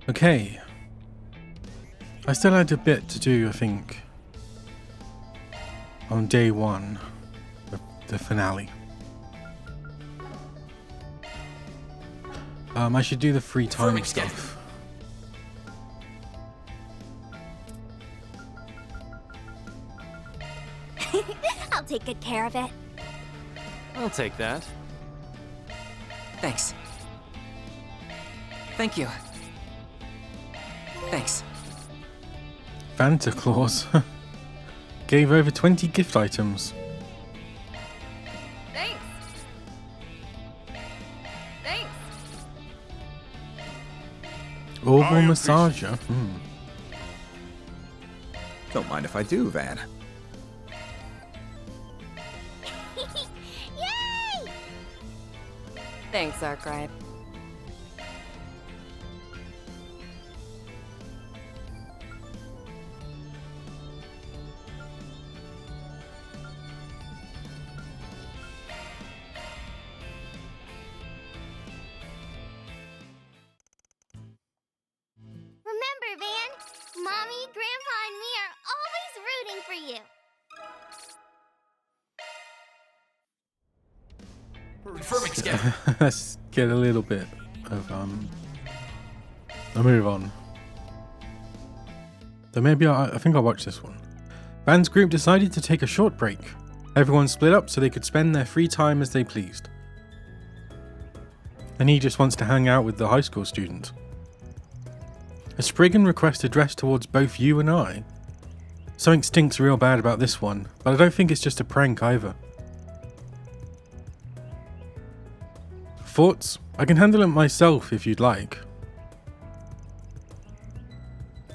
Okay. I still had a bit to do, I think, on day one of the finale. I should do the free time stuff. I'll take good care of it. I'll take that. Thanks. Thank you. Thanks. Santa Claus gave over 20 gift items. Thanks. Thanks. Oval massager. Don't mind if I do, Van. Yay! Thanks, Archive. Remember, Van, Mommy, Grandpa, and me are always rooting for you. Confirming schedule. Let's get a little bit of a move on. So maybe I think I'll watch this one. Van's group decided to take a short break. Everyone split up so they could spend their free time as they pleased. And he just wants to hang out with the high school student. A Spriggan request addressed towards both you and I. Something stinks real bad about this one, but I don't think it's just a prank either. Thoughts? I can handle it myself if you'd like.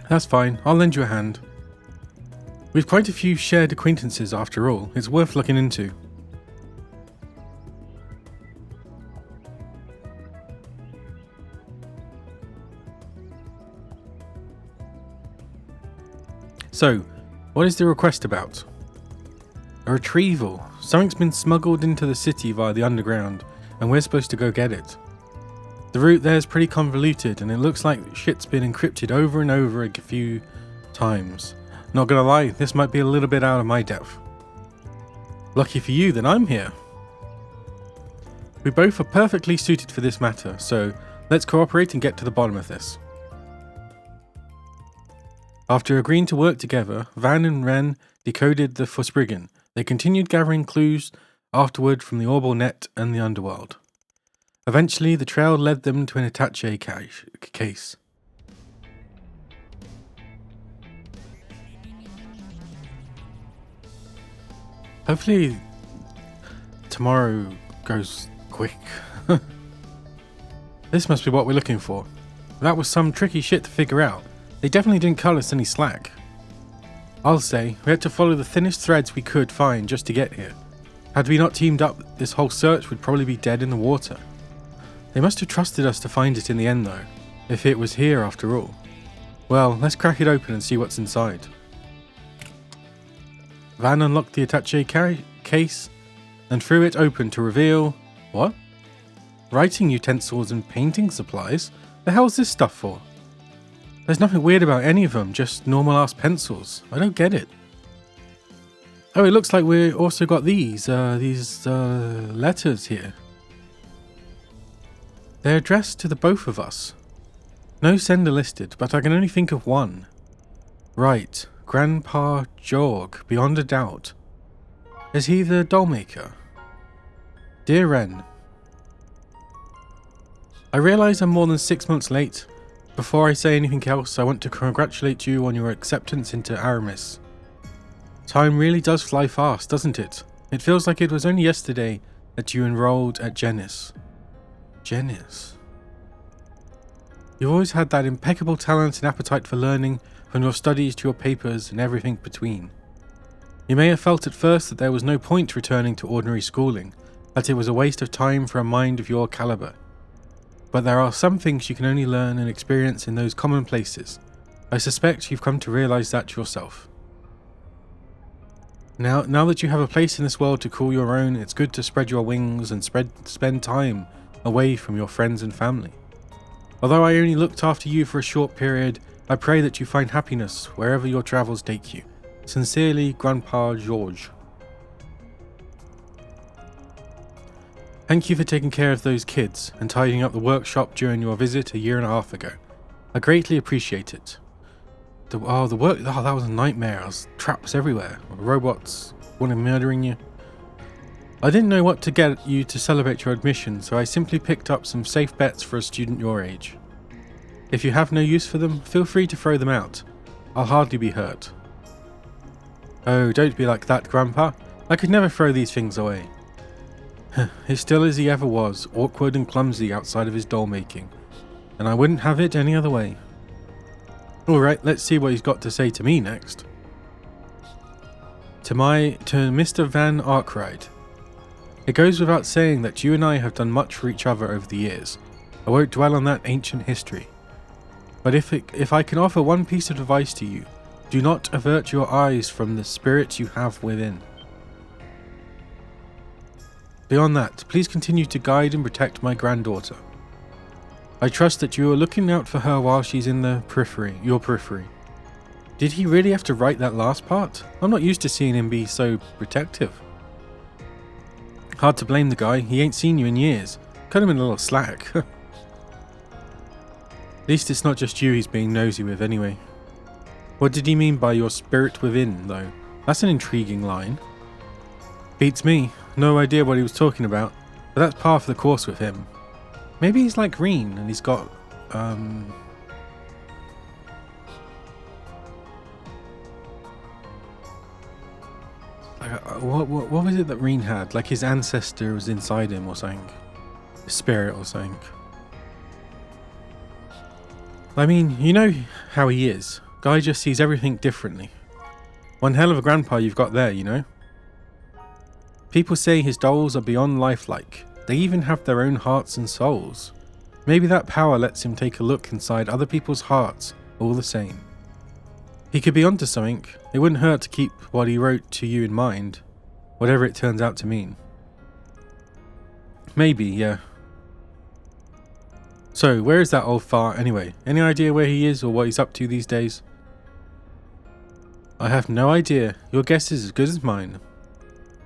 That's fine, I'll lend you a hand. We've quite a few shared acquaintances after all, it's worth looking into. So, what is the request about? A retrieval. Something's been smuggled into the city via the underground, and we're supposed to go get it. The route there is pretty convoluted, and it looks like shit's been encrypted over and over a few times. Not gonna lie, this might be a little bit out of my depth. Lucky for you that I'm here. We both are perfectly suited for this matter, so let's cooperate and get to the bottom of this. After agreeing to work together, Van and Ren decoded the Forspriggan. They continued gathering clues afterward from the Orbal net and the underworld. Eventually, the trail led them to an attaché case. Hopefully, tomorrow goes quick. This must be what we're looking for. That was some tricky shit to figure out. They definitely didn't cut us any slack. I'll say, we had to follow the thinnest threads we could find just to get here. Had we not teamed up, this whole search would probably be dead in the water. They must have trusted us to find it in the end though, if it was here after all. Well, let's crack it open and see what's inside. Van unlocked the attaché case and threw it open to reveal... what? Writing utensils and painting supplies? The hell's this stuff for? There's nothing weird about any of them, just normal ass pencils. I don't get it. Oh, it looks like we also got these letters here. They're addressed to the both of us. No sender listed, but I can only think of one. Right, Grandpa Jorg, beyond a doubt. Is he the doll maker? Dear Ren, I realise I'm more than 6 months late. Before I say anything else, I want to congratulate you on your acceptance into Aramis. Time really does fly fast, doesn't it? It feels like it was only yesterday that you enrolled at Genis. Genis? You've always had that impeccable talent and appetite for learning, from your studies to your papers and everything between. You may have felt at first that there was no point returning to ordinary schooling, that it was a waste of time for a mind of your caliber. But there are some things you can only learn and experience in those common places. I suspect you've come to realize that yourself. Now that you have a place in this world to call your own, it's good to spread your wings and spend time away from your friends and family. Although I only looked after you for a short period, I pray that you find happiness wherever your travels take you. Sincerely, Grandpa George. Thank you for taking care of those kids and tidying up the workshop during your visit a year and a half ago. I greatly appreciate it. That was a nightmare. There was traps everywhere. Robots wanted murdering you. I didn't know what to get you to celebrate your admission, so I simply picked up some safe bets for a student your age. If you have no use for them, feel free to throw them out. I'll hardly be hurt. Oh, don't be like that, Grandpa. I could never throw these things away. He's still as he ever was, awkward and clumsy outside of his doll making, and I wouldn't have it any other way. Alright, let's see what he's got to say to me next. To Mr. Van Arkwright. It goes without saying that you and I have done much for each other over the years. I won't dwell on that ancient history. But if I can offer one piece of advice to you, do not avert your eyes from the spirit you have within. Beyond that, please continue to guide and protect my granddaughter. I trust that you are looking out for her while she's in your periphery. Did he really have to write that last part? I'm not used to seeing him be so protective. Hard to blame the guy, he ain't seen you in years. Cut him in a little slack. At least it's not just you he's being nosy with anyway. What did he mean by your spirit within, though? That's an intriguing line. Beats me. No idea what he was talking about, but that's par for the course with him. Maybe he's like Green and he's got, what was it that Reen had? Like his ancestor was inside him or something. His spirit or something. I mean, you know how he is. Guy just sees everything differently. One hell of a grandpa you've got there, you know? People say his dolls are beyond lifelike. They even have their own hearts and souls. Maybe that power lets him take a look inside other people's hearts, all the same. He could be onto something. It wouldn't hurt to keep what he wrote to you in mind, whatever it turns out to mean. Maybe, yeah. So, where is that old fart anyway? Any idea where he is or what he's up to these days? I have no idea. Your guess is as good as mine.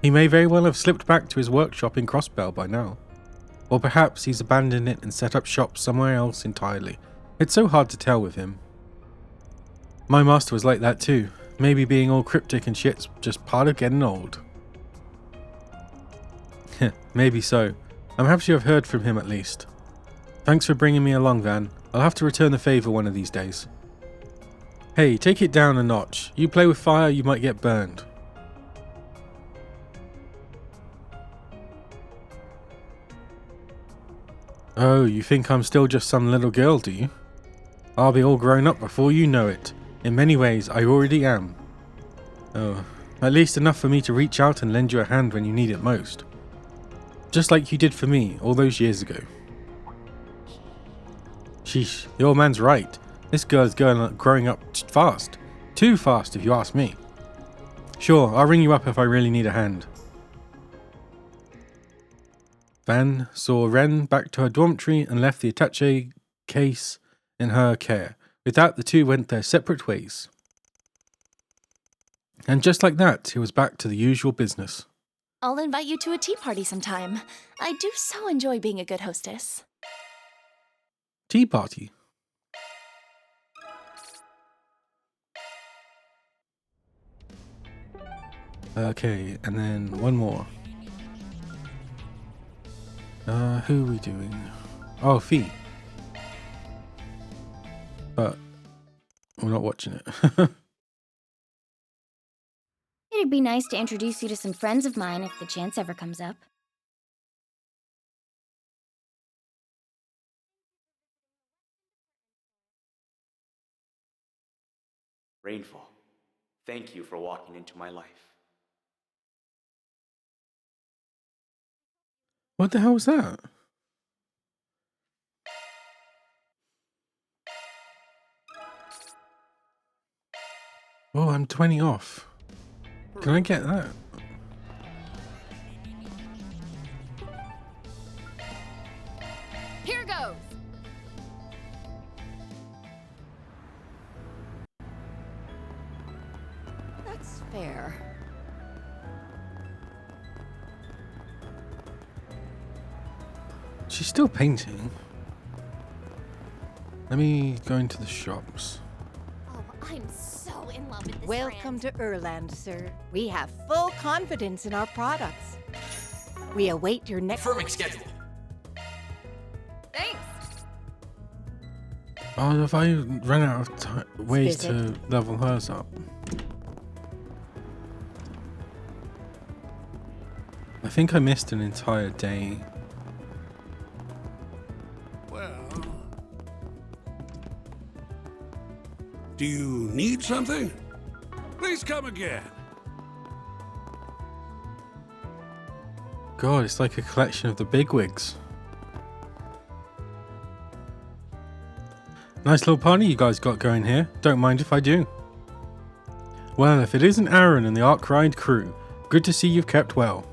He may very well have slipped back to his workshop in Crossbell by now. Or perhaps he's abandoned it and set up shop somewhere else entirely. It's so hard to tell with him. My master was like that too. Maybe being all cryptic and shit's just part of getting old. Maybe so. I'm happy to have heard from him at least. Thanks for bringing me along, Van. I'll have to return the favour one of these days. Hey, take it down a notch. You play with fire, you might get burned. Oh, you think I'm still just some little girl, do you? I'll be all grown up before you know it. In many ways, I already am. Oh, at least enough for me to reach out and lend you a hand when you need it most. Just like you did for me all those years ago. Sheesh, the old man's right. This girl is growing up fast. Too fast, if you ask me. Sure, I'll ring you up if I really need a hand. Van saw Ren back to her dormitory and left the attaché case in her care. With that, the two went their separate ways. And just like that, it was back to the usual business. I'll invite you to a tea party sometime. I do so enjoy being a good hostess. Tea party? Okay, and then one more. Who are we doing? Oh, Fee. But we're not watching it. It'd be nice to introduce you to some friends of mine if the chance ever comes up. Rainfall, thank you for walking into my life. What the hell was that? Oh, I'm 20 off. Can I get that? Here goes. fair. She's still painting. Let me go into the shops. Oh, I'm so in love with this Welcome brand. to Erland, sir. We have full confidence in our products. We await your next... Confirming schedule. Thanks. Oh, have I run out of ways to Visit. level hers up? I think I missed an entire day. Well... Do you need something? Please come again. God, it's like a collection of the bigwigs. Nice little party you guys got going here. Don't mind if I do. Well, if it isn't Aaron and the Ark Ride crew, good to see you've kept well.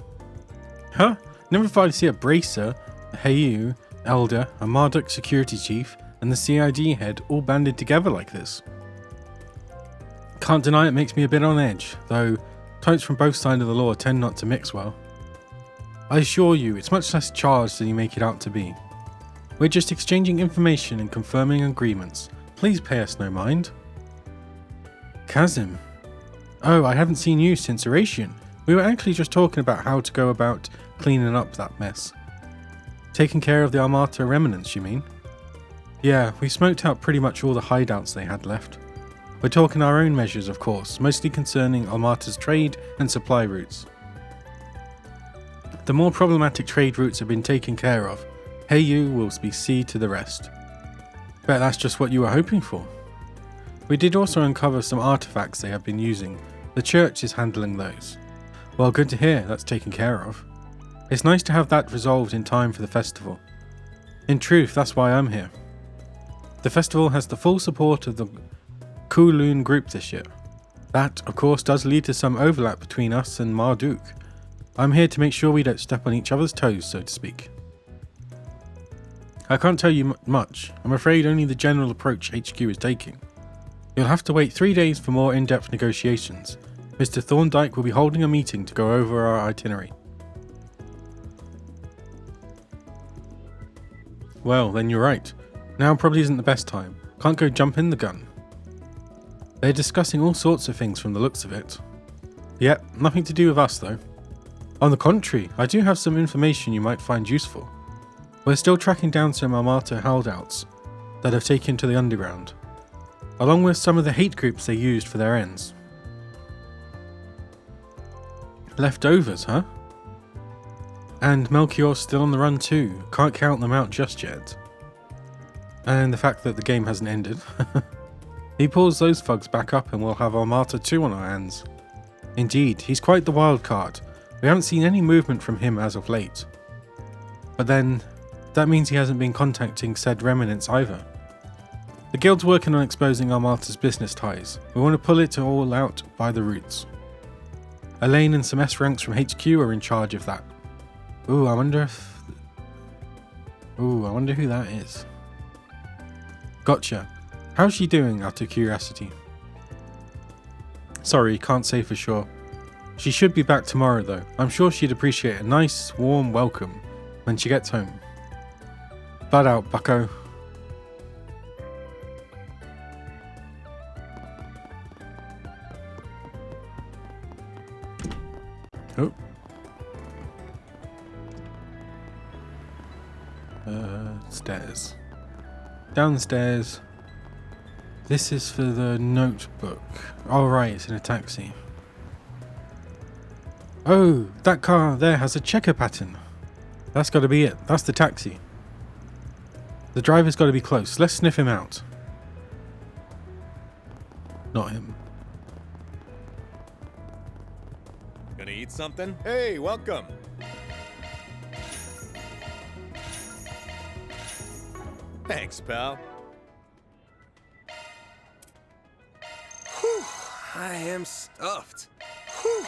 Huh? Never thought I'd see a Bracer, a Heyu, Elder, a Marduk security chief, and the CID head all banded together like this. Can't deny it makes me a bit on edge, though types from both sides of the law tend not to mix well. I assure you, it's much less charged than you make it out to be. We're just exchanging information and confirming agreements. Please pay us no mind. Kazim. Oh, I haven't seen you since Oration. We were actually just talking about how to go about cleaning up that mess. Taking care of the Armata remnants, you mean? Yeah, we smoked out pretty much all the hideouts they had left. We're talking our own measures, of course, mostly concerning Armata's trade and supply routes. The more problematic trade routes have been taken care of. Heyu will be see to the rest. Bet that's just what you were hoping for. We did also uncover some artifacts they have been using. The church is handling those. Well, good to hear that's taken care of. It's nice to have that resolved in time for the festival. In truth, that's why I'm here. The festival has the full support of the Kowloon group this year. That, of course, does lead to some overlap between us and Marduk. I'm here to make sure we don't step on each other's toes, so to speak. I can't tell you much. I'm afraid only the general approach HQ is taking. You'll have to wait 3 days for more in-depth negotiations. Mr. Thorndyke will be holding a meeting to go over our itinerary. Well, then you're right. Now probably isn't the best time. Can't go jumping the gun. They're discussing all sorts of things from the looks of it. Yep, nothing to do with us though. On the contrary, I do have some information you might find useful. We're still tracking down some Armata holdouts that have taken to the underground, along with some of the hate groups they used for their ends. Leftovers, huh? And Melchior's still on the run too. Can't count them out just yet. And the fact that the game hasn't ended. He pulls those thugs back up and we'll have Armata 2 on our hands. Indeed, he's quite the wild card. We haven't seen any movement from him as of late. But then, that means he hasn't been contacting said remnants either. The guild's working on exposing Armata's business ties. We want to pull it all out by the roots. Elaine and some S ranks from HQ are in charge of that. I wonder who that is. Gotcha. How's she doing, out of curiosity? Sorry, can't say for sure. She should be back tomorrow though. I'm sure she'd appreciate a nice, warm welcome when she gets home. Bud out, bucko. Oh. Stairs. Downstairs. This is for the notebook. Oh right, it's in a taxi. Oh, that car there has a checker pattern. That's got to be it. That's the taxi. The driver's got to be close. Let's sniff him out. Not him. Gonna eat something? Hey, welcome. Thanks, pal. Whew, I am stuffed. Whew,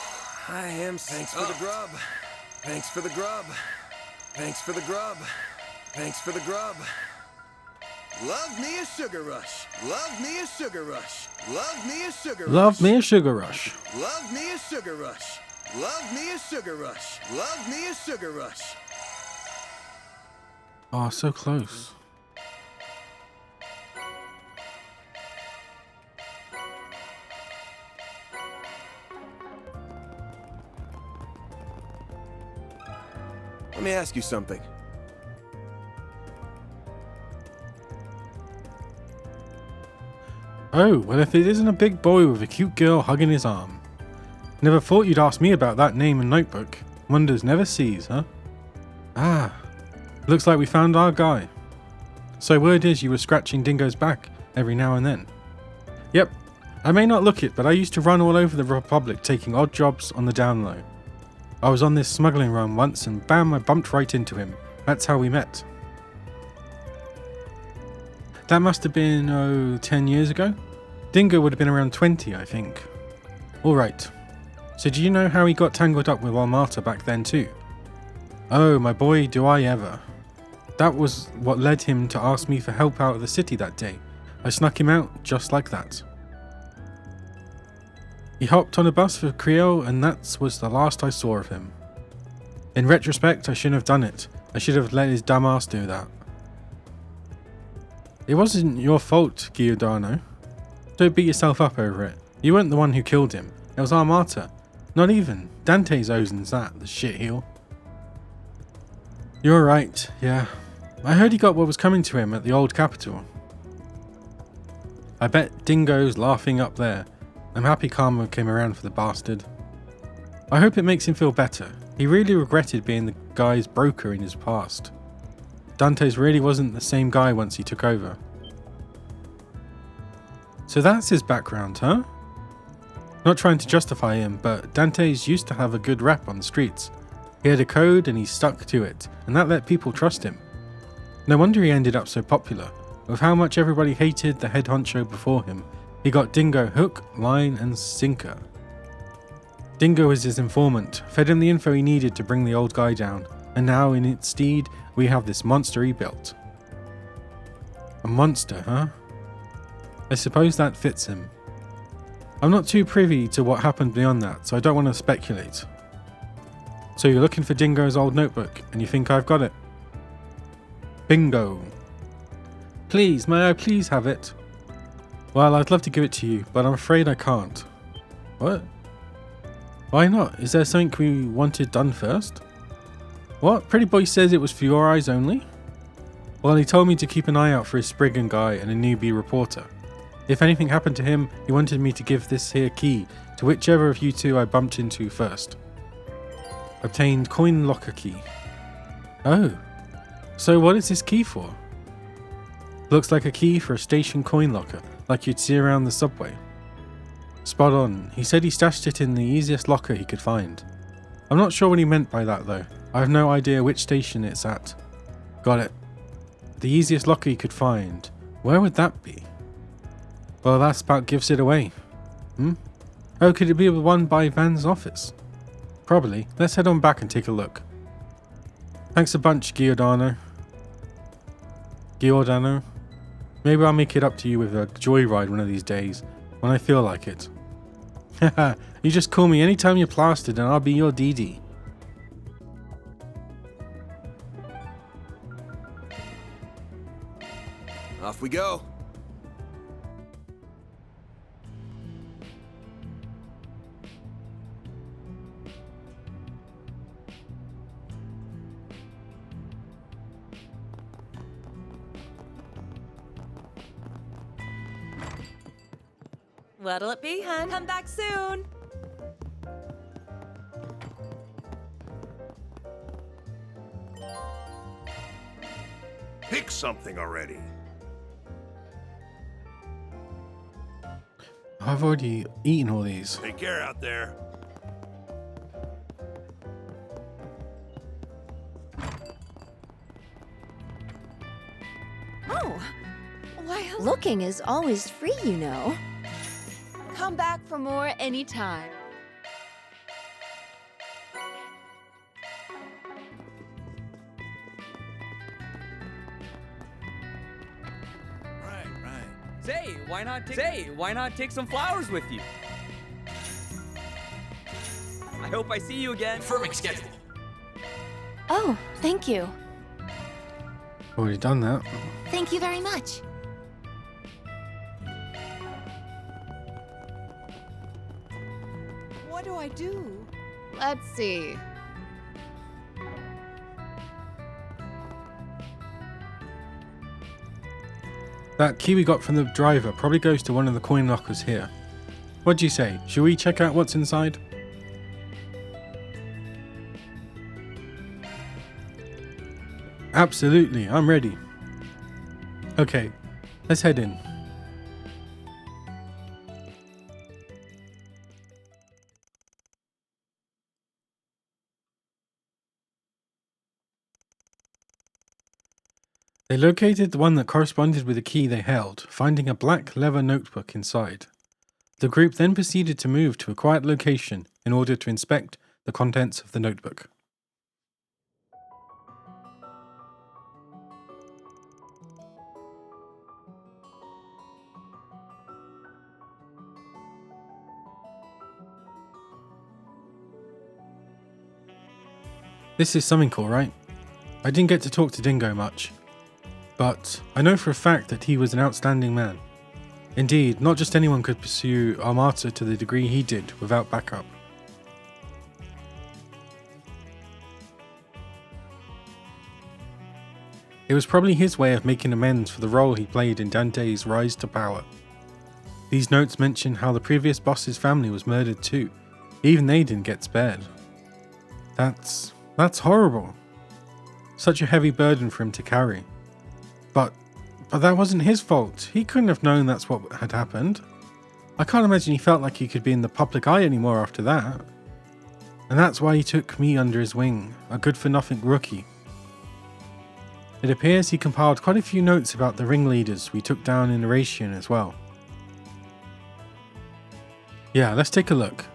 I am stuffed. Thanks for the grub. Thanks for the grub. Thanks for the grub. Thanks for the grub. Love me a sugar rush. Love me a sugar rush. Love me a sugar rush. Love me a sugar rush. Love me a sugar rush. Love me a sugar rush. Love me a sugar rush. Oh, so close. Let me ask you something. Oh, well, if it isn't a big boy with a cute girl hugging his arm. Never thought you'd ask me about that name and notebook. Wonders never cease, huh? Ah, looks like we found our guy. So word is you were scratching Dingo's back every now and then. Yep, I may not look it, but I used to run all over the Republic taking odd jobs on the down low. I was on this smuggling run once and bam, I bumped right into him. That's how we met. That must have been, 10 years ago? Dingo would have been around 20, I think. Alright. So do you know how he got tangled up with Walmata back then too? Oh, my boy, do I ever. That was what led him to ask me for help out of the city that day. I snuck him out just like that. He hopped on a bus for Creole and that was the last I saw of him. In retrospect, I shouldn't have done it. I should have let his dumb ass do that. It wasn't your fault, Giordano. Don't beat yourself up over it. You weren't the one who killed him. It was Armata. Not even. Dante's owns that, the shitheel. You're right, yeah. I heard he got what was coming to him at the old capital. I bet Dingo's laughing up there. I'm happy karma came around for the bastard. I hope it makes him feel better. He really regretted being the guy's broker in his past. Dante's really wasn't the same guy once he took over. So that's his background, huh? Not trying to justify him, but Dante's used to have a good rep on the streets. He had a code and he stuck to it, and that let people trust him. No wonder he ended up so popular. With how much everybody hated the head honcho before him, he got Dingo hook, line and sinker. Dingo was his informant, fed him the info he needed to bring the old guy down, and now in its stead, we have this monster he built. A monster, huh? I suppose that fits him. I'm not too privy to what happened beyond that, so I don't want to speculate. So you're looking for Dingo's old notebook, and you think I've got it? Bingo. Please, may I please have it? Well, I'd love to give it to you, but I'm afraid I can't. What? Why not? Is there something we wanted done first? What? Pretty Boy says it was for your eyes only? Well, he told me to keep an eye out for his Spriggan guy and a newbie reporter. If anything happened to him, he wanted me to give this here key to whichever of you two I bumped into first. Obtained coin locker key. Oh. So what is this key for? Looks like a key for a station coin locker, like you'd see around the subway. Spot on. He said he stashed it in the easiest locker he could find. I'm not sure what he meant by that though. I have no idea which station it's at. Got it. The easiest locker he could find. Where would that be? Well, that about gives it away. Oh, could it be the one by Van's office? Probably. Let's head on back and take a look. Thanks a bunch, Giordano. Maybe I'll make it up to you with a joyride one of these days, when I feel like it. Haha, you just call me anytime you're plastered and I'll be your DD. Off we go. What'll it be, hun? Come back soon. Pick something already. I've already eaten all these. Take care out there. Oh, why, looking is always free, you know. Come back for more anytime. Say, why not take some flowers with you? I hope I see you again. Confirming schedule. Oh, thank you. Already done that. Thank you very much. What do I do? Let's see. That key we got from the driver probably goes to one of the coin lockers here. What do you say? Should we check out what's inside? Absolutely, I'm ready. Okay, let's head in. They located the one that corresponded with the key they held, finding a black leather notebook inside. The group then proceeded to move to a quiet location in order to inspect the contents of the notebook. This is something cool, right? I didn't get to talk to Dingo much, but I know for a fact that he was an outstanding man. Indeed, not just anyone could pursue Armata to the degree he did without backup. It was probably his way of making amends for the role he played in Dante's rise to power. These notes mention how the previous boss's family was murdered too. Even they didn't get spared. That's horrible. Such a heavy burden for him to carry. But that wasn't his fault. He couldn't have known that's what had happened. I can't imagine he felt like he could be in the public eye anymore after that. And that's why he took me under his wing, a good-for-nothing rookie. It appears he compiled quite a few notes about the ringleaders we took down in Narration as well. Yeah, let's take a look.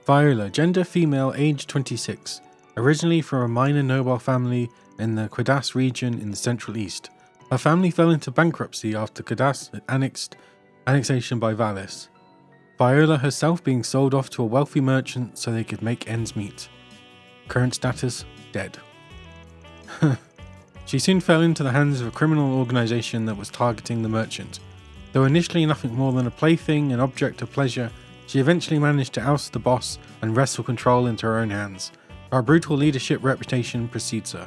Viola, gender female, age 26, originally from a minor noble family in the Quidas region in the Central East. Her family fell into bankruptcy after Quidas annexation by Valis. Viola herself being sold off to a wealthy merchant so they could make ends meet. Current status, dead. She soon fell into the hands of a criminal organization that was targeting the merchant. Though initially nothing more than a plaything and object of pleasure, she eventually managed to oust the boss and wrestle control into her own hands. Her brutal leadership reputation precedes her.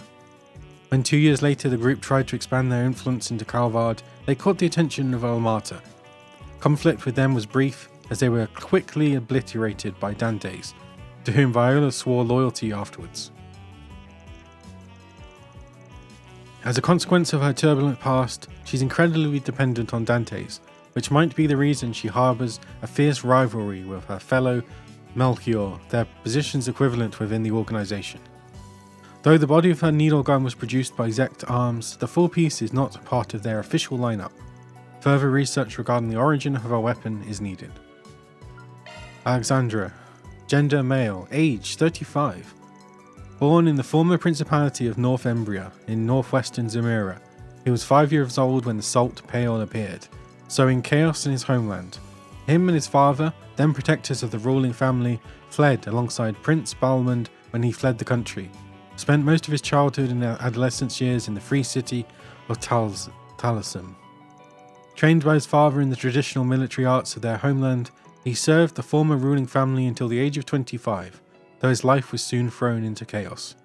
When 2 years later the group tried to expand their influence into Calvard, they caught the attention of Almata. Conflict with them was brief, as they were quickly obliterated by Dantes, to whom Viola swore loyalty afterwards. As a consequence of her turbulent past, she's incredibly dependent on Dantes, which might be the reason she harbours a fierce rivalry with her fellow Melchior, their positions equivalent within the organisation. Though the body of her needle gun was produced by Zect Arms, the full piece is not part of their official lineup. Further research regarding the origin of her weapon is needed. Alexandra, gender male, age 35. Born in the former Principality of North Embria in northwestern Zemira, he was 5 years old when the Salt Pale appeared, sowing chaos in his homeland. Him and his father, then protectors of the ruling family, fled alongside Prince Balmond when he fled the country. Spent most of his childhood and adolescence years in the free city of Talasem. Trained by his father in the traditional military arts of their homeland, he served the former ruling family until the age of 25, though his life was soon thrown into chaos.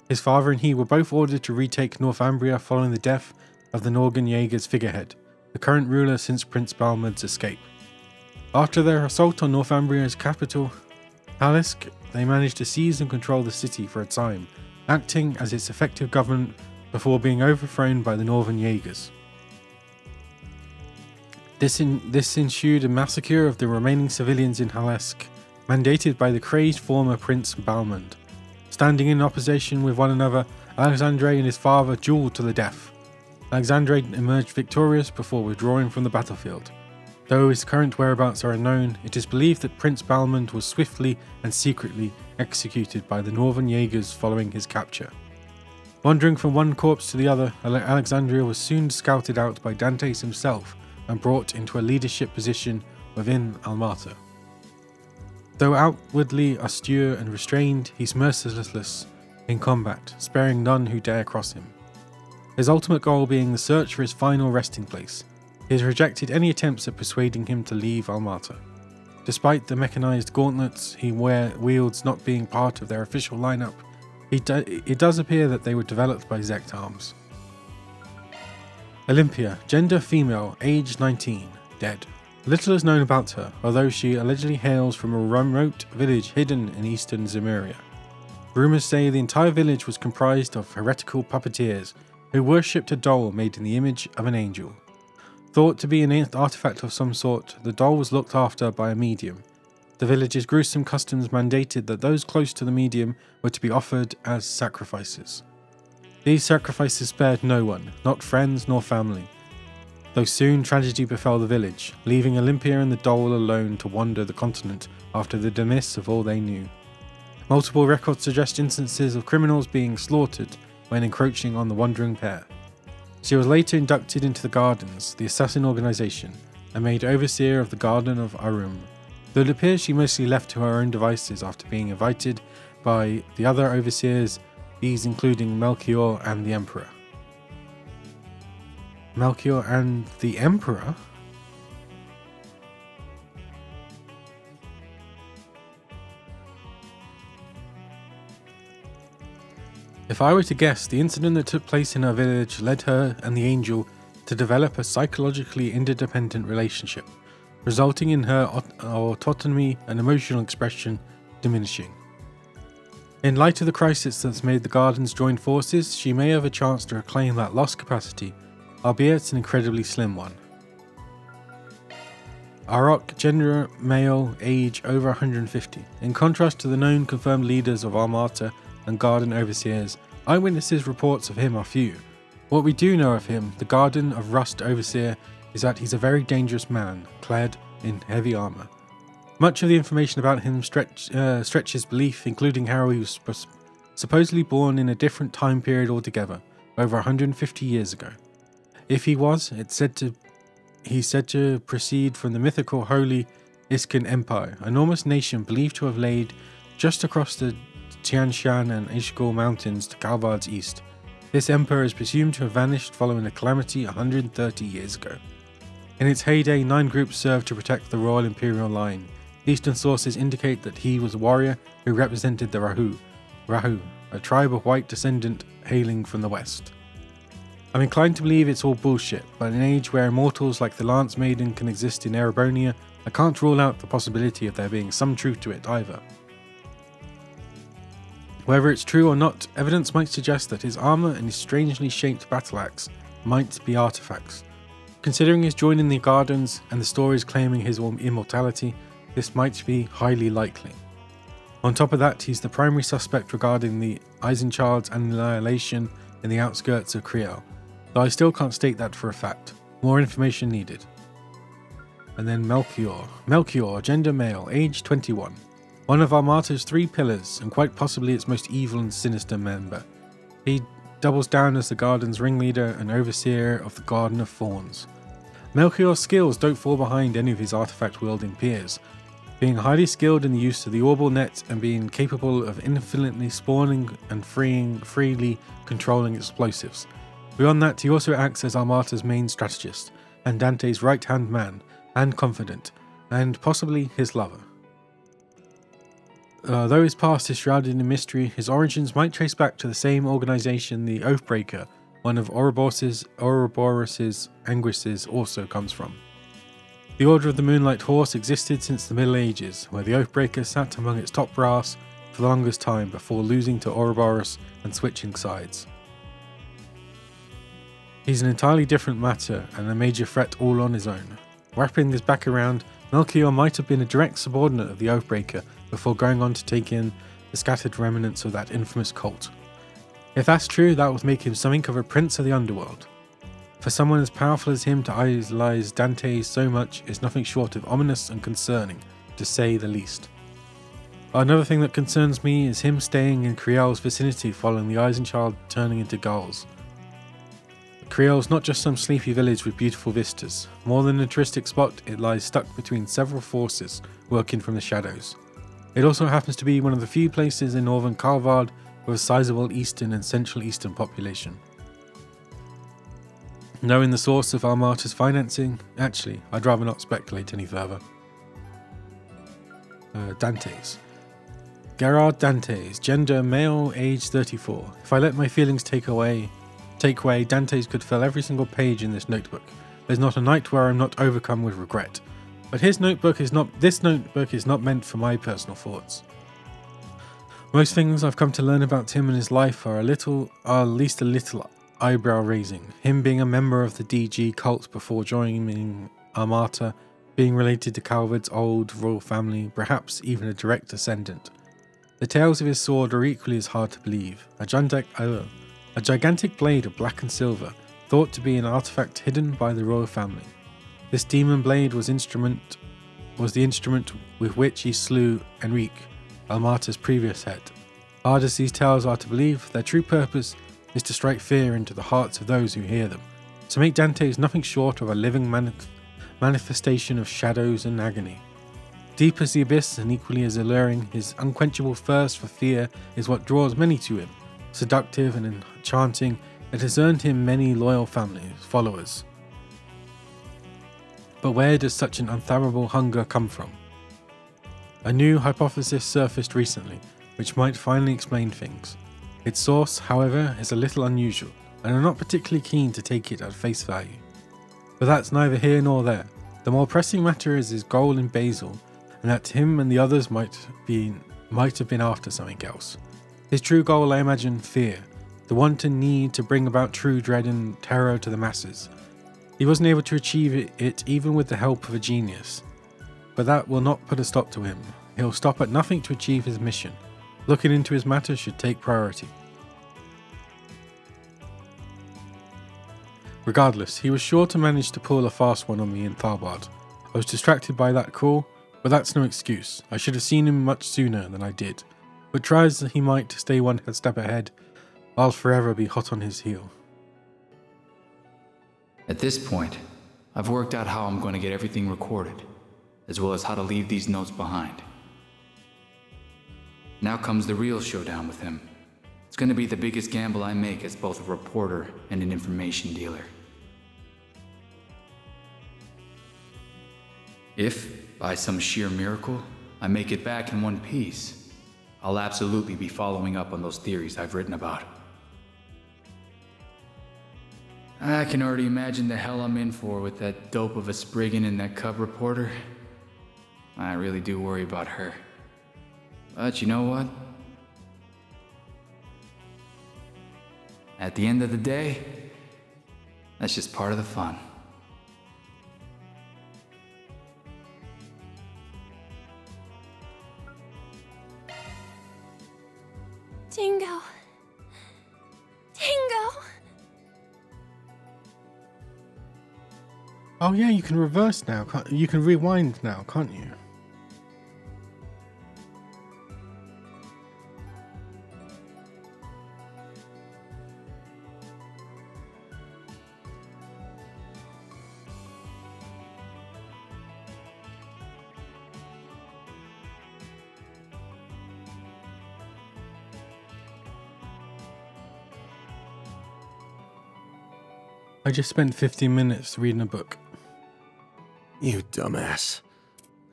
His father and he were both ordered to retake Northumbria following the death of the Norgan Jaeger's figurehead, the current ruler since Prince Balmond's escape. After their assault on Northumbria's capital, Halisk, they managed to seize and control the city for a time, acting as its effective government before being overthrown by the Northern Jaegers. This ensued a massacre of the remaining civilians in Halisk, mandated by the crazed former Prince Balmond. Standing in opposition with one another, Alexandre and his father duelled to the death. Alexandre emerged victorious before withdrawing from the battlefield. Though his current whereabouts are unknown, it is believed that Prince Balmond was swiftly and secretly executed by the Northern Jaegers following his capture. Wandering from one corpse to the other, Alexandria was soon scouted out by Dantes himself and brought into a leadership position within Almata. Though outwardly austere and restrained, he's merciless in combat, sparing none who dare cross him. His ultimate goal being the search for his final resting place. He has rejected any attempts at persuading him to leave Almata. Despite the mechanized gauntlets he wields not being part of their official lineup, it does appear that they were developed by Zect Arms. Olympia, gender female, age 19, dead. Little is known about her, although she allegedly hails from a remote village hidden in eastern Zemuria. Rumours say the entire village was comprised of heretical puppeteers who worshipped a doll made in the image of an angel. Thought to be an artifact of some sort, the doll was looked after by a medium. The village's gruesome customs mandated that those close to the medium were to be offered as sacrifices. These sacrifices spared no one, not friends nor family. Though soon tragedy befell the village, leaving Olympia and the doll alone to wander the continent after the demise of all they knew. Multiple records suggest instances of criminals being slaughtered when encroaching on the wandering pair. She was later inducted into the Gardens, the assassin organization, and made overseer of the Garden of Arum, though it appears she mostly left to her own devices after being invited by the other overseers, these including Melchior and the Emperor. Melchior and the Emperor? If I were to guess, the incident that took place in her village led her and the angel to develop a psychologically interdependent relationship, resulting in her autonomy and emotional expression diminishing. In light of the crisis that's made the Gardens join forces, she may have a chance to reclaim that lost capacity, albeit an incredibly slim one. Arok, gender male, age over 150. In contrast to the known confirmed leaders of Almata and Garden overseers, eyewitnesses' reports of him are few. What we do know of him, the Garden of Rust overseer, is that he's a very dangerous man, clad in heavy armour. Much of the information about him stretches belief, including how he was supposedly born in a different time period altogether, over 150 years ago. If he was, he's said to proceed from the mythical Holy Iskan Empire, an enormous nation believed to have laid just across the Tian Shan and Ishgul mountains to Kalvard's east. This empire is presumed to have vanished following a calamity 130 years ago. In its heyday, 9 groups served to protect the royal imperial line. Eastern sources indicate that he was a warrior who represented the Rahu, a tribe of white descendant hailing from the west. I'm inclined to believe it's all bullshit, but in an age where immortals like the Lance Maiden can exist in Erebonia, I can't rule out the possibility of there being some truth to it either. Whether it's true or not, evidence might suggest that his armour and his strangely shaped battle axe might be artifacts. Considering his joining the Gardens and the stories claiming his immortality, this might be highly likely. On top of that, he's the primary suspect regarding the Eisenchild's annihilation in the outskirts of Kriel, though I still can't state that for a fact. More information needed. And then Melchior, gender male, age 21. One of Almata's 3 pillars, and quite possibly its most evil and sinister member. He doubles down as the Garden's ringleader and overseer of the Garden of Thorns. Melchior's skills don't fall behind any of his artifact-wielding peers, being highly skilled in the use of the Orbal Net and being capable of infinitely spawning and freely controlling explosives. Beyond that, he also acts as Almata's main strategist, and Dante's right-hand man, and confidant, and possibly his lover. Though his past is shrouded in mystery, his origins might trace back to the same organization the Oathbreaker, one of Ouroboros' anguishes, also comes from. The Order of the Moonlight Horse existed since the Middle Ages, where the Oathbreaker sat among its top brass for the longest time before losing to Ouroboros and switching sides. He's an entirely different matter and a major threat all on his own. Wrapping this back around, Melchior might have been a direct subordinate of the Oathbreaker before going on to take in the scattered remnants of that infamous cult. If that's true, that would make him something of a prince of the underworld. For someone as powerful as him to idolize Dante so much is nothing short of ominous and concerning, to say the least. Another thing that concerns me is him staying in Creel's vicinity following the Eisenchild turning into gulls. Creel's not just some sleepy village with beautiful vistas. More than a touristic spot, it lies stuck between several forces working from the shadows. It also happens to be one of the few places in northern Karvard with a sizable eastern and central eastern population. Knowing the source of Armata's financing, actually, I'd rather not speculate any further. Dante's. Gerard Dantes, gender male, age 34. If I let my feelings take way, Dantes could fill every single page in this notebook. There's not a night where I'm not overcome with regret. But this notebook is not meant for my personal thoughts. Most things I've come to learn about him and his life are at least a little eyebrow raising. Him being a member of the DG cult before joining Armata, being related to Calvard's old royal family, perhaps even a direct descendant. The tales of his sword are equally as hard to believe. A gigantic blade of black and silver, thought to be an artifact hidden by the royal family. This demon blade was the instrument with which he slew Enrique, Armata's previous head. Hard as these tales are to believe, their true purpose is to strike fear into the hearts of those who hear them, to make Dantes nothing short of a living manifestation of shadows and agony. Deep as the abyss and equally as alluring, his unquenchable thirst for fear is what draws many to him. Seductive and enchanting, it has earned him many loyal followers. But where does such an unfathomable hunger come from? A new hypothesis surfaced recently, which might finally explain things. Its source, however, is a little unusual, and I'm not particularly keen to take it at face value. But that's neither here nor there. The more pressing matter is his goal in Basel, and that him and the others might have been after something else. His true goal, I imagine, fear, the wanton need to bring about true dread and terror to the masses. He wasn't able to achieve it even with the help of a genius. But that will not put a stop to him. He'll stop at nothing to achieve his mission. Looking into his matters should take priority. Regardless, he was sure to manage to pull a fast one on me in Tharbad. I was distracted by that call, but that's no excuse. I should have seen him much sooner than I did. But try as he might to stay one step ahead, I'll forever be hot on his heel. At this point, I've worked out how I'm going to get everything recorded, as well as how to leave these notes behind. Now comes the real showdown with him. It's going to be the biggest gamble I make as both a reporter and an information dealer. If, by some sheer miracle, I make it back in one piece, I'll absolutely be following up on those theories I've written about. I can already imagine the hell I'm in for with that dope of a Spriggan and that cub reporter. I really do worry about her. But you know what? At the end of the day, that's just part of the fun. Dingo. Dingo. Oh yeah, you can reverse now. You can rewind now, can't you? I just spent 15 minutes reading a book. You dumbass.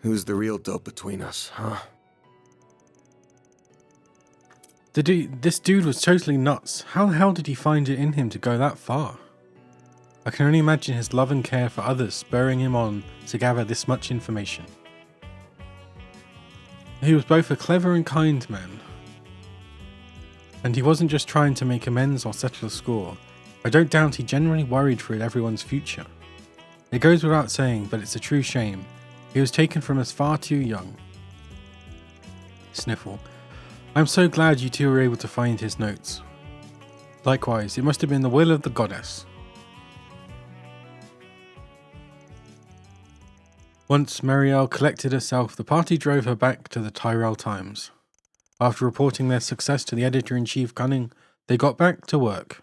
Who's the real dope between us, huh? This dude was totally nuts. How the hell did he find it in him to go that far? I can only imagine his love and care for others spurring him on to gather this much information. He was both a clever and kind man. And he wasn't just trying to make amends or settle a score. I don't doubt he genuinely worried for everyone's future. It goes without saying, but it's a true shame. He was taken from us far too young. Sniffle. I'm so glad you two were able to find his notes. Likewise, it must have been the will of the goddess. Once Marielle collected herself, the party drove her back to the Tyrell Times. After reporting their success to the editor-in-chief Gunning, they got back to work.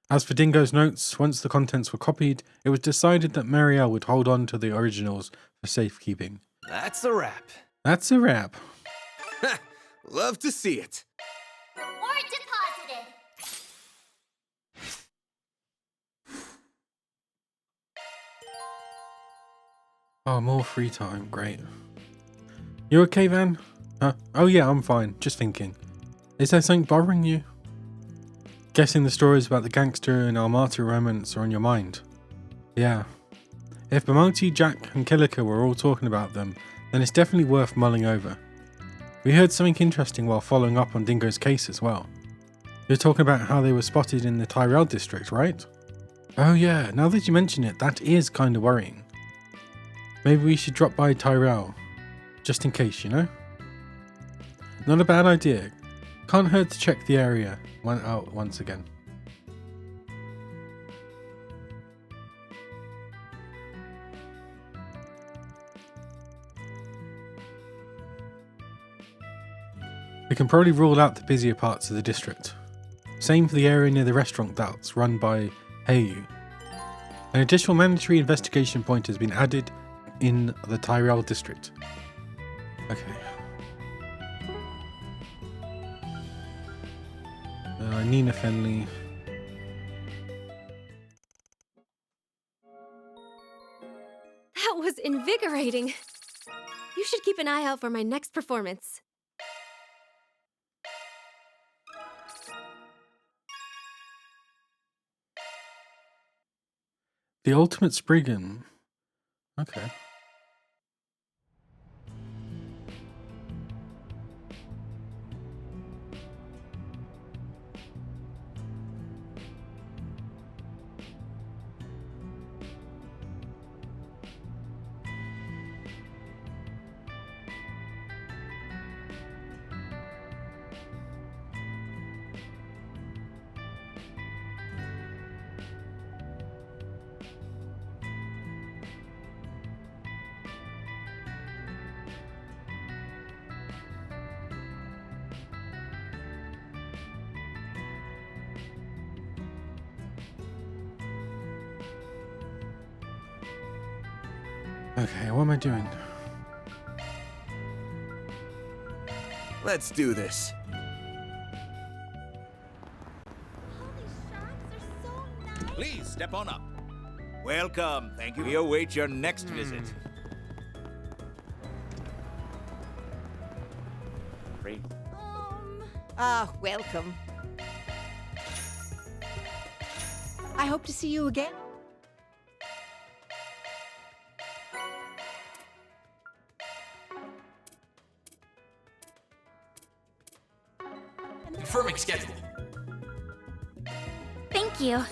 As for Dingo's notes, once the contents were copied, it was decided that Marielle would hold on to the originals for safekeeping. That's a wrap. That's a wrap. Love to see it. Reward deposited. Oh, more free time. Great. You okay, Van? Oh yeah, I'm fine. Just thinking. Is there something bothering you? Guessing the stories about the gangster and Armata remnants are on your mind. Yeah. If Bamonti, Jack and Killiker were all talking about them, then it's definitely worth mulling over. We heard something interesting while following up on Dingo's case as well. You're talking about how they were spotted in the Tyrell district, right? Oh yeah, now that you mention it, that is kind of worrying. Maybe we should drop by Tyrell, just in case, you know? Not a bad idea. Can't hurt to check the area out once again. We can probably rule out the busier parts of the district. Same for the area near the restaurant that's run by Heyu. An additional mandatory investigation point has been added in the Tyrell district. Okay. Nina Fenley. That was invigorating. You should keep an eye out for my next performance. The Ultimate Spriggan. Okay. Okay, what am I doing? Let's do this. Please step on up. Welcome. Thank you. We await your next visit. Great. Welcome. I hope to see you again. Confirming schedule. Thank you.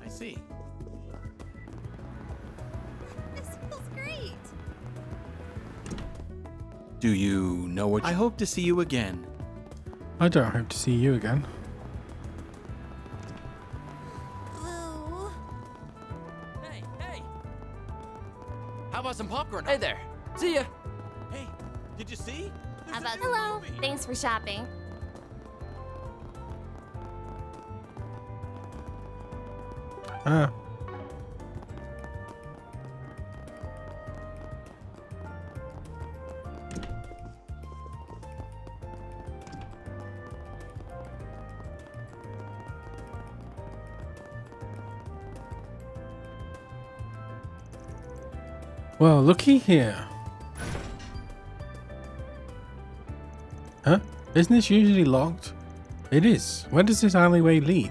I see. This feels great. Do you know what I hope to see you again. I don't hope to see you again. Hey, hey! How about some popcorn? Hey there. See ya. Hey, did you see? How about hello? Thanks for shopping. Ah. Well, looky here. Huh? Isn't this usually locked? It is. Where does this alleyway lead?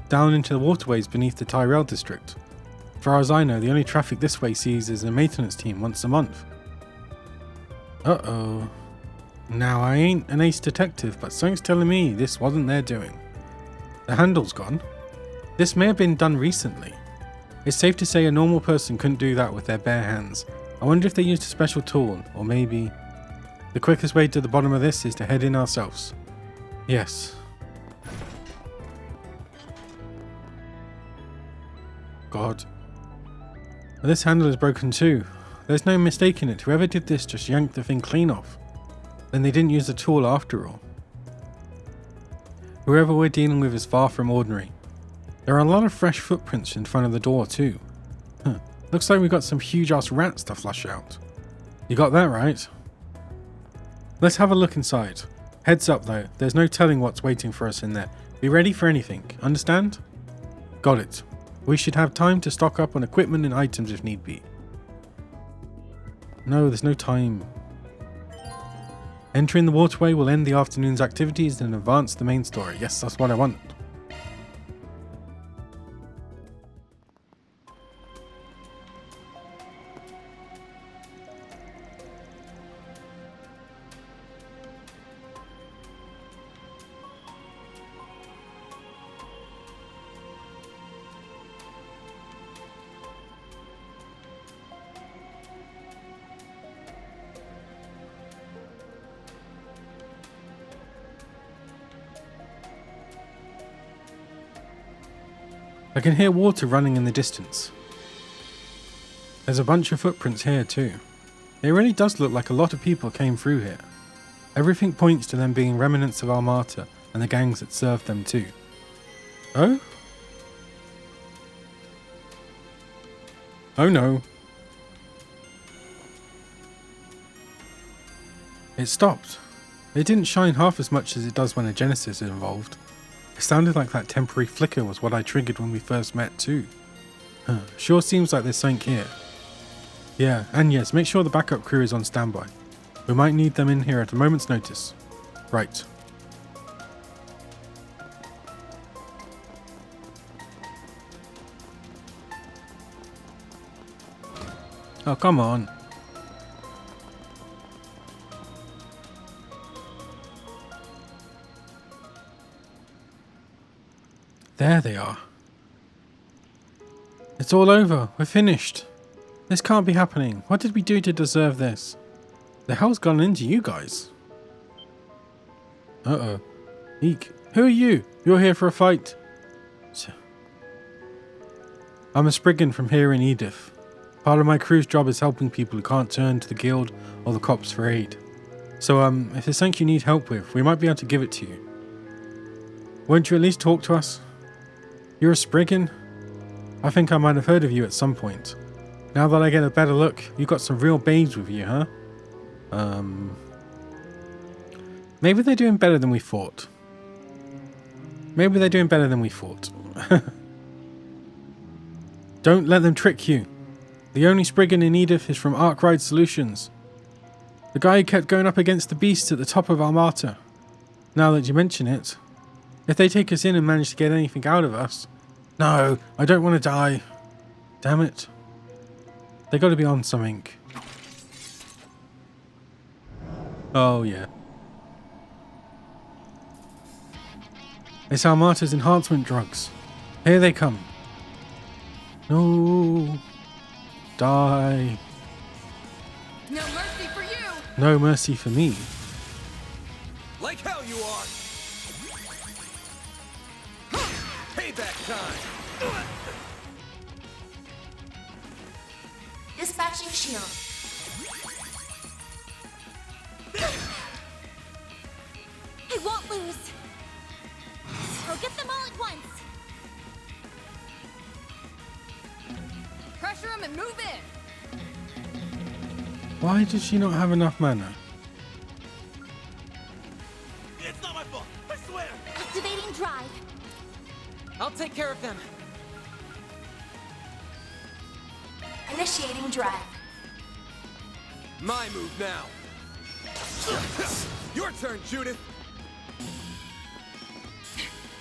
Down into the waterways beneath the Tyrell district. As far as I know, the only traffic this way sees is a maintenance team once a month. Uh-oh. Now, I ain't an ace detective, but something's telling me this wasn't their doing. The handle's gone. This may have been done recently. It's safe to say a normal person couldn't do that with their bare hands. I wonder if they used a special tool, or maybe... The quickest way to the bottom of this is to head in ourselves. Yes. God. This handle is broken too. There's no mistaking it. Whoever did this just yanked the thing clean off. Then they didn't use the tool after all. Whoever we're dealing with is far from ordinary. There are a lot of fresh footprints in front of the door too. Looks like we got some huge ass rats to flush out. You got that right. Let's have a look inside. Heads up though, there's no telling what's waiting for us in there. Be ready for anything, understand? Got it. We should have time to stock up on equipment and items if need be. No, there's no time. Entering the waterway will end the afternoon's activities and advance the main story. Yes, that's what I want. I can hear water running in the distance. There's a bunch of footprints here too. It really does look like a lot of people came through here. Everything points to them being remnants of Armata and the gangs that served them too. Oh? Oh no. It stopped. It didn't shine half as much as it does when a Genesis is involved. It sounded like that temporary flicker was what I triggered when we first met too. Sure seems like there's something here. Yeah, and yes, make sure the backup crew is on standby. We might need them in here at a moment's notice. Right. Oh, come on. There they are. It's all over. We're finished. This can't be happening. What did we do to deserve this? The hell's gone into you guys? Uh-oh. Eek. Who are you? You're here for a fight? I'm a Spriggan from here in Edith. Part of my crew's job is helping people who can't turn to the guild or the cops for aid. So, if there's something you need help with, we might be able to give it to you. Won't you at least talk to us? You're a Spriggan? I think I might have heard of you at some point. Now that I get a better look, you've got some real babes with you, huh? Maybe they're doing better than we thought. Maybe they're doing better than we thought. Don't let them trick you. The only Spriggan in Edith is from Arkwright Solutions. The guy who kept going up against the beasts at the top of Armata. Now that you mention it, if they take us in and manage to get anything out of us... No, I don't want to die. Damn it. They got to be on something. Oh yeah. It's Armata's enhancement drugs. Here they come. No. Die. No mercy for you. No mercy for me. Like hell you are. Payback time. Dispatching shield. I won't lose. I'll get them all at once. Pressure him and move in. Why did she not have enough mana? It's not my fault, I swear! Activating drive. I'll take care of them. Initiating drive. My move now. Your turn, Judith.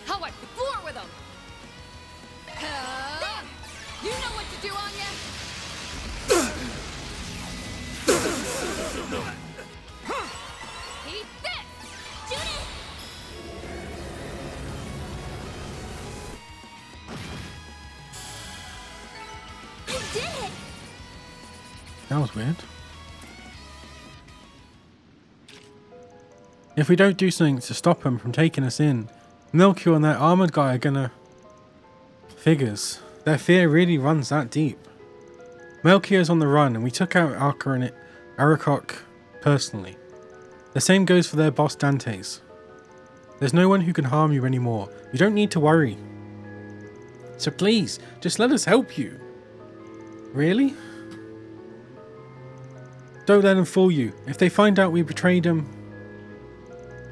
I'll wipe the floor with them. There! You know what to do, Anya. Eat this! Judith! I did it! That was weird. If we don't do something to stop them from taking us in, Milky and that armored guy are gonna... Figures. Their fear really runs that deep. Melchior's on the run, and we took out Arakok personally. The same goes for their boss Dantes. There's no one who can harm you anymore. You don't need to worry. So please, just let us help you. Really? Don't let them fool you. If they find out we betrayed them...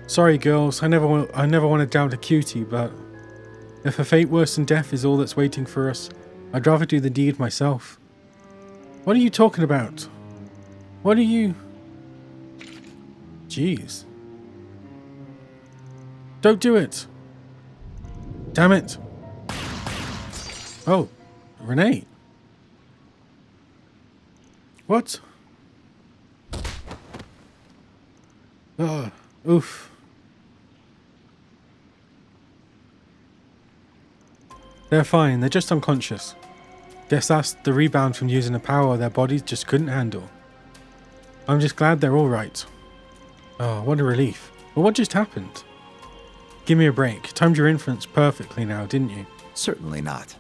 Sorry girls, I never want to doubt a cutie, but... if a fate worse than death is all that's waiting for us, I'd rather do the deed myself. What are you talking about? What are you... Jeez. Don't do it! Damn it! Oh, Renee. What? Oof. They're fine, they're just unconscious. Guess that's the rebound from using a power their bodies just couldn't handle. I'm just glad they're alright. Oh, what a relief. But what just happened? Give me a break. Timed your inference perfectly now, didn't you? Certainly not.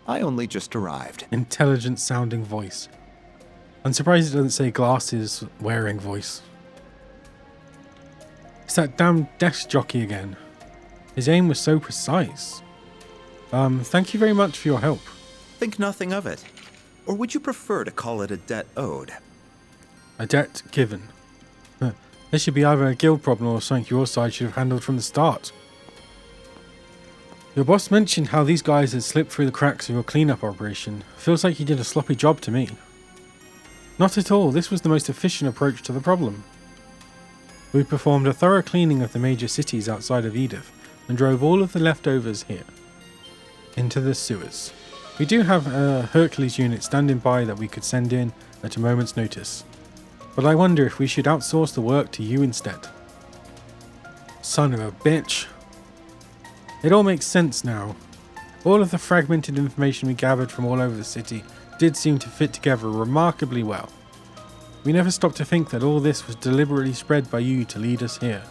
I only just arrived. Intelligent sounding voice. I'm surprised it doesn't say glasses wearing voice. It's that damn desk jockey again. His aim was so precise. Thank you very much for your help. Think nothing of it. Or would you prefer to call it a debt owed? A debt given. This should be either a guild problem or something your side should have handled from the start. Your boss mentioned how these guys had slipped through the cracks of your cleanup operation. Feels like you did a sloppy job to me. Not at all, this was the most efficient approach to the problem. We performed a thorough cleaning of the major cities outside of Edith and drove all of the leftovers here. Into the sewers. We do have a Hercules unit standing by that we could send in at a moment's notice. But I wonder if we should outsource the work to you instead. Son of a bitch. It all makes sense now. All of the fragmented information we gathered from all over the city did seem to fit together remarkably well. We never stopped to think that all this was deliberately spread by you to lead us here.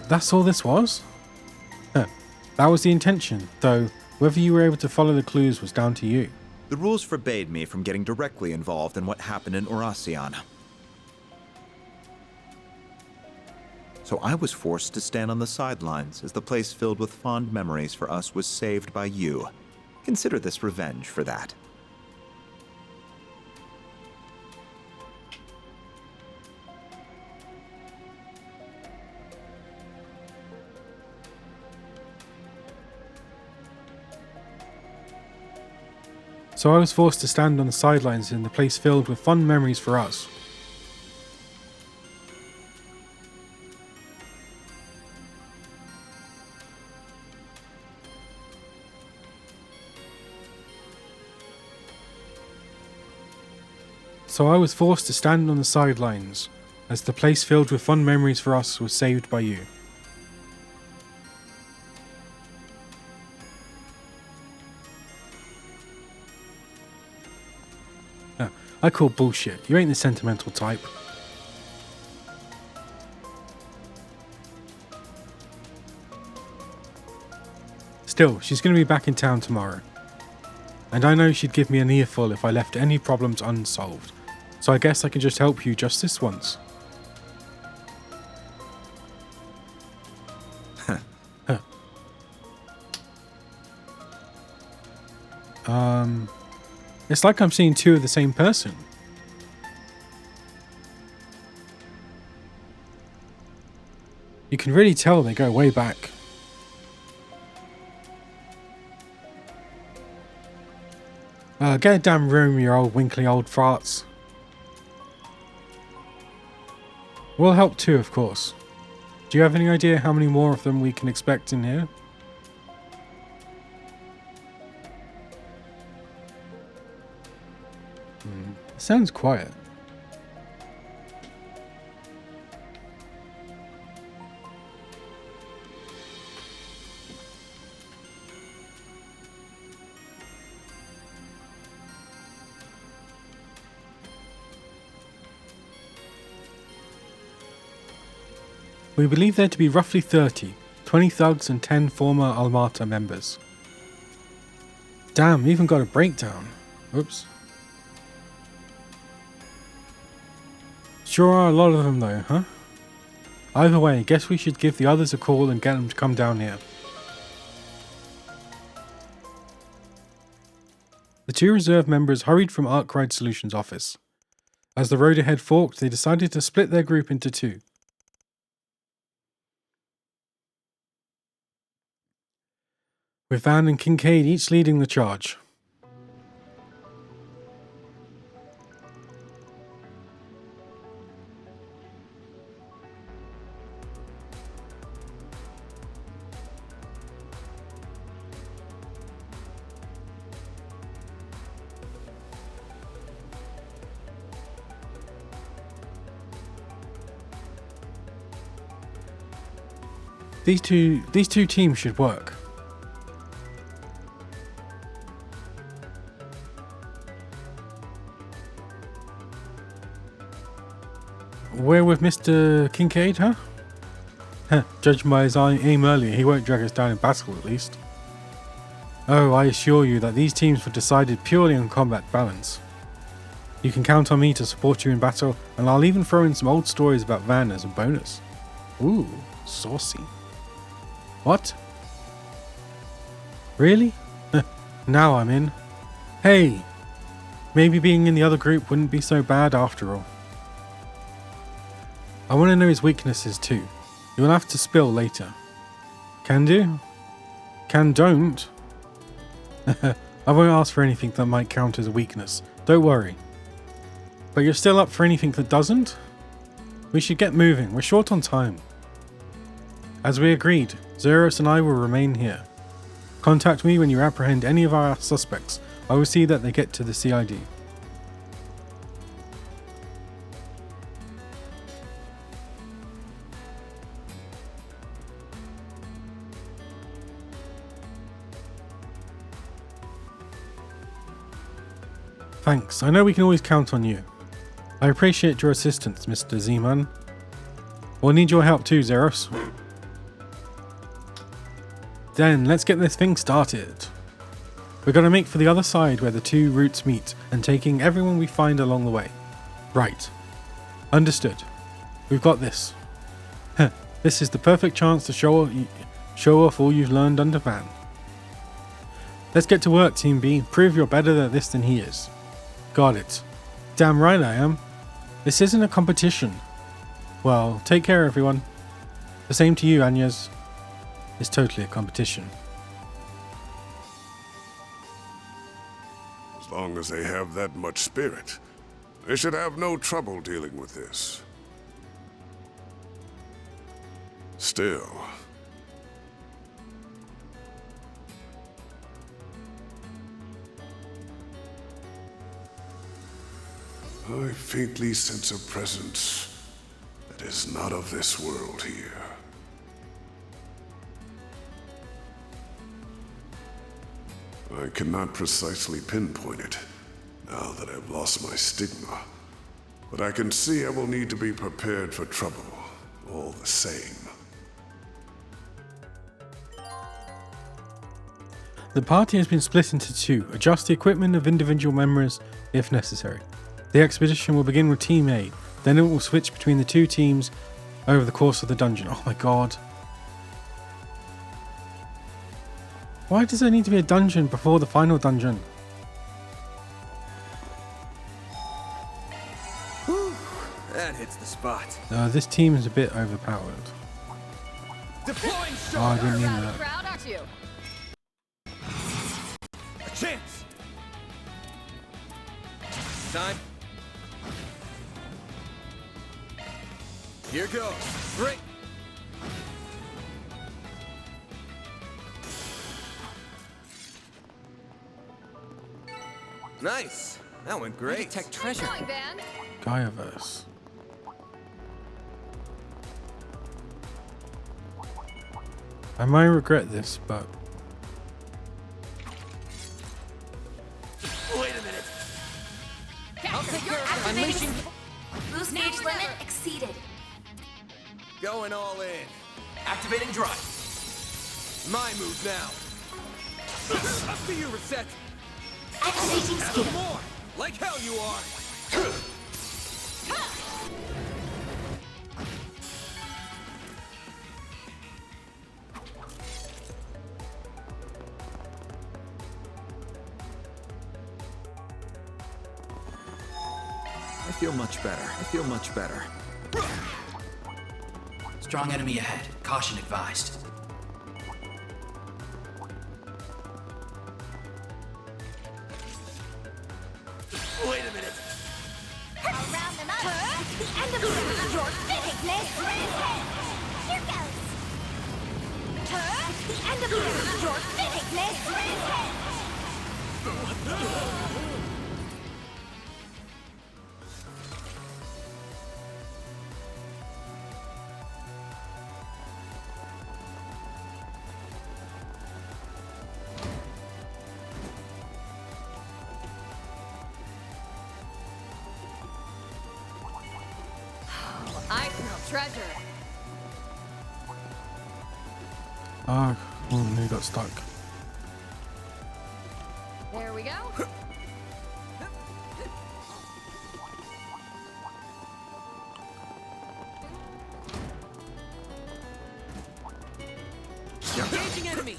That's all this was? That was the intention, though whether you were able to follow the clues was down to you. The rules forbade me from getting directly involved in what happened in Oracion. So I was forced to stand on the sidelines as the place filled with fond memories for us was saved by you. Consider this revenge for that. So I was forced to stand on the sidelines in the place filled with fond memories for us. So I was forced to stand on the sidelines as the place filled with fond memories for us was saved by you. I call bullshit. You ain't the sentimental type. Still, she's going to be back in town tomorrow. And I know she'd give me an earful if I left any problems unsolved. So I guess I can just help you just this once. It's like I'm seeing two of the same person. You can really tell they go way back. Get a damn room, you old winkly old farts. We'll help too, of course. Do you have any idea how many more of them we can expect in here? Sounds quiet. We believe there to be roughly 30, 20 thugs and 10 former Almata members. Damn, we even got a breakdown. Oops. Sure are a lot of them though, huh? Either way, guess we should give the others a call and get them to come down here. The two reserve members hurried from Arkwright Solutions' office. As the road ahead forked, they decided to split their group into two. With Van and Kincaid each leading the charge. These two teams should work. We're with Mr. Kincaid, huh? Judging by his aim earlier, he won't drag us down in battle at least. Oh, I assure you that these teams were decided purely on combat balance. You can count on me to support you in battle, and I'll even throw in some old stories about Van as a bonus. Ooh, saucy. What? Really? Now I'm in. Hey! Maybe being in the other group wouldn't be so bad after all. I want to know his weaknesses too. You'll have to spill later. Can do? Can don't? I won't ask for anything that might count as a weakness. Don't worry. But you're still up for anything that doesn't? We should get moving. We're short on time. As we agreed, Zeros and I will remain here. Contact me when you apprehend any of our suspects. I will see that they get to the CID. Thanks. I know we can always count on you. I appreciate your assistance, Mr. Z-Man. We'll need your help too, Zeros. Then, let's get this thing started. We're going to make for the other side where the two routes meet and taking everyone we find along the way. Right. Understood. We've got this. This is the perfect chance to show off all you've learned under Van. Let's get to work, Team B. Prove you're better at this than he is. Got it. Damn right I am. This isn't a competition. Well, take care everyone. The same to you, Agnes. It's totally a competition. As long as they have that much spirit, they should have no trouble dealing with this. Still, I faintly sense a presence that is not of this world here. I cannot precisely pinpoint it, now that I've lost my stigma. But I can see I will need to be prepared for trouble, all the same. The party has been split into two. Adjust the equipment of individual members if necessary. The expedition will begin with Team A, then it will switch between the two teams over the course of the dungeon. Oh my god. Why does there need to be a dungeon before the final dungeon? Whew, that hits the spot. This team is a bit overpowered. Deploying Oh, I didn't mean that. Crowd, aren't you? A chance. Time. Here goes. Great. Nice. That went great. Detect treasure. Going, Van. Gaiaverse. I might regret this, but Wait a minute. I'll take care of them. Unleashing. Boost gauge limit exceeded. Going all in. Activating drive. My move now. Up to you, Reset. Activating skill. More. Like hell you are. I feel much better. I feel much better. Strong enemy ahead. Caution advised. Wait a minute. I'll round them up. The end of your finishness. Here goes. The end of your finishness. I smell treasure. Ah, oh, he got stuck. There we go. Engaging enemy.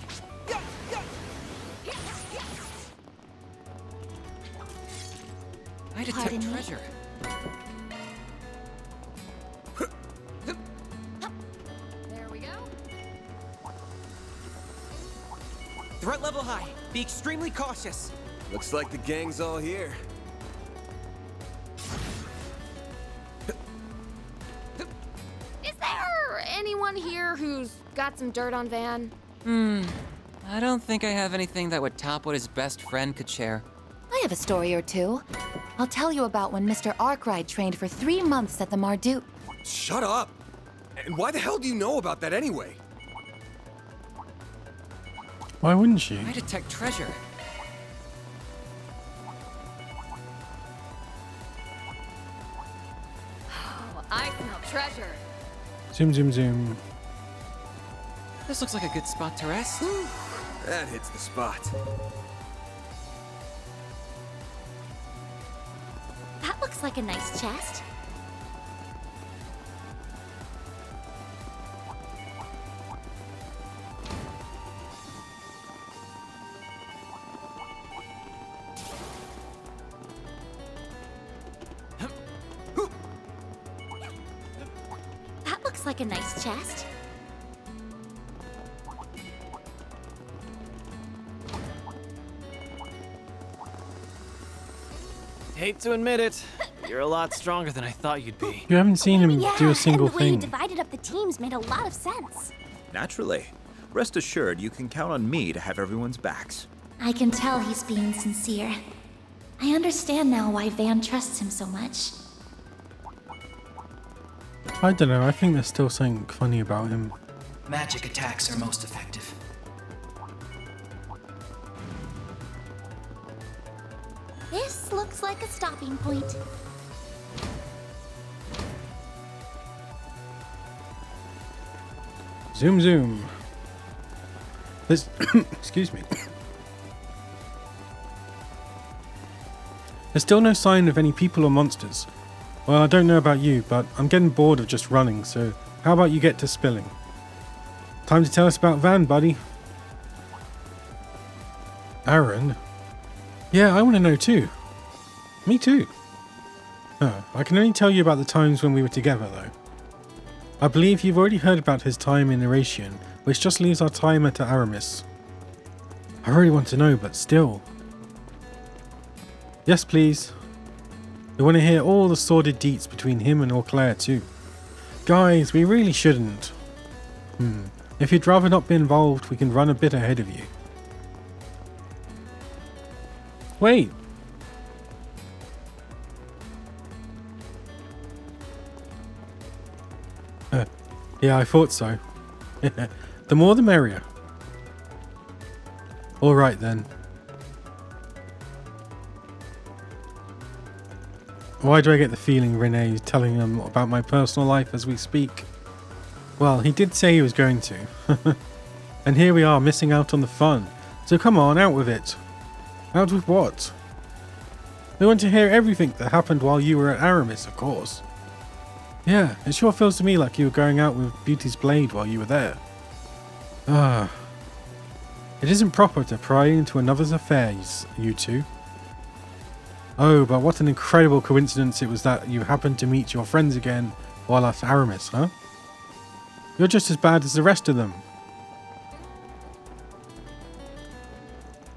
I detect Pardon me? treasure. There we go. Threat level high. Be extremely cautious. Looks like the gang's all here. Is there anyone here who's got some dirt on Van? I don't think I have anything that would top what his best friend could share. I have a story or two. I'll tell you about when Mr. Arkwright trained for 3 months at the Marduk. Shut up! And why the hell do you know about that anyway? Why wouldn't you? I detect treasure. Oh, I smell treasure. Zoom, zoom, zoom. This looks like a good spot to rest. That hits the spot. That looks like a nice chest. That looks like a nice chest. Hate to admit it, you're a lot stronger than I thought you'd be. You haven't seen him do a single and the way you thing. divided up the teams made a lot of sense. Naturally. Rest assured, you can count on me to have everyone's backs. I can tell he's being sincere. I understand now why Van trusts him so much. I don't know, I think there's still something funny about him. Magic attacks are most effective. This looks like a stopping point. Zoom, zoom. There's... excuse me. There's still no sign of any people or monsters. Well, I don't know about you, but I'm getting bored of just running, so how about you get to spilling? Time to tell us about Van, buddy. Aaron? Yeah, I want to know too. Me too. Oh, I can only tell you about the times when we were together, though. I believe you've already heard about his time in Eratian, which just leaves our time at Aramis. I really want to know, but still. Yes, please. We want to hear all the sordid deets between him and Auclair too. Guys, we really shouldn't. If you'd rather not be involved, we can run a bit ahead of you. Wait. Yeah, I thought so. The more the merrier. Alright then. Why do I get the feeling Renee's telling him about my personal life as we speak? Well, he did say he was going to. And here we are missing out on the fun. So come on, out with it. Out with what? We want to hear everything that happened while you were at Aramis, of course. Yeah, it sure feels to me like you were going out with Beauty's Blade while you were there. Ah. It isn't proper to pry into another's affairs, you two. Oh, but what an incredible coincidence it was that you happened to meet your friends again while at Aramis, huh? You're just as bad as the rest of them.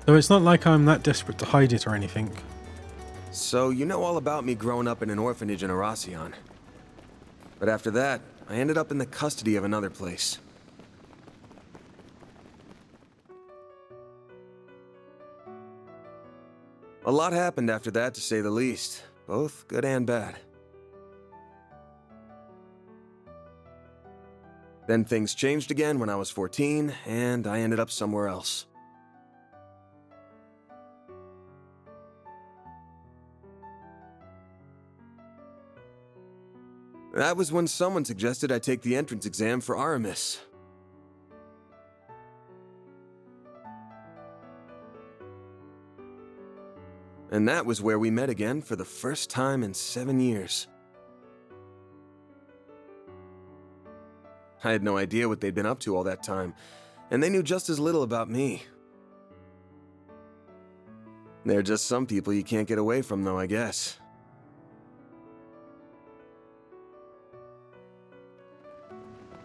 Though it's not like I'm that desperate to hide it or anything. So you know all about me growing up in an orphanage in Arasion. But after that, I ended up in the custody of another place. A lot happened after that, to say the least. Both good and bad. Then things changed again when I was 14, and I ended up somewhere else. That was when someone suggested I take the entrance exam for Aramis. And that was where we met again for the first time in 7 years. I had no idea what they'd been up to all that time, and they knew just as little about me. They're just some people you can't get away from, though, I guess.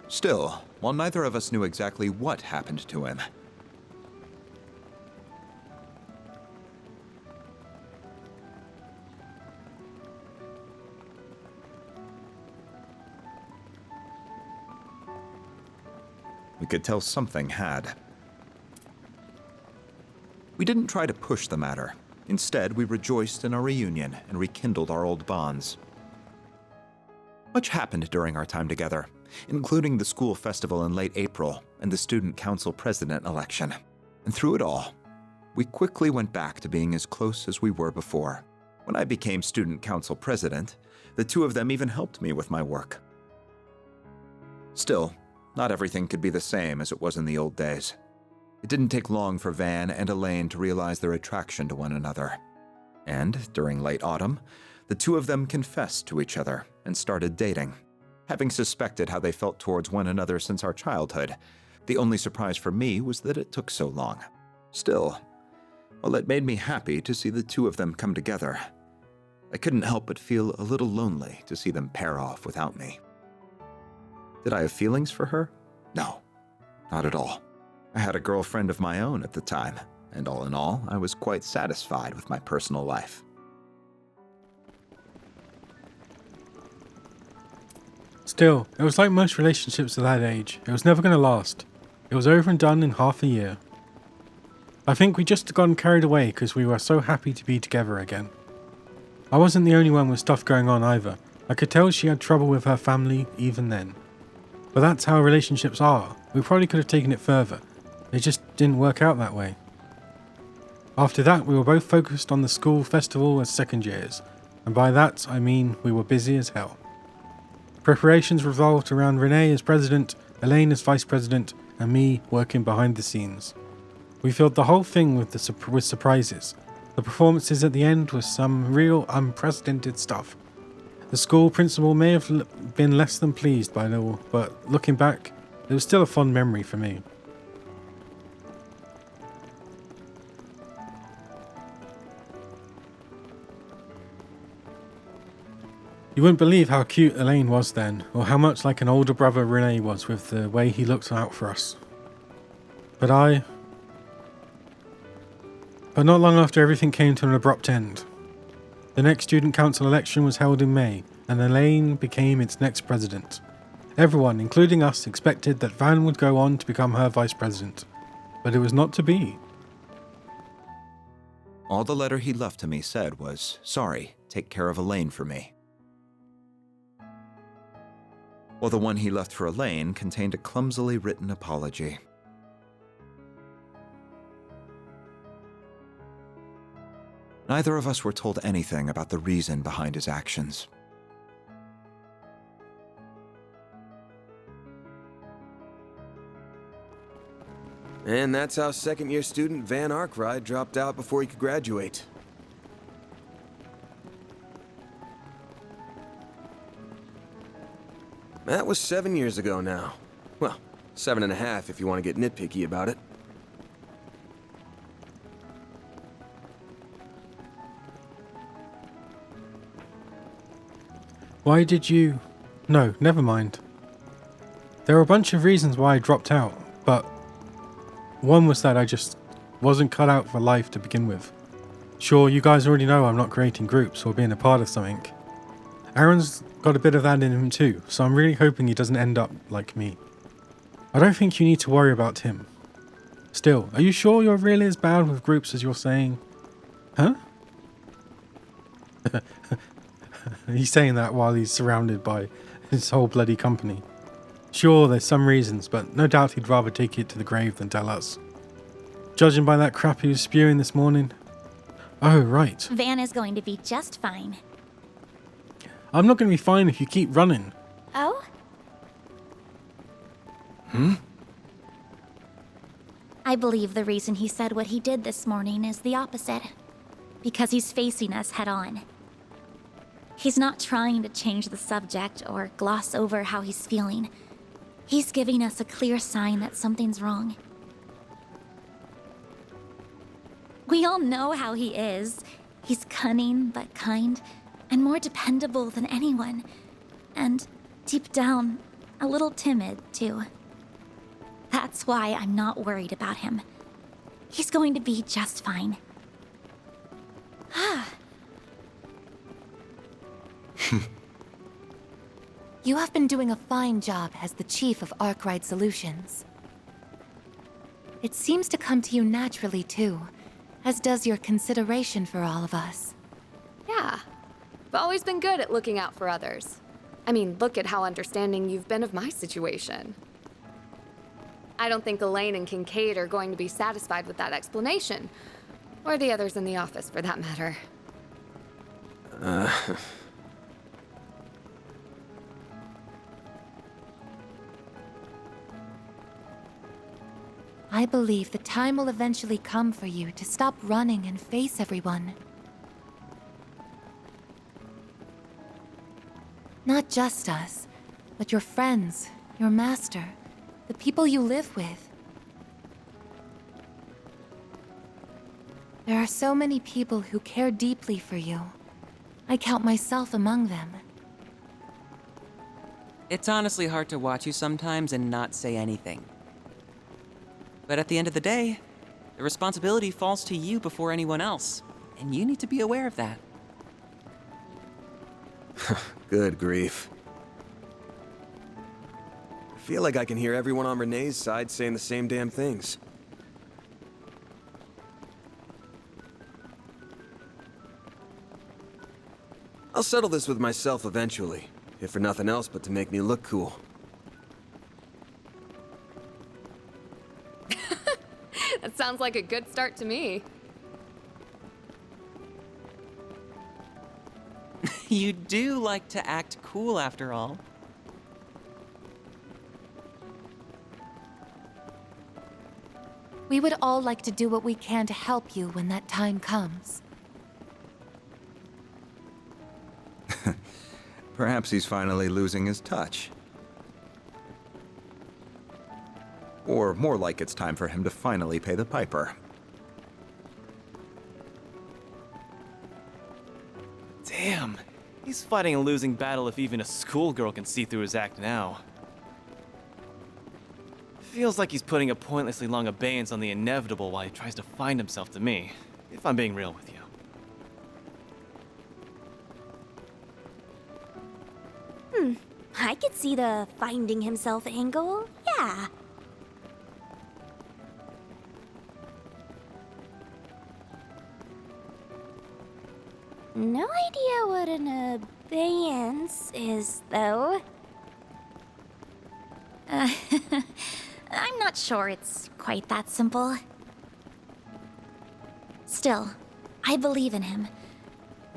Still, while neither of us knew exactly what happened to him, we could tell something had. We didn't try to push the matter. Instead, we rejoiced in our reunion and rekindled our old bonds. Much happened during our time together, including the school festival in late April and the student council president election. And through it all, we quickly went back to being as close as we were before. When I became student council president, the two of them even helped me with my work. Still, not everything could be the same as it was in the old days. It didn't take long for Van and Elaine to realize their attraction to one another. And during late autumn, the two of them confessed to each other and started dating. Having suspected how they felt towards one another since our childhood, the only surprise for me was that it took so long. Still, while it made me happy to see the two of them come together, I couldn't help but feel a little lonely to see them pair off without me. Did I have feelings for her? No, not at all. I had a girlfriend of my own at the time, and all in all, I was quite satisfied with my personal life. Still, it was like most relationships at that age. It was never going to last. It was over and done in half a year. I think we just gotten carried away because we were so happy to be together again. I wasn't the only one with stuff going on either. I could tell she had trouble with her family even then. But that's how relationships are. We probably could have taken it further. It just didn't work out that way. After that, we were both focused on the school festival as second years. And by that, I mean we were busy as hell. Preparations revolved around Renee as president, Elaine as vice president, and me working behind the scenes. We filled the whole thing with surprises. The performances at the end were some real unprecedented stuff. The school principal may have been less than pleased by it all, but looking back, it was still a fond memory for me. You wouldn't believe how cute Elaine was then, or how much like an older brother Renee was with the way he looked out for us. But not long after everything came to an abrupt end. The next student council election was held in May, and Elaine became its next president. Everyone, including us, expected that Van would go on to become her vice president, but it was not to be. All the letter he left to me said was, "Sorry, take care of Elaine for me." While the one he left for Elaine contained a clumsily written apology. Neither of us were told anything about the reason behind his actions. And that's how second-year student Van Arkwright dropped out before he could graduate. That was 7 years ago now. Well, 7.5 if you want to get nitpicky about it. Why did you... No, never mind. There were a bunch of reasons why I dropped out, but one was that I just wasn't cut out for life to begin with. Sure, you guys already know I'm not creating groups or being a part of something. Aaron's got a bit of that in him too, so I'm really hoping he doesn't end up like me. I don't think you need to worry about him. Still, are you sure you're really as bad with groups as you're saying? Huh? He's saying that while he's surrounded by his whole bloody company. Sure, there's some reasons, but no doubt he'd rather take it to the grave than tell us. Judging by that crap he was spewing this morning. Oh, right. Van is going to be just fine. I'm not going to be fine if you keep running. Oh? I believe the reason he said what he did this morning is the opposite. Because he's facing us head on. He's not trying to change the subject or gloss over how he's feeling. He's giving us a clear sign that something's wrong. We all know how he is. He's cunning but kind, and more dependable than anyone. And deep down, a little timid, too. That's why I'm not worried about him. He's going to be just fine. You have been doing a fine job as the chief of Arkwright Solutions. It seems to come to you naturally, too, as does your consideration for all of us. Yeah. I've always been good at looking out for others. I mean, look at how understanding you've been of my situation. I don't think Elaine and Kincaid are going to be satisfied with that explanation. Or the others in the office, for that matter. I believe the time will eventually come for you to stop running and face everyone. Not just us, but your friends, your master, the people you live with. There are so many people who care deeply for you. I count myself among them. It's honestly hard to watch you sometimes and not say anything. But at the end of the day, the responsibility falls to you before anyone else, and you need to be aware of that. Good grief. I feel like I can hear everyone on Renee's side saying the same damn things. I'll settle this with myself eventually, if for nothing else but to make me look cool. That sounds like a good start to me. You do like to act cool after all. We would all like to do what we can to help you when that time comes. Perhaps he's finally losing his touch. Or more like it's time for him to finally pay the piper. Damn, he's fighting a losing battle if even a schoolgirl can see through his act now. Feels like he's putting a pointlessly long abeyance on the inevitable while he tries to find himself to me, if I'm being real with you. I could see the finding himself angle, yeah. No idea what an abeyance is, though. I'm not sure it's quite that simple. Still, I believe in him.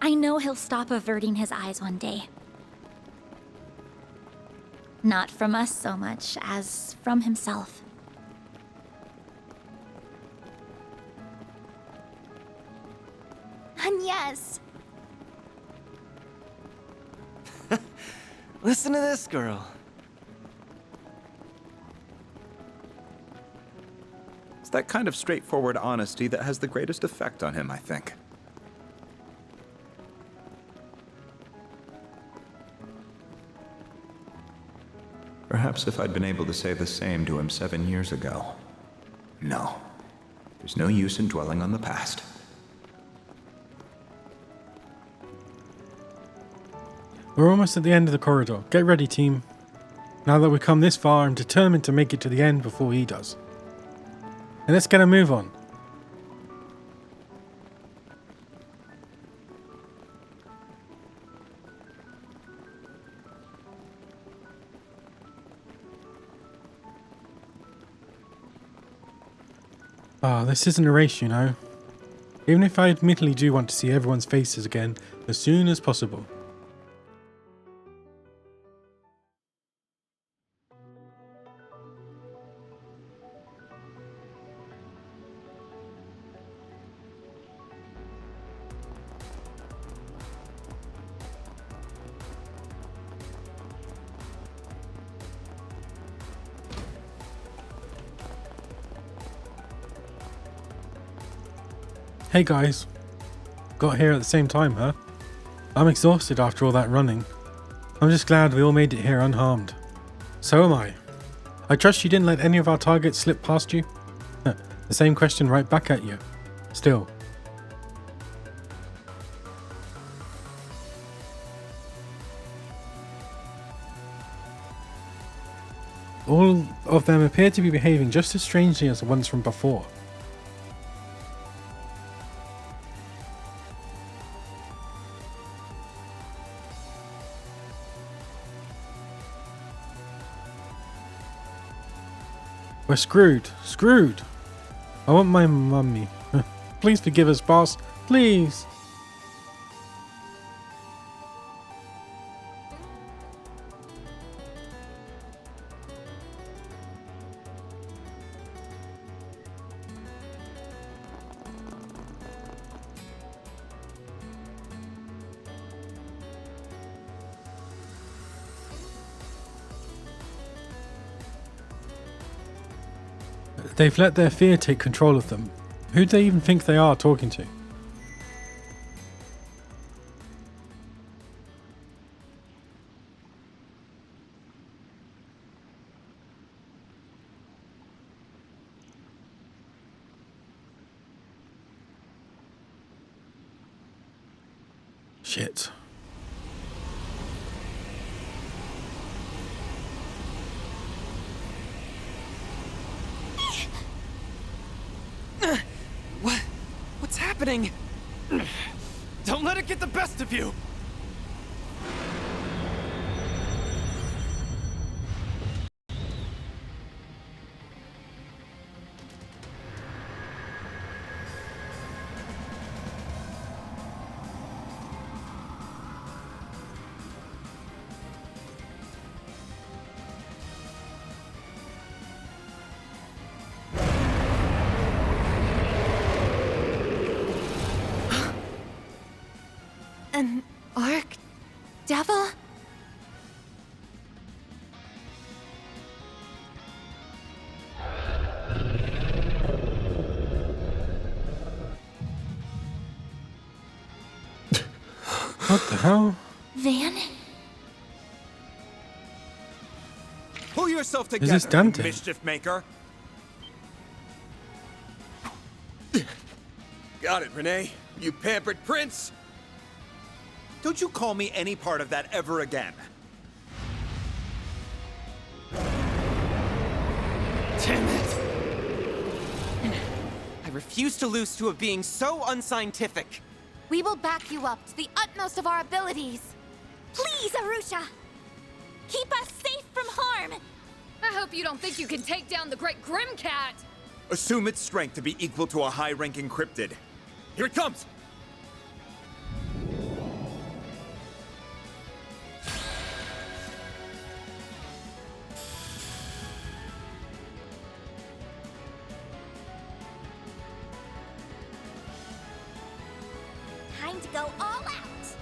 I know he'll stop averting his eyes one day. Not from us so much as from himself. And yes, Listen to this girl. It's that kind of straightforward honesty that has the greatest effect on him, I think. Perhaps if I'd been able to say the same to him 7 years ago. No. There's no use in dwelling on the past. We're almost at the end of the corridor. Get ready, team. Now that we've come this far, I'm determined to make it to the end before he does. And let's get a move on. This isn't a race, you know. Even if I admittedly do want to see everyone's faces again as soon as possible. Hey guys, got here at the same time, huh? I'm exhausted after all that running. I'm just glad we all made it here unharmed. So am I. I trust you didn't let any of our targets slip past you? The same question right back at you. Still. All of them appear to be behaving just as strangely as the ones from before. We're screwed. Screwed. I want my mummy. Please forgive us, boss. Please. They've let their fear take control of them. Who do they even think they are talking to? Shit. What's happening? Don't let it get the best of you! An Arc Devil? What the hell? Van? Pull yourself together, Is this Dante? mischief maker. Got it, Renee. You pampered prince. Don't you call me any part of that ever again. Damn it! I refuse to lose to a being so unscientific. We will back you up to the utmost of our abilities. Please, Arusha! Keep us safe from harm! I hope you don't think you can take down the Great Grimcat! Assume its strength to be equal to a high-ranking cryptid. Here it comes! Time to go all out!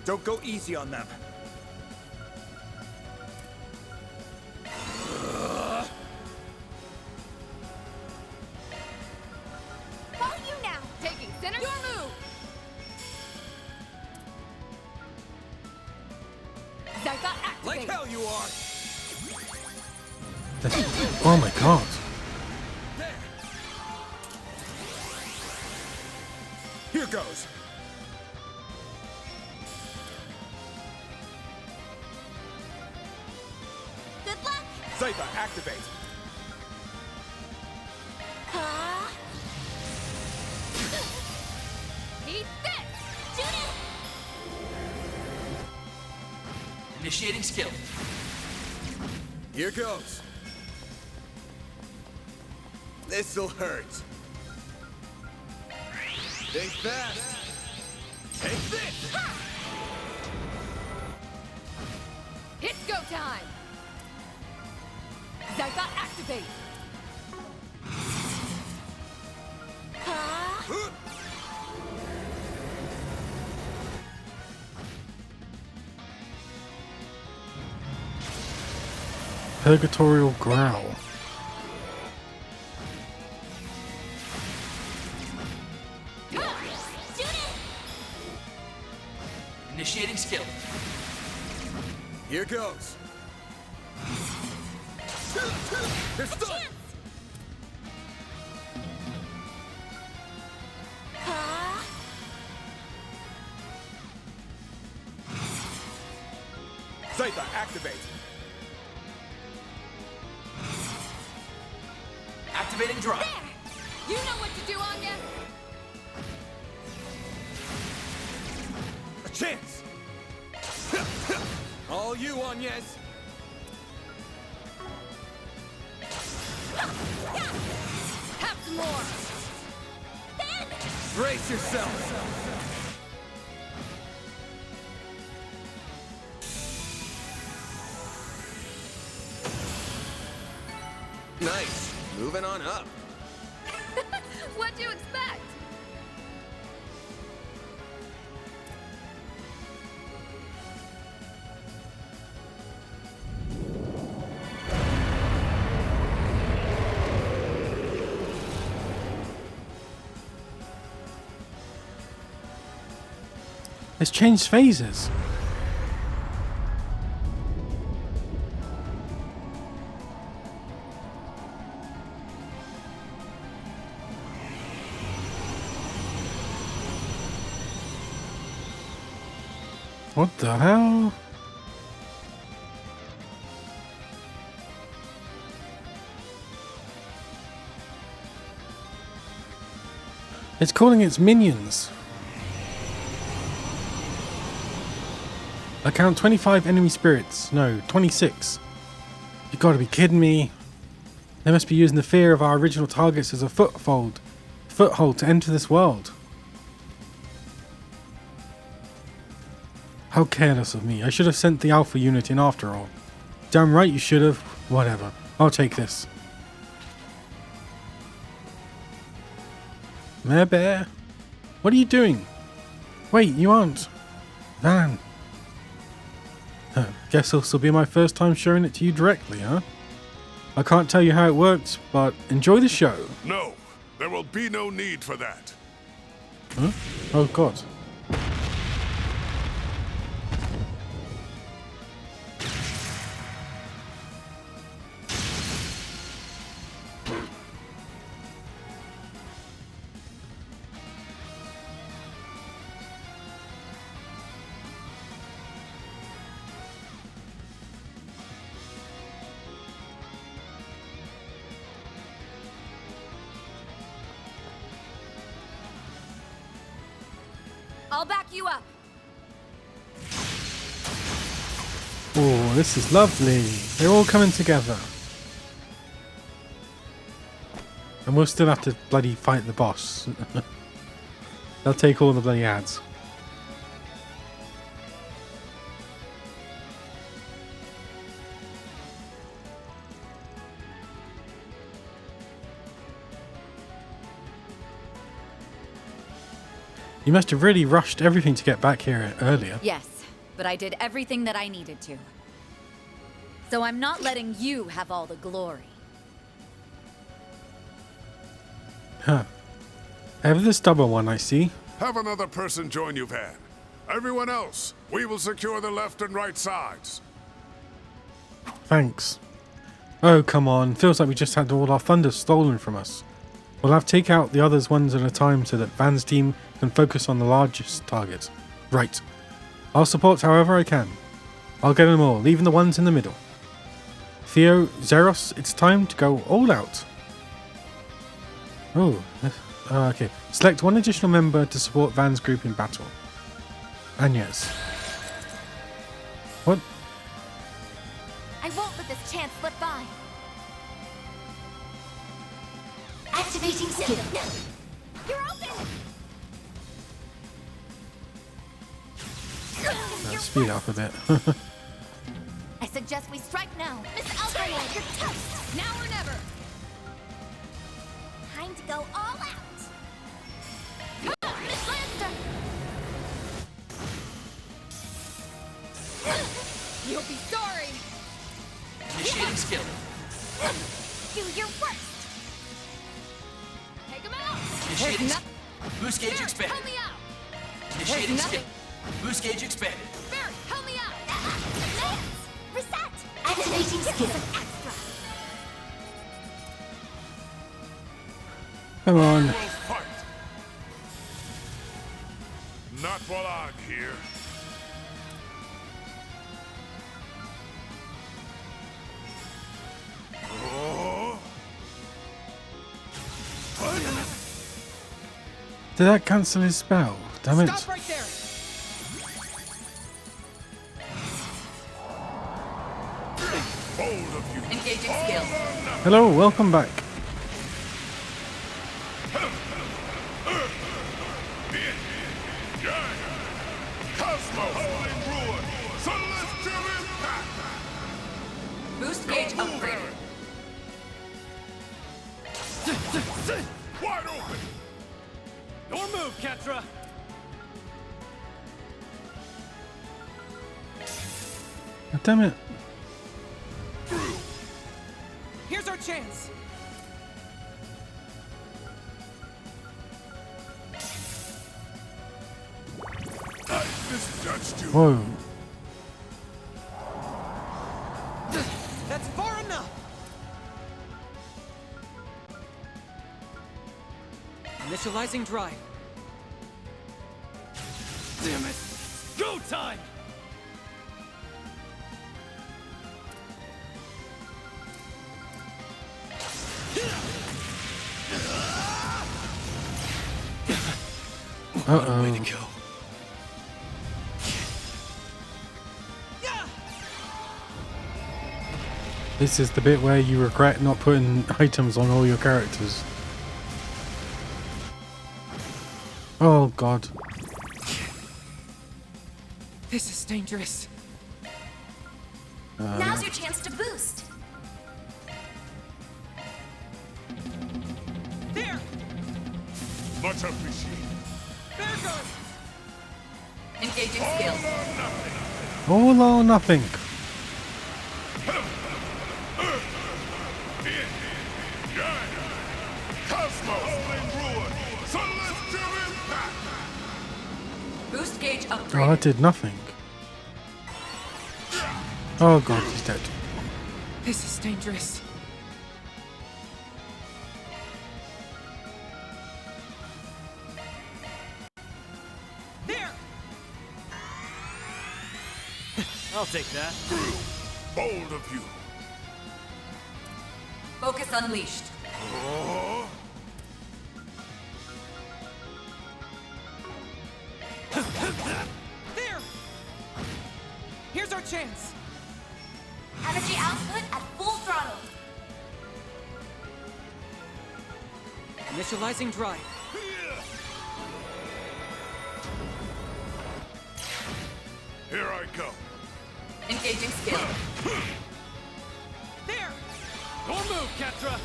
Don't go easy on them. Follow you now! Taking center. Your move! are. Oh my god. Here goes. Good luck! Zeta, activate. Eat this! Judith! Initiating skill. Here goes. This'll hurt. Think fast. Take this! It's go time! Zytha, activate! Purgatorial growl. Initiating skill. Here goes. They're stuck. Zeta, activate. Activating drop. There! You know what to do, Anya! A chance. All you, Agnes. Have some more! Brace yourself. Nice. Moving on up. What'd you expect? It's changed phases. What the hell? It's calling its minions. I count 25 enemy spirits. No, 26. You gotta be kidding me. They must be using the fear of our original targets as a foothold to enter this world. How careless of me. I should have sent the Alpha unit in after all. Damn right you should have. Whatever. I'll take this. Mare Bear? What are you doing? Wait, you aren't. Van. Guess this will be my first time showing it to you directly, huh? I can't tell you how it works, but enjoy the show. No, there will be no need for that. Huh? Oh god. I'll back you up. Oh, this is lovely. They're all coming together. And we'll still have to bloody fight the boss. They'll take all the bloody ads. You must have really rushed everything to get back here earlier. Yes, but I did everything that I needed to. So I'm not letting you have all the glory. Huh. Ever the stubborn one, I see. Have another person join you, Van. Everyone else, we will secure the left and right sides. Thanks. Oh, come on. Feels like we just had all our thunder stolen from us. We'll have to take out the others ones at a time so that Van's team can focus on the largest target. Right. I'll support however I can. I'll get them all, even the ones in the middle. Theo, Zeros, it's time to go all out. Oh, okay. Select one additional member to support Van's group in battle. Agnes. What? I won't let this chance slip by. Activating skill. You're open! Speed up a bit. I suggest we strike now. Miss Alpha, you're toast! Now or never! Time to go all out! Miss Lancer! You'll be sorry! Initiating skill. Do your worst! Take him out! Initiating skill. Boost gauge Barry, expanded. help me out! Initiating skill. Boost gauge expanded. Barry, help me out! Lance! Reset! Activating skill. Extra! Come on. We'll fight. Not while I'm here. Oh. Did that cancel his spell? Damn it. Stop right there. Bold of you. Engaging skill. Hello, welcome back. Cosmo, holding ruin. Celestial impact. Boost gauge upgraded. Wide open. Your move, Ketra! Oh, damn it. Here's our chance. I misjudged you. Whoa. That's far enough. Initializing drive. Damn it! Go time! Uh-oh. Way to go. This is the bit where you regret not putting items on all your characters. Oh god. This is dangerous. Now's your chance to boost. There. Much appreciated. There goes. Engaging skill. All or nothing. Cosmo, holding ruin. Celestial impact. Boost gauge Oh, upgraded. that did nothing. Oh god, he's dead. This is dangerous. There. I'll take that. Bold of you. Focus unleashed. Oh. There. Here's our chance. Energy output at full throttle. Initializing drive. Here I go. Engaging skill. There. Your move, Ketra!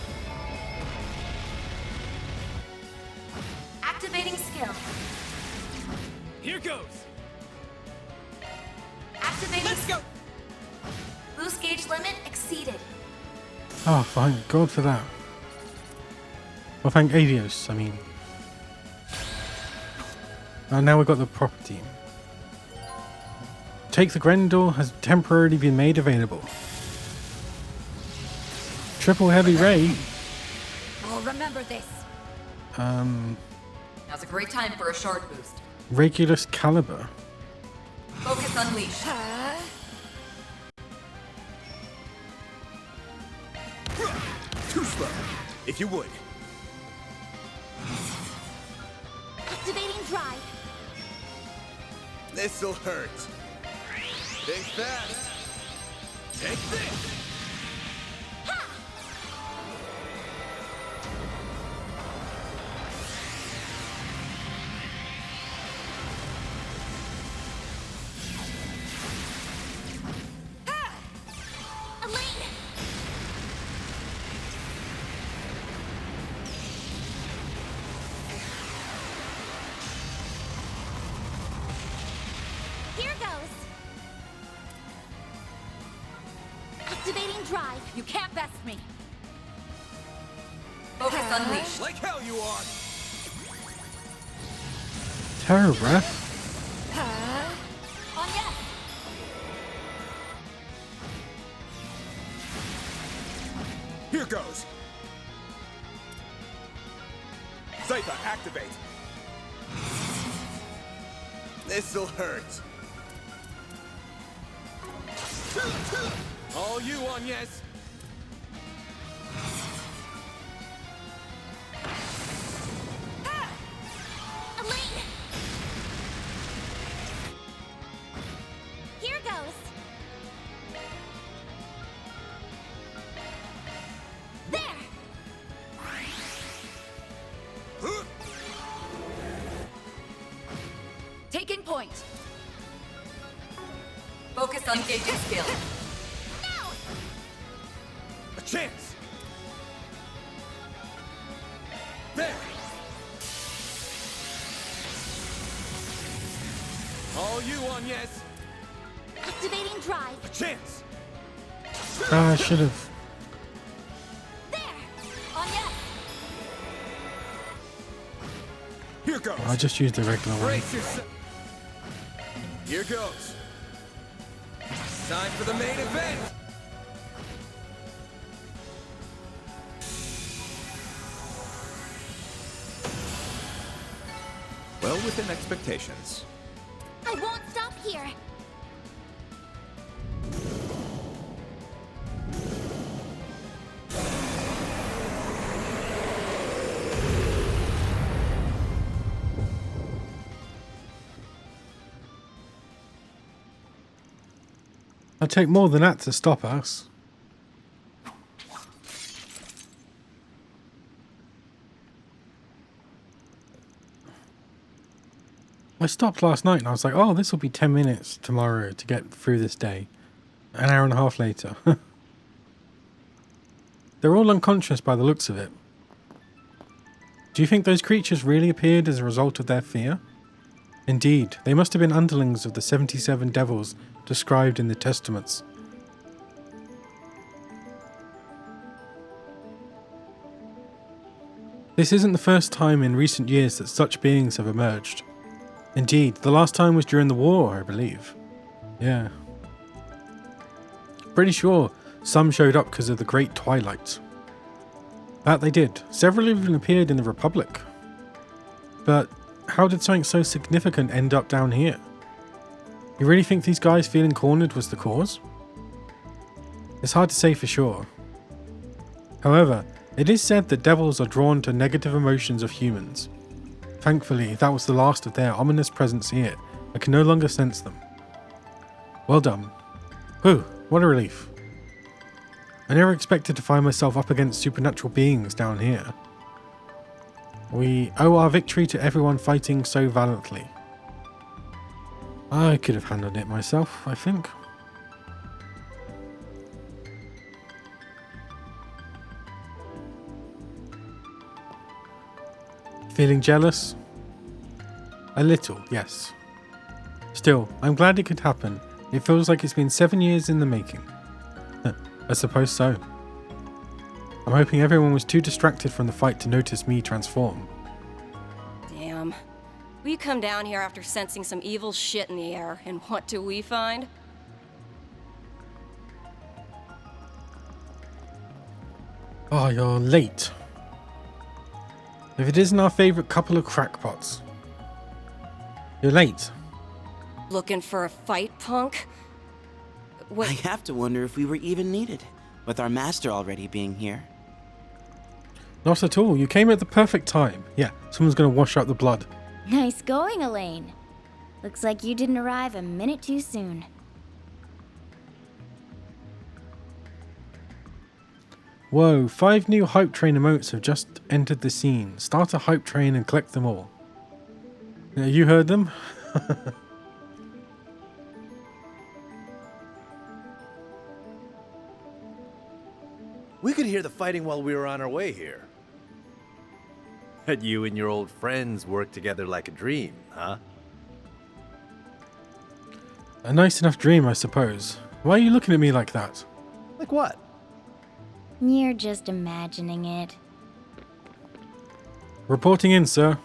Activating skill. Here goes! Activating. Let's go. Boost gauge limit exceeded. Oh, thank god for that. Well, thank Adios, I mean. And now we've got the proper team. Take the Grendel has temporarily been made available. Triple heavy ray. I'll remember this. Now's a great time for a shard boost. Regulus caliber. Focus unleashed. Too slow. If you would. Activating drive. This'll hurt. Think fast. Take this. Here goes. Activating drive. You can't best me. Focus unleashed. Like hell you are. Terror breath. On yes. Here goes. Cypher, activate. This'll hurt. All you on yes. Elaine. Here goes. There. Taking point. Focus on engaging skill. A chance. There. All you on yes. Activating drive. A chance. Ah, I should have. There. On yes. Here goes. I just used the regular one. Brace yourself. Here goes. Time for the main event. Well within expectations. I won't stop here. I'll take more than that to stop us. I stopped last night and I was like, oh, this will be 10 minutes tomorrow to get through this day. An hour and a half later. They're all unconscious by the looks of it. Do you think those creatures really appeared as a result of their fear? Indeed, they must have been underlings of the 77 devils described in the Testaments. This isn't the first time in recent years that such beings have emerged. Indeed, the last time was during the war, I believe. Yeah. Pretty sure some showed up because of the Great Twilight. That they did. Several even appeared in the Republic. But how did something so significant end up down here? You really think these guys feeling cornered was the cause? It's hard to say for sure. However, it is said that devils are drawn to negative emotions of humans. Thankfully, that was the last of their ominous presence here. I can no longer sense them. Well done. Whew, what a relief. I never expected to find myself up against supernatural beings down here. We owe our victory to everyone fighting so valiantly. I could have handled it myself, I think. Feeling jealous? A little, yes. Still, I'm glad it could happen. It feels like it's been 7 years in the making. I suppose so. I'm hoping everyone was too distracted from the fight to notice me transform. Damn. We come down here after sensing some evil shit in the air, and what do we find? Oh, you're late. If it isn't our favorite couple of crackpots. You're late. Looking for a fight, punk? I have to wonder if we were even needed, with our master already being here. Not at all. You came at the perfect time. Yeah, someone's gonna wash out the blood. Nice going, Elaine. Looks like you didn't arrive a minute too soon. Whoa, 5 new hype train emotes have just entered the scene. Start a hype train and collect them all. Yeah, you heard them? We could hear the fighting while we were on our way here. You and your old friends work together like a dream, huh? A nice enough dream, I suppose. Why are you looking at me like that? Like what? You're just imagining it. Reporting in, sir.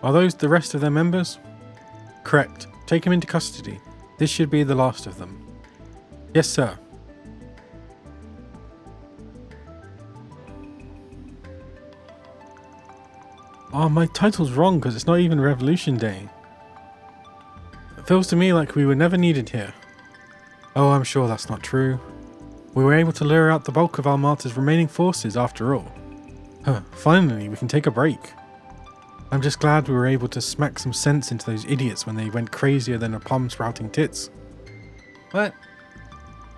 Are those the rest of their members? Correct. Take them into custody. This should be the last of them. Yes, sir. Oh, my title's wrong because it's not even Revolution Day. It feels to me like we were never needed here. Oh, I'm sure that's not true. We were able to lure out the bulk of Armata's remaining forces after all. Huh, finally, we can take a break. I'm just glad we were able to smack some sense into those idiots when they went crazier than a palm sprouting tits. What?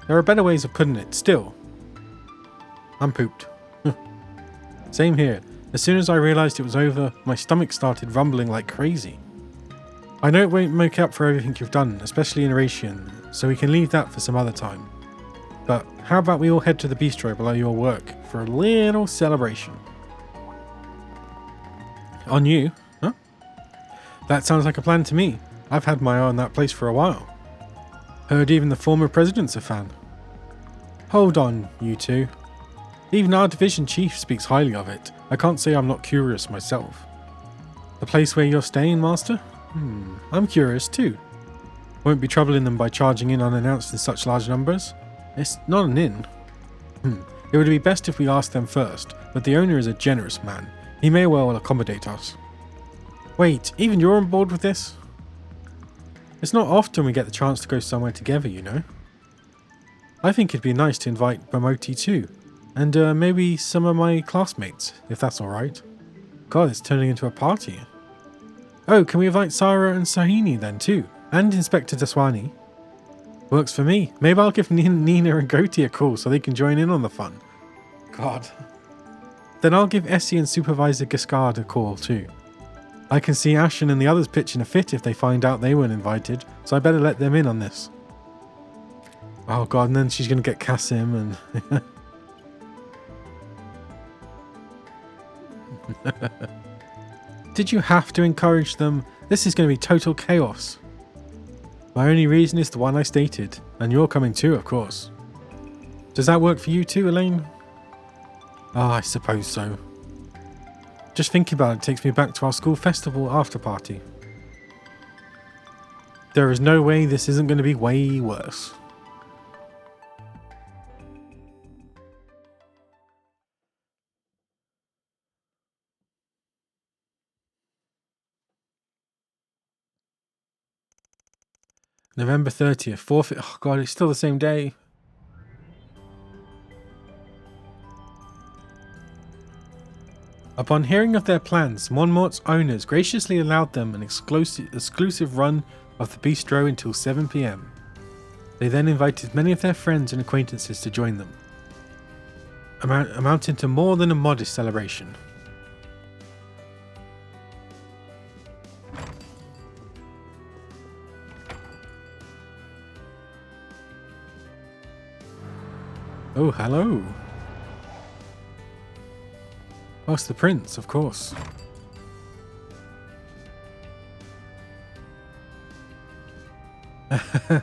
There are better ways of putting it, still. I'm pooped. Same here. As soon as I realised it was over, my stomach started rumbling like crazy. I know it won't make up for everything you've done, especially in Ration, so we can leave that for some other time. But how about we all head to the bistro below your work for a little celebration? On you? Huh? That sounds like a plan to me. I've had my eye on that place for a while. Heard even the former president's a fan. Hold on, you two. Even our division chief speaks highly of it. I can't say I'm not curious myself. The place where you're staying, Master? I'm curious too. Won't be troubling them by charging in unannounced in such large numbers. It's not an inn. It would be best if we asked them first, but the owner is a generous man. He may well accommodate us. Wait, even you're on board with this? It's not often we get the chance to go somewhere together, you know. I think it'd be nice to invite Bamoti too. And maybe some of my classmates, if that's alright. God, it's turning into a party. Oh, can we invite Sarah and Sahini then too? And Inspector Daswani? Works for me. Maybe I'll give Nina and Goti a call so they can join in on the fun. God. Then I'll give Essie and Supervisor Giscard a call too. I can see Ashen and the others pitching a fit if they find out they weren't invited, so I better let them in on this. Oh God, and then she's going to get Kasim and... Did you have to encourage them? This is going to be total chaos. My only reason is the one I stated, and you're coming too, of course. Does that work for you too, Elaine? Oh, I suppose so. Just thinking about it takes me back to our school festival after party. There is no way this isn't going to be way worse. November 30th, 4th. Oh God, it's still the same day. Upon hearing of their plans, Monmort's owners graciously allowed them an exclusive run of the bistro until 7 PM. They then invited many of their friends and acquaintances to join them, amounting to more than a modest celebration. Oh, hello. Oh, it's the prince, of course. I'm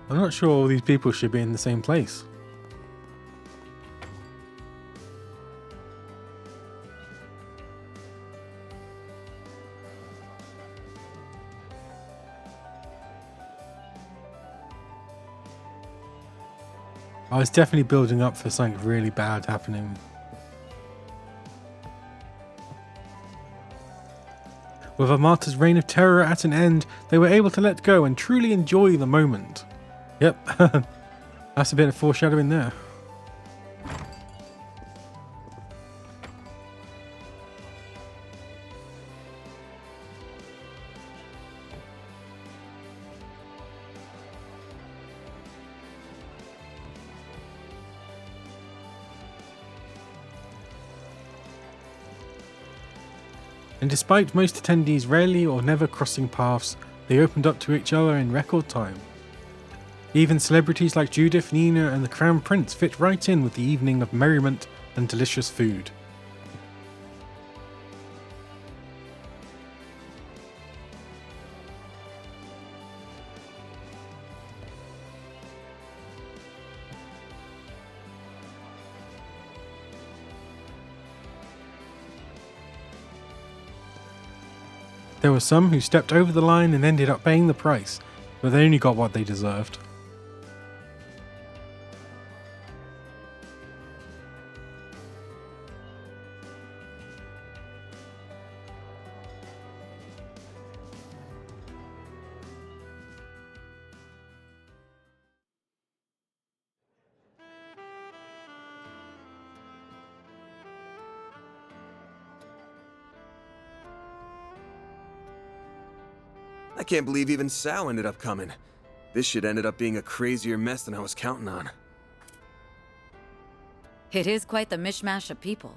not sure all these people should be in the same place. I was definitely building up for something really bad happening. With Amata's reign of terror at an end, they were able to let go and truly enjoy the moment. Yep, that's a bit of foreshadowing there. And despite most attendees rarely or never crossing paths, they opened up to each other in record time. Even celebrities like Judith, Nina and the Crown Prince fit right in with the evening of merriment and delicious food. There were some who stepped over the line and ended up paying the price, but they only got what they deserved. I can't believe even Sal ended up coming. This shit ended up being a crazier mess than I was counting on. It is quite the mishmash of people.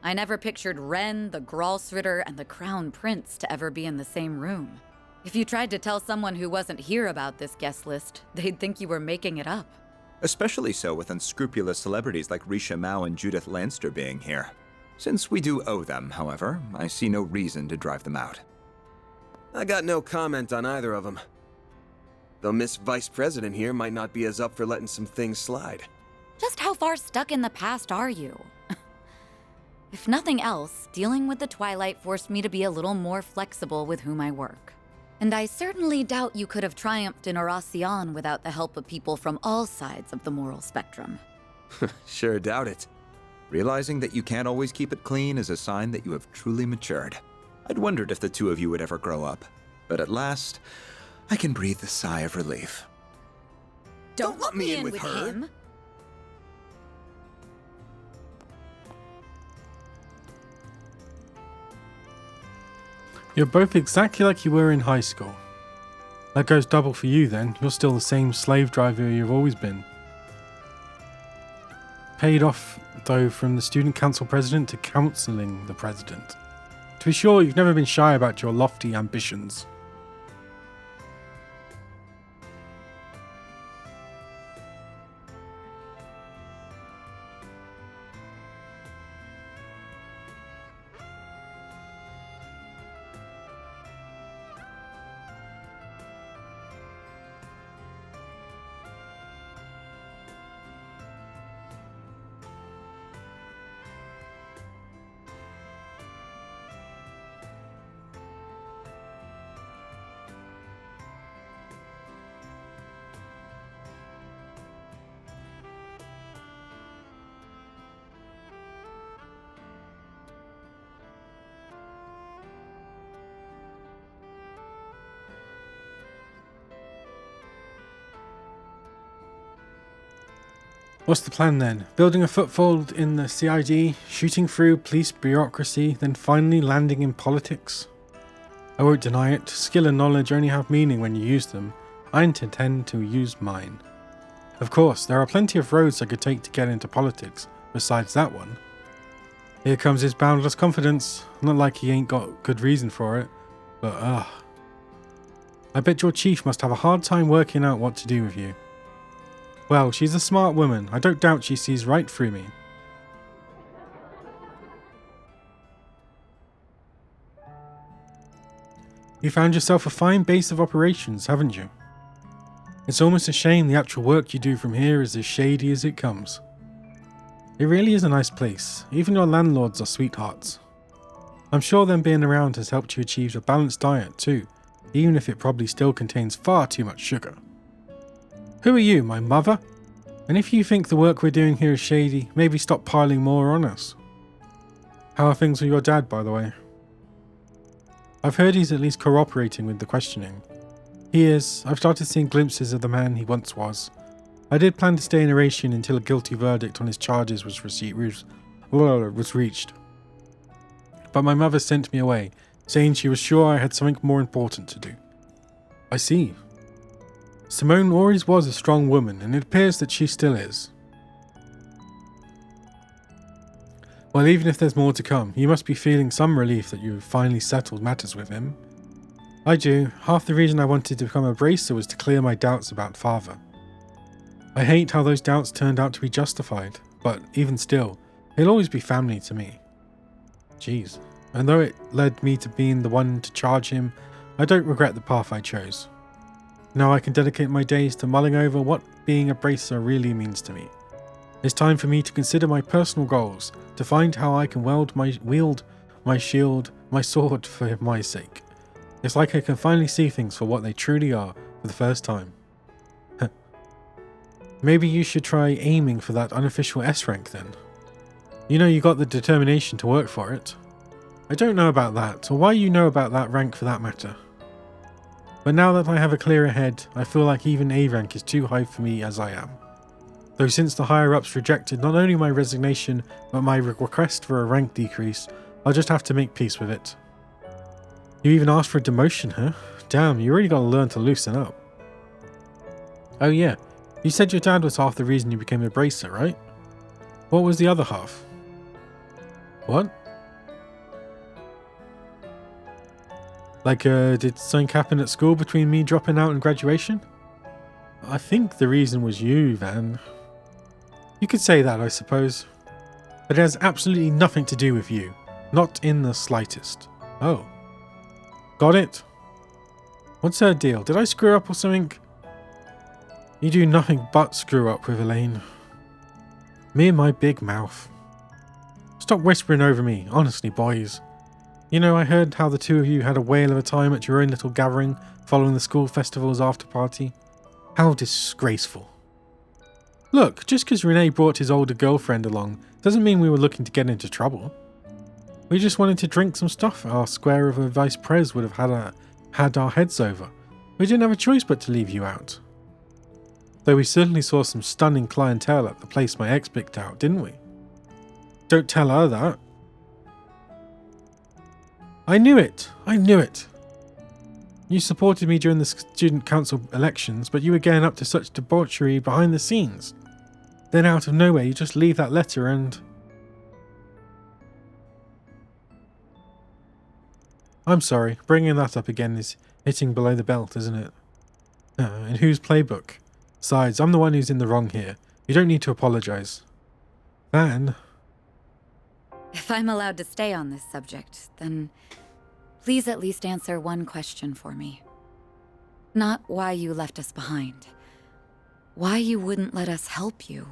I never pictured Ren, the Gralsritter, and the Crown Prince to ever be in the same room. If you tried to tell someone who wasn't here about this guest list, they'd think you were making it up. Especially so with unscrupulous celebrities like Risha Mao and Judith Lanster being here. Since we do owe them, however, I see no reason to drive them out. I got no comment on either of them. Though Miss Vice President here might not be as up for letting some things slide. Just how far stuck in the past are you? If nothing else, dealing with the Twilight forced me to be a little more flexible with whom I work. And I certainly doubt you could have triumphed in Oracion without the help of people from all sides of the moral spectrum. Sure doubt it. Realizing that you can't always keep it clean is a sign that you have truly matured. I'd wondered if the two of you would ever grow up, but at last, I can breathe a sigh of relief. Don't let me in with him! You're both exactly like you were in high school. That goes double for you then, you're still the same slave driver you've always been. Paid off, though, from the student council president to counseling the president. To be sure, you've never been shy about your lofty ambitions. What's the plan then? Building a foothold in the CID, shooting through police bureaucracy, then finally landing in politics? I won't deny it, skill and knowledge only have meaning when you use them. I intend to use mine. Of course, there are plenty of roads I could take to get into politics, besides that one. Here comes his boundless confidence, not like he ain't got good reason for it, but I bet your chief must have a hard time working out what to do with you. Well, she's a smart woman. I don't doubt she sees right through me. You found yourself a fine base of operations, haven't you? It's almost a shame the actual work you do from here is as shady as it comes. It really is a nice place. Even your landlords are sweethearts. I'm sure them being around has helped you achieve a balanced diet too, even if it probably still contains far too much sugar. Who are you, my mother? And if you think the work we're doing here is shady, maybe stop piling more on us. How are things with your dad, by the way? I've heard he's at least cooperating with the questioning. He is. I've started seeing glimpses of the man he once was. I did plan to stay in Eurasian until a guilty verdict on his charges was reached. But my mother sent me away, saying she was sure I had something more important to do. I see. Simone always was a strong woman, and it appears that she still is. Well, even if there's more to come, you must be feeling some relief that you've finally settled matters with him. I do. Half the reason I wanted to become a bracer was to clear my doubts about father. I hate how those doubts turned out to be justified, but even still, he'll always be family to me. Jeez. And though it led me to being the one to charge him, I don't regret the path I chose. Now I can dedicate my days to mulling over what being a bracer really means to me. It's time for me to consider my personal goals, to find how I can wield my shield, my sword for my sake. It's like I can finally see things for what they truly are for the first time. Maybe you should try aiming for that unofficial S rank then. You know you got the determination to work for it. I don't know about that, or why you know about that rank for that matter. But now that I have a clearer head, I feel like even A rank is too high for me as I am. Though since the higher-ups rejected not only my resignation, but my request for a rank decrease, I'll just have to make peace with it. You even asked for a demotion, huh? Damn, you really gotta learn to loosen up. Oh yeah, you said your dad was half the reason you became a bracer, right? What was the other half? What? Like, did something happen at school between me dropping out and graduation? I think the reason was you, Van. You could say that, I suppose. But it has absolutely nothing to do with you. Not in the slightest. Oh. Got it? What's her deal? Did I screw up or something? You do nothing but screw up with Elaine. Me and my big mouth. Stop whispering over me, honestly, boys. You know, I heard how the two of you had a whale of a time at your own little gathering following the school festival's after party. How disgraceful. Look, just because Renee brought his older girlfriend along doesn't mean we were looking to get into trouble. We just wanted to drink some stuff our square of a vice pres would have had our heads over. We didn't have a choice but to leave you out. Though we certainly saw some stunning clientele at the place my ex picked out, didn't we? Don't tell her that. I knew it! I knew it! You supported me during the student council elections, but you were getting up to such debauchery behind the scenes. Then out of nowhere you just leave that letter and... I'm sorry, bringing that up again is hitting below the belt, isn't it? In whose playbook? Besides, I'm the one who's in the wrong here. You don't need to apologise. Van... If I'm allowed to stay on this subject, then please at least answer one question for me. Not why you left us behind. Why you wouldn't let us help you.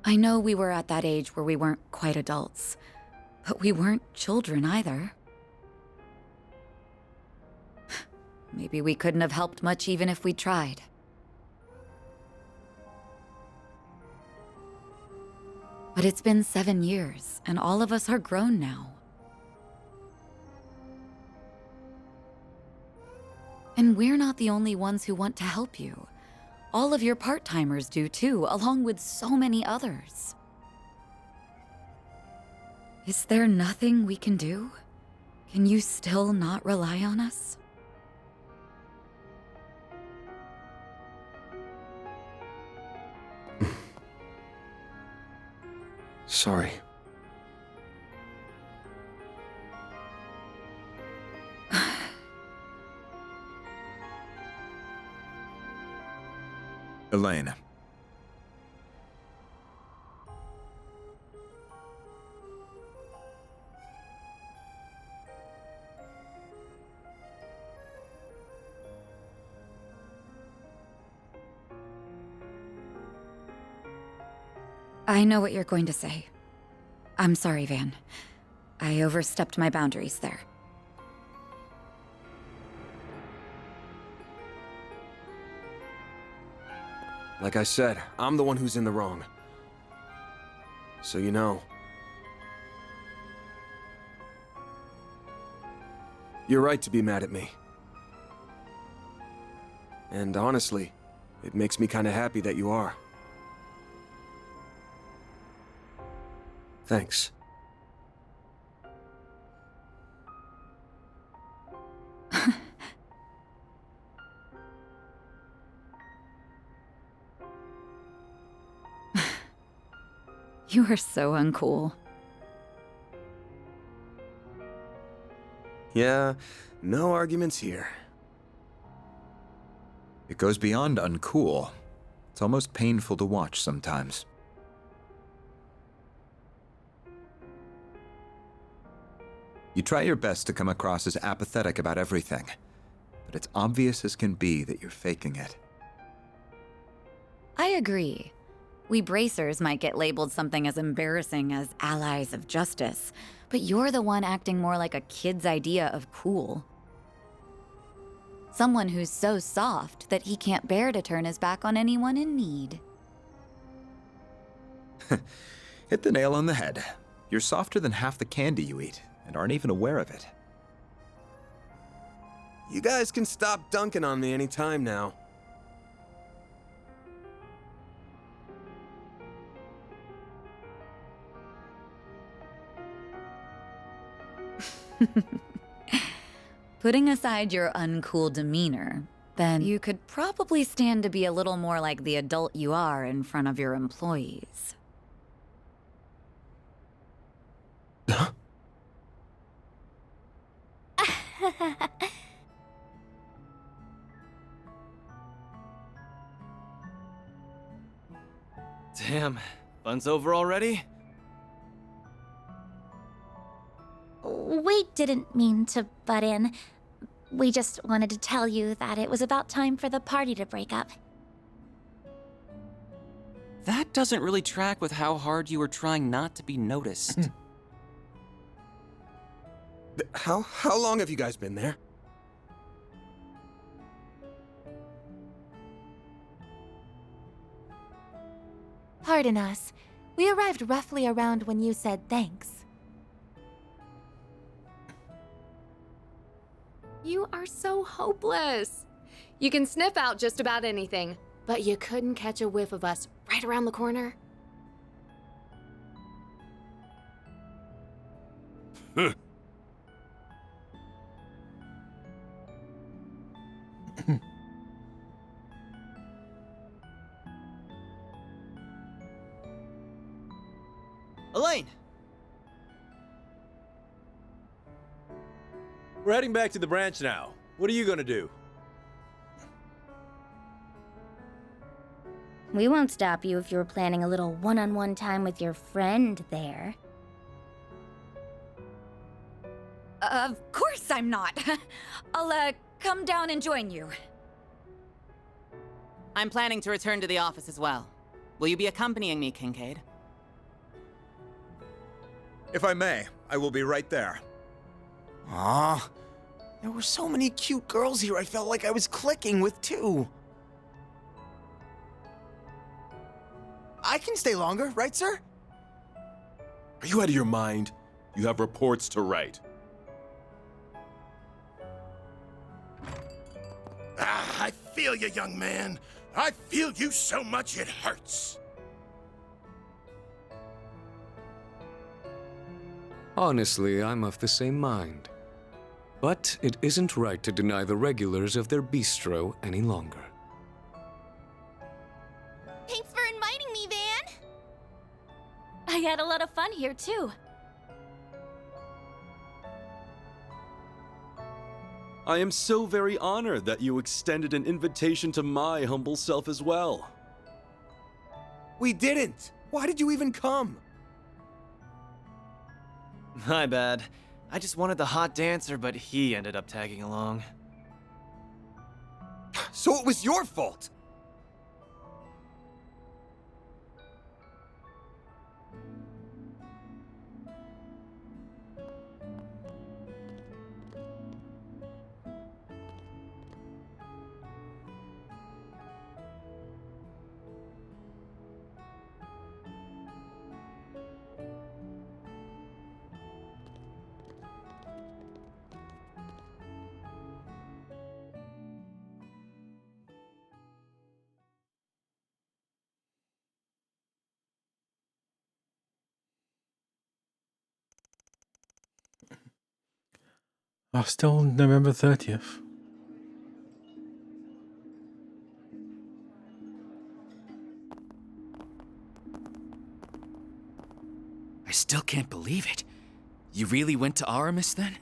I know we were at that age where we weren't quite adults, but we weren't children either. Maybe we couldn't have helped much even if we tried. But it's been 7 years, and all of us are grown now. And we're not the only ones who want to help you. All of your part-timers do too, along with so many others. Is there nothing we can do? Can you still not rely on us? Sorry. Elaine. I know what you're going to say. I'm sorry, Van. I overstepped my boundaries there. Like I said, I'm the one who's in the wrong. So you know. You're right to be mad at me. And honestly, it makes me kinda happy that you are. Thanks. You are so uncool. Yeah, no arguments here. It goes beyond uncool. It's almost painful to watch sometimes. You try your best to come across as apathetic about everything, but it's obvious as can be that you're faking it. I agree. We bracers might get labeled something as embarrassing as allies of justice, but you're the one acting more like a kid's idea of cool. Someone who's so soft that he can't bear to turn his back on anyone in need. Hit the nail on the head. You're softer than half the candy you eat, and aren't even aware of it. You guys can stop dunking on me any time now. Putting aside your uncool demeanor, then you could probably stand to be a little more like the adult you are in front of your employees. Damn, fun's over already? We didn't mean to butt in. We just wanted to tell you that it was about time for the party to break up. That doesn't really track with how hard you were trying not to be noticed. How long have you guys been there? Pardon us. We arrived roughly around when you said thanks. You are so hopeless. You can sniff out just about anything, but you couldn't catch a whiff of us right around the corner? Elaine! We're heading back to the branch now. What are you gonna do? We won't stop you if you were planning a little one-on-one time with your friend there. Of course I'm not. I'll, come down and join you. I'm planning to return to the office as well. Will you be accompanying me, Kincaid? If I may, I will be right there. Aw, there were so many cute girls here I felt like I was clicking with too. I can stay longer, right, sir? Are you out of your mind? You have reports to write. I feel you, young man. I feel you so much it hurts. Honestly, I'm of the same mind. But it isn't right to deny the regulars of their bistro any longer. Thanks for inviting me, Van! I had a lot of fun here, too. I am so very honored that you extended an invitation to my humble self as well. We didn't! Why did you even come? My bad. I just wanted the hot dancer, but he ended up tagging along. So it was your fault! Oh, still November 30th. I still can't believe it. You really went to Aramis then?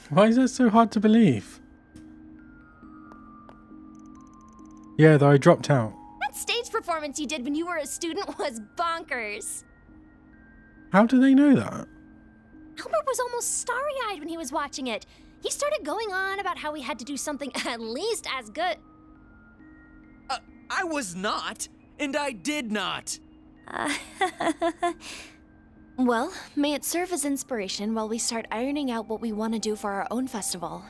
Why is that so hard to believe? Yeah, though I dropped out. That stage performance you did when you were a student was bonkers. How do they know that? Albert was almost starry-eyed when he was watching it. He started going on about how we had to do something at least as good. I was not, and I did not. Well, may it serve as inspiration while we start ironing out what we want to do for our own festival.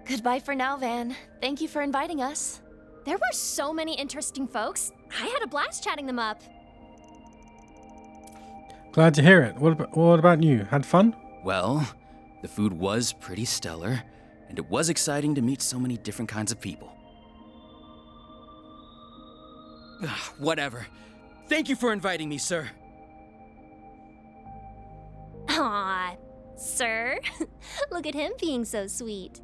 Goodbye for now, Van. Thank you for inviting us. There were so many interesting folks. I had a blast chatting them up. Glad to hear it. What about you? Had fun? Well, the food was pretty stellar, and it was exciting to meet so many different kinds of people. Whatever. Thank you for inviting me, sir. Aw, sir. Look at him being so sweet.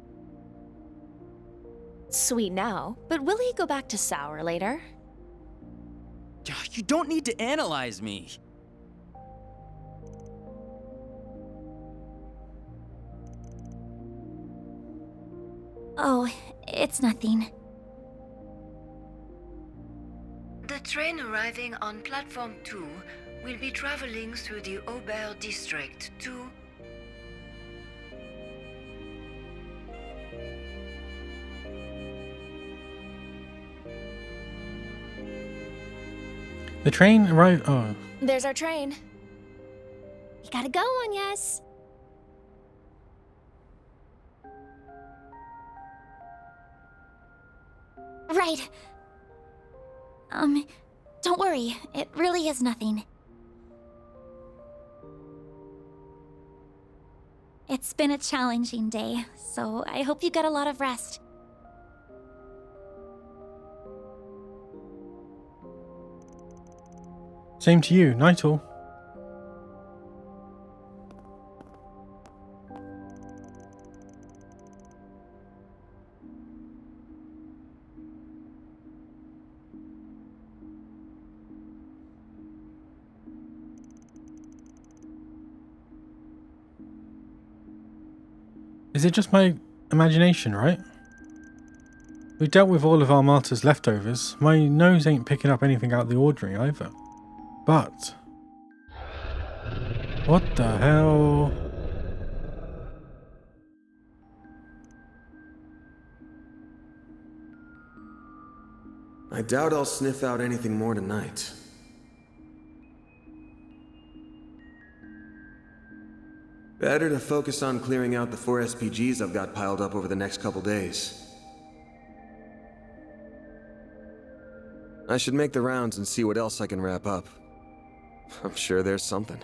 Sweet now, but will he go back to sour later? You don't need to analyze me. Oh, it's nothing. The train arriving on platform 2 will be traveling through the Aubert district to... The train arrived. Oh. There's our train. You gotta go on, yes. Right. Don't worry. It really is nothing. It's been a challenging day, so I hope you got a lot of rest. Same to you. Night all. Is it just my imagination, right? We dealt with all of our martyrs' leftovers. My nose ain't picking up anything out of the ordinary either. But... what the hell? I doubt I'll sniff out anything more tonight. Better to focus on clearing out the 4 SPGs I've got piled up over the next couple days. I should make the rounds and see what else I can wrap up. I'm sure there's something.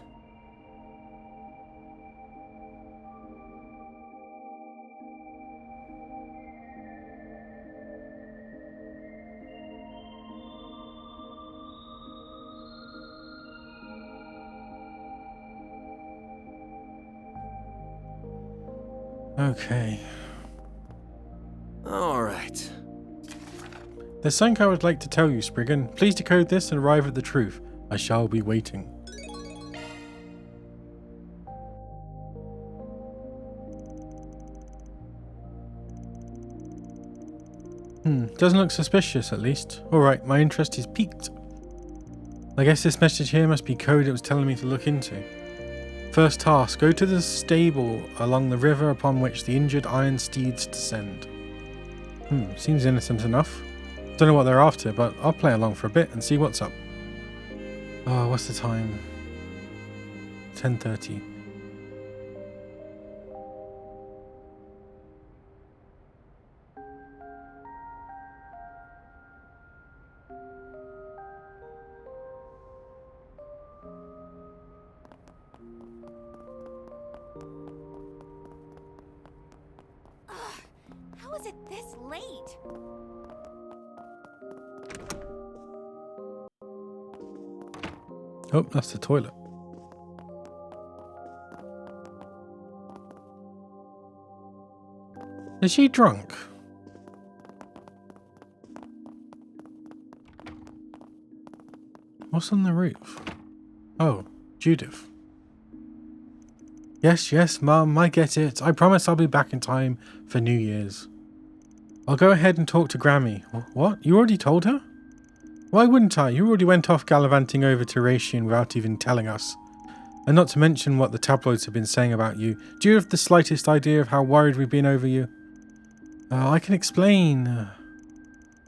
Okay. All right. There's something I would like to tell you, Spriggan. Please decode this and arrive at the truth. I shall be waiting. Doesn't look suspicious, at least. Alright, my interest is piqued. I guess this message here must be code it was telling me to look into. First task, go to the stable along the river upon which the injured iron steeds descend. Seems innocent enough. Don't know what they're after, but I'll play along for a bit and see what's up. Oh, what's the time? 10:30. How is it this late? Oh, that's the toilet. Is she drunk? What's on the roof? Oh, Judith. Yes, yes, Mum, I get it. I promise I'll be back in time for New Year's. I'll go ahead and talk to Grammy. What? You already told her? Why wouldn't I? You already went off gallivanting over to Ratian without even telling us. And not to mention what the tabloids have been saying about you. Do you have the slightest idea of how worried we've been over you? I can explain.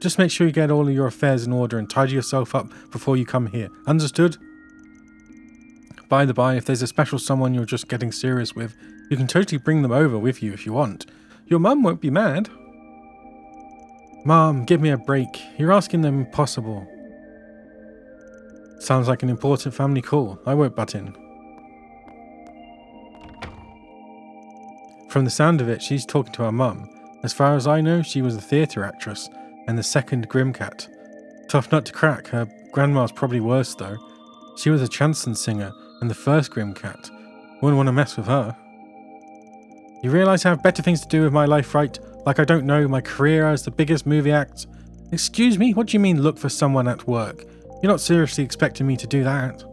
Just make sure you get all of your affairs in order and tidy yourself up before you come here. Understood? By the by, if there's a special someone you're just getting serious with, you can totally bring them over with you if you want. Your mum won't be mad. Mom, give me a break. You're asking the impossible. Sounds like an important family call. I won't butt in. From the sound of it, she's talking to her mum. As far as I know, she was a theatre actress and the second Grimcat. Tough nut to crack. Her grandma's probably worse though. She was a chanson singer and the first Grimcat. Wouldn't want to mess with her. You realise I have better things to do with my life, right? Like I don't know, my career as the biggest movie act. Excuse me, what do you mean look for someone at work? You're not seriously expecting me to do that.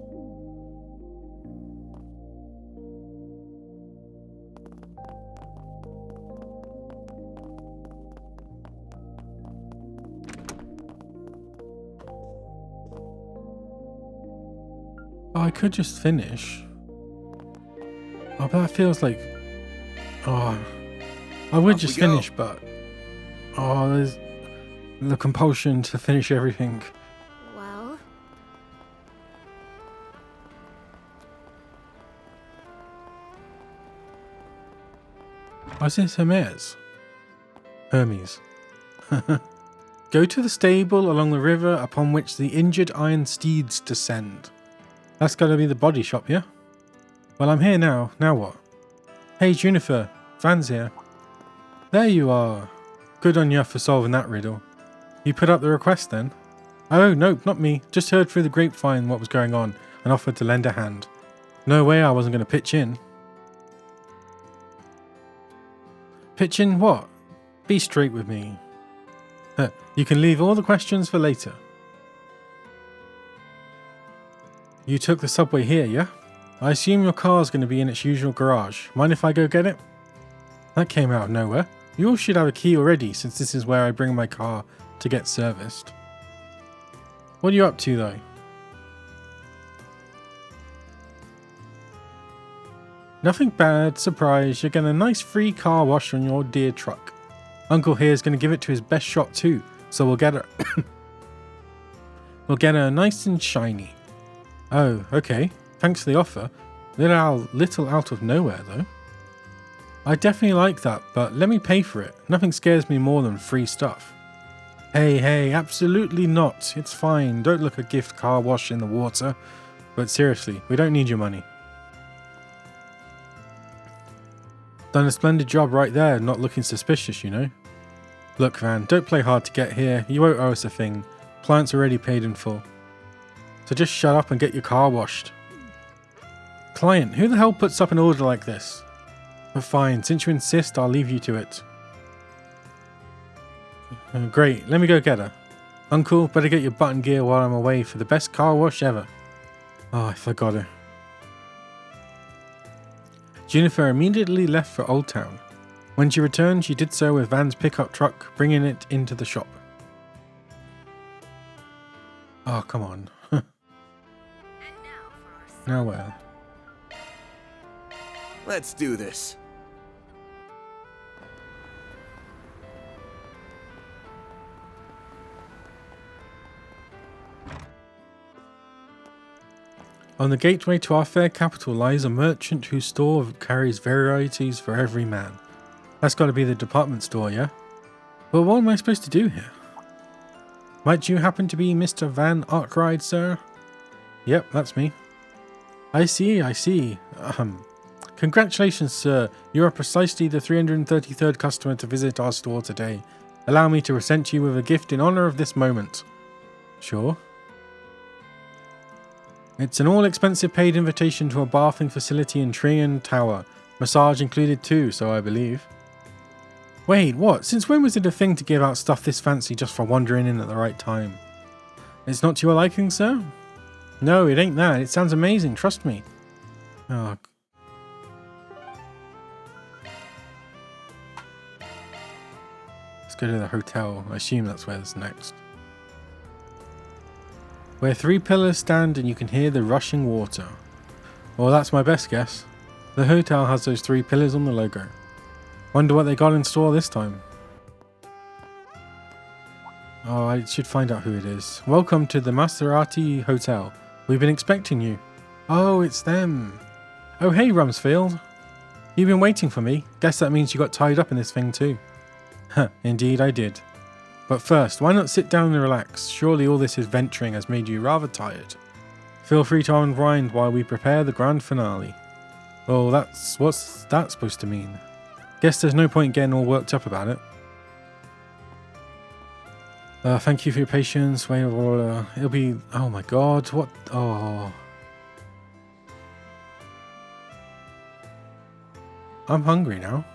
Oh, I could just finish. Oh, but that feels like... Oh, I would just finish, but... Oh, there's the compulsion to finish everything. Well... What's this Hermes? Hermes. Go to the stable along the river upon which the injured iron steeds descend. That's gotta be the body shop, yeah? Well, I'm here now. Now what? Hey, Juniper. Van's here. There you are. Good on you for solving that riddle. You put up the request then? Oh, nope, not me. Just heard through the grapevine what was going on and offered to lend a hand. No way I wasn't going to pitch in. Pitch in what? Be straight with me. You can leave all the questions for later. You took the subway here, yeah? I assume your car's going to be in its usual garage. Mind if I go get it? That came out of nowhere. You all should have a key already, since this is where I bring my car to get serviced. What are you up to, though? Nothing bad. Surprise. You're getting a nice free car wash on your dear truck. Uncle here's going to give it to his best shot too, so we'll get her... we'll get her nice and shiny. Oh, okay. Thanks for the offer. Little out of nowhere, though. I definitely like that, but let me pay for it. Nothing scares me more than free stuff. Hey, absolutely not. It's fine. Don't look a gift car wash in the water. But seriously, we don't need your money. Done a splendid job right there, not looking suspicious, you know. Look, Van, don't play hard to get here. You won't owe us a thing. Client's already paid in full. So just shut up and get your car washed. Client, who the hell puts up an order like this? But fine, since you insist, I'll leave you to it. Great, let me go get her. Uncle, better get your button gear while I'm away for the best car wash ever. Oh, I forgot her. Juniper immediately left for Old Town. When she returned, she did so with Van's pickup truck, bringing it into the shop. Oh, come on. Now where? Let's do this. On the gateway to our fair capital lies a merchant whose store carries varieties for every man. That's got to be the department store, yeah? But what am I supposed to do here? Might you happen to be Mr. Van Arkwright, sir? Yep, that's me. I see. Congratulations, sir. You are precisely the 333rd customer to visit our store today. Allow me to present you with a gift in honor of this moment. Sure. It's an all-expensive paid invitation to a bathing facility in Trian Tower. Massage included too, so I believe. Wait, what? Since when was it a thing to give out stuff this fancy just for wandering in at the right time? It's not to your liking, sir? No, it ain't that. It sounds amazing, trust me. Oh. Let's go to the hotel. I assume that's where it's next. Where 3 pillars stand and you can hear the rushing water. Well, that's my best guess. The hotel has those 3 pillars on the logo. Wonder what they got in store this time. Oh, I should find out who it is. Welcome to the Maserati Hotel. We've been expecting you. Oh, it's them. Oh, hey, Rumsfeld. You've been waiting for me. Guess that means you got tied up in this thing too. Huh, indeed I did. But first, why not sit down and relax? Surely all this adventuring has made you rather tired. Feel free to unwind while we prepare the grand finale. Oh, what's that supposed to mean? Guess there's no point getting all worked up about it. Thank you for your patience. Wait, it'll be... Oh my god, what? Oh. I'm hungry now.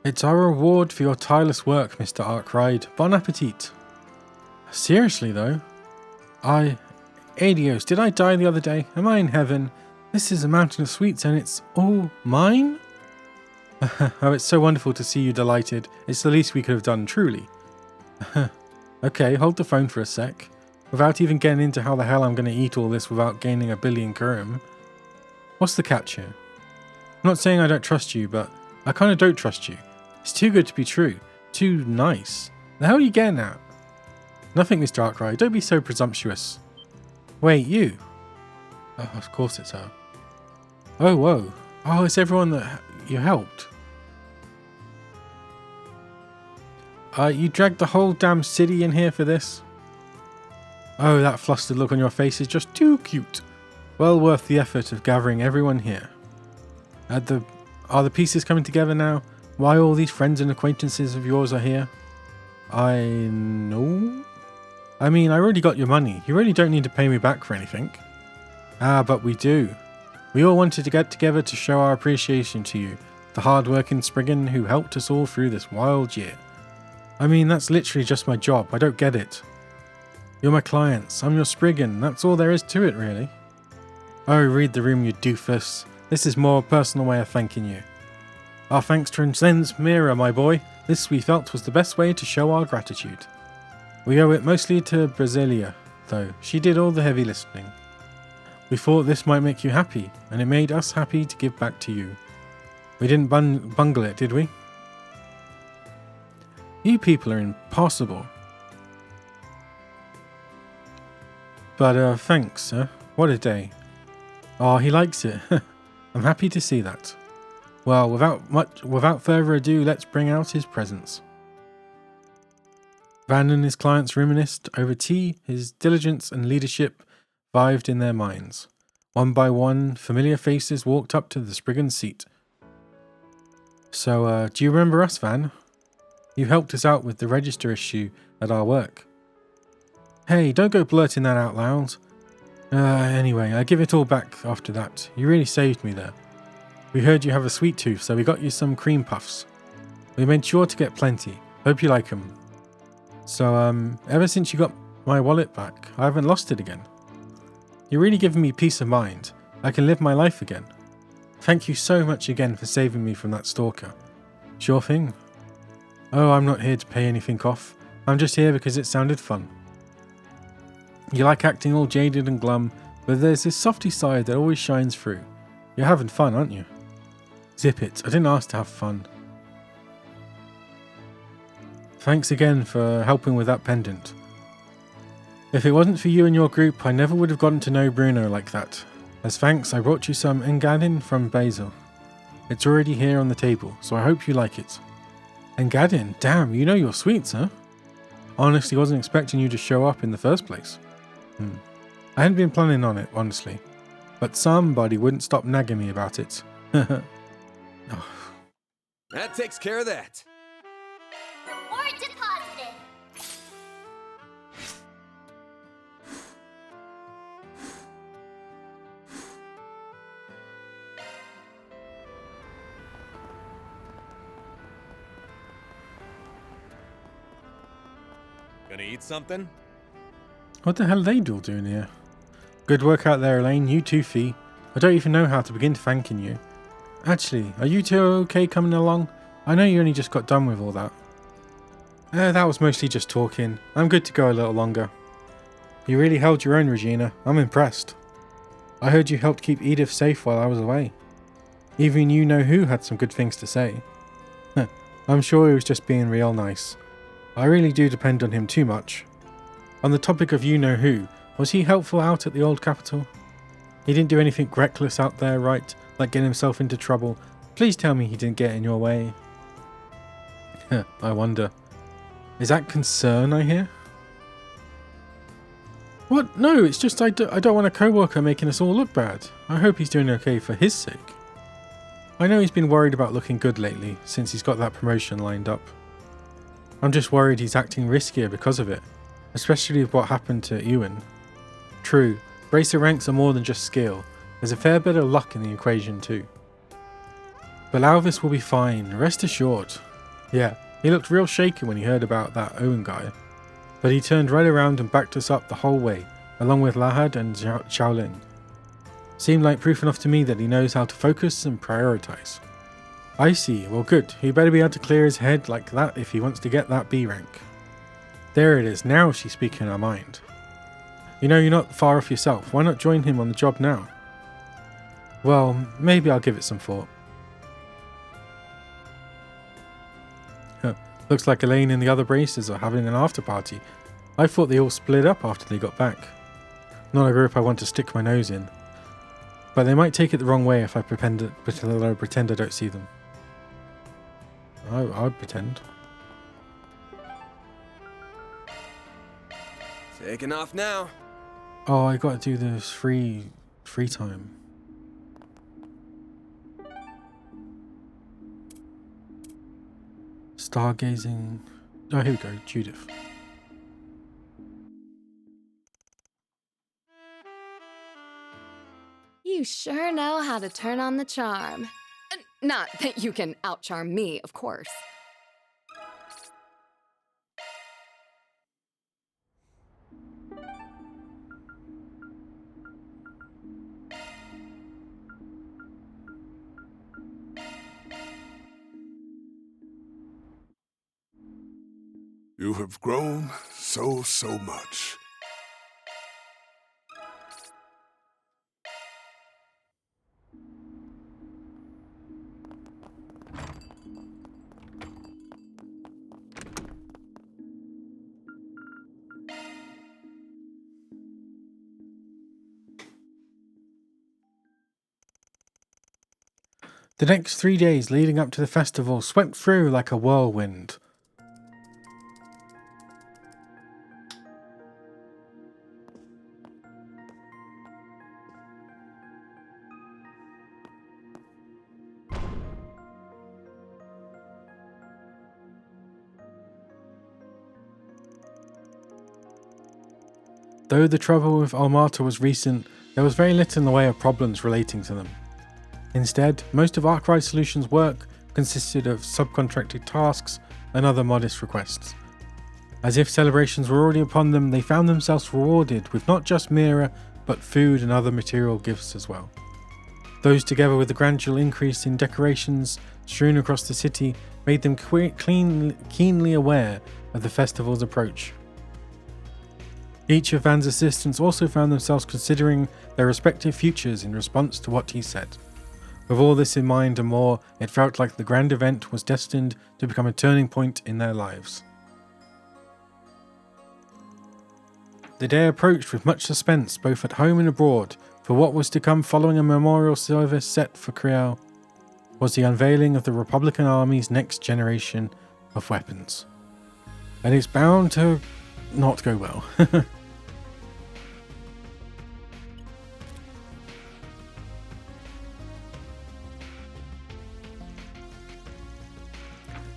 It's our reward for your tireless work, Mr. Arkwright. Bon appetit. Seriously, though? Adios, did I die the other day? Am I in heaven? This is a mountain of sweets and it's all mine? Oh, it's so wonderful to see you delighted. It's the least we could have done, truly. Okay, hold the phone for a sec. Without even getting into how the hell I'm going to eat all this without gaining a billion kurum. What's the catch here? I'm not saying I don't trust you, but I kind of don't trust you. It's too good to be true. Too nice. The hell are you getting at? Nothing, Mr. Arkwright. Don't be so presumptuous. Wait, you? Oh, of course it's her. Oh, whoa. Oh, it's everyone that you helped. You dragged the whole damn city in here for this? Oh, that flustered look on your face is just too cute. Well worth the effort of gathering everyone here. Are the pieces coming together now? Why all these friends and acquaintances of yours are here? I know. I mean, I already got your money. You really don't need to pay me back for anything. Ah, but we do. We all wanted to get together to show our appreciation to you, the hard-working Spriggan who helped us all through this wild year. I mean, that's literally just my job. I don't get it. You're my clients. I'm your Spriggan. That's all there is to it, really. Oh, read the room, you doofus. This is more a personal way of thanking you. Our thanks transcends Mira, my boy. This we felt was the best way to show our gratitude. We owe it mostly to Brasilia, though. She did all the heavy lifting. We thought this might make you happy, and it made us happy to give back to you. We didn't bungle it, did we? You people are impossible. But, thanks, sir. What a day. Oh, he likes it. I'm happy to see that. Well, without further ado, let's bring out his presents. Van and his clients reminisced over tea. His diligence and leadership vived in their minds. One by one, familiar faces walked up to the Spriggan's seat. So, do you remember us, Van? You helped us out with the register issue at our work. Hey, don't go blurting that out loud. Anyway, I give it all back after that. You really saved me there. We heard you have a sweet tooth, so we got you some cream puffs. We made sure to get plenty. Hope you like them. So, ever since you got my wallet back, I haven't lost it again. You're really giving me peace of mind. I can live my life again. Thank you so much again for saving me from that stalker. Sure thing. Oh, I'm not here to pay anything off. I'm just here because it sounded fun. You like acting all jaded and glum, but there's this softy side that always shines through. You're having fun, aren't you? Zip it. I didn't ask to have fun. Thanks again for helping with that pendant. If it wasn't for you and your group, I never would have gotten to know Bruno like that. As thanks, I brought you some Engadin from Basil. It's already here on the table, so I hope you like it. Engadin? Damn, you know your sweets, huh? Honestly, wasn't expecting you to show up in the first place. I hadn't been planning on it, honestly. But somebody wouldn't stop nagging me about it. That takes care of that. Reward deposited. Gonna eat something? What the hell are they all doing here? Good work out there, Elaine. You too, Fee. I don't even know how to begin thanking you. Actually, are you two okay coming along? I know you only just got done with all that. That was mostly just talking. I'm good to go a little longer. You really held your own, Regina. I'm impressed. I heard you helped keep Edith safe while I was away. Even you know who had some good things to say. I'm sure he was just being real nice. I really do depend on him too much. On the topic of you-know-who, was he helpful out at the old capital? He didn't do anything reckless out there, right? Like getting himself into trouble. Please tell me he didn't get in your way. I wonder. Is that concern I hear? What? No, it's just I don't want a co-worker making us all look bad. I hope he's doing okay for his sake. I know he's been worried about looking good lately, since he's got that promotion lined up. I'm just worried he's acting riskier because of it. Especially with what happened to Ewan. True, bracer ranks are more than just skill. There's a fair bit of luck in the equation too. But Alvis will be fine, rest assured. Yeah, he looked real shaky when he heard about that Owen guy. But he turned right around and backed us up the whole way, along with Lahad and Shaolin. Seemed like proof enough to me that he knows how to focus and prioritize. I see, well good, he better be able to clear his head like that if he wants to get that B rank. There it is, now she's speaking her mind. You know, you're not far off yourself, why not join him on the job now? Well, maybe I'll give it some thought. Looks like Elaine and the other bracers are having an after party. I thought they all split up after they got back. Not a group I want to stick my nose in. But they might take it the wrong way if I pretend I don't see them. I'll pretend. Taking off now. Oh, I gotta do this free time. Stargazing. Oh, here we go, Judith. You sure know how to turn on the charm. Not that you can outcharm me, of course. You have grown so much. The next 3 days leading up to the festival swept through like a whirlwind. Though the trouble with Almata was recent, there was very little in the way of problems relating to them. Instead, most of Arkwright Solutions' work consisted of subcontracted tasks and other modest requests. As if celebrations were already upon them, they found themselves rewarded with not just Mira, but food and other material gifts as well. Those, together with the gradual increase in decorations strewn across the city, made them keenly aware of the festival's approach. Each of Van's assistants also found themselves considering their respective futures in response to what he said. With all this in mind and more, it felt like the grand event was destined to become a turning point in their lives. The day approached with much suspense, both at home and abroad, for what was to come following a memorial service set for Kriel was the unveiling of the Republican Army's next generation of weapons. And it's bound to not go well.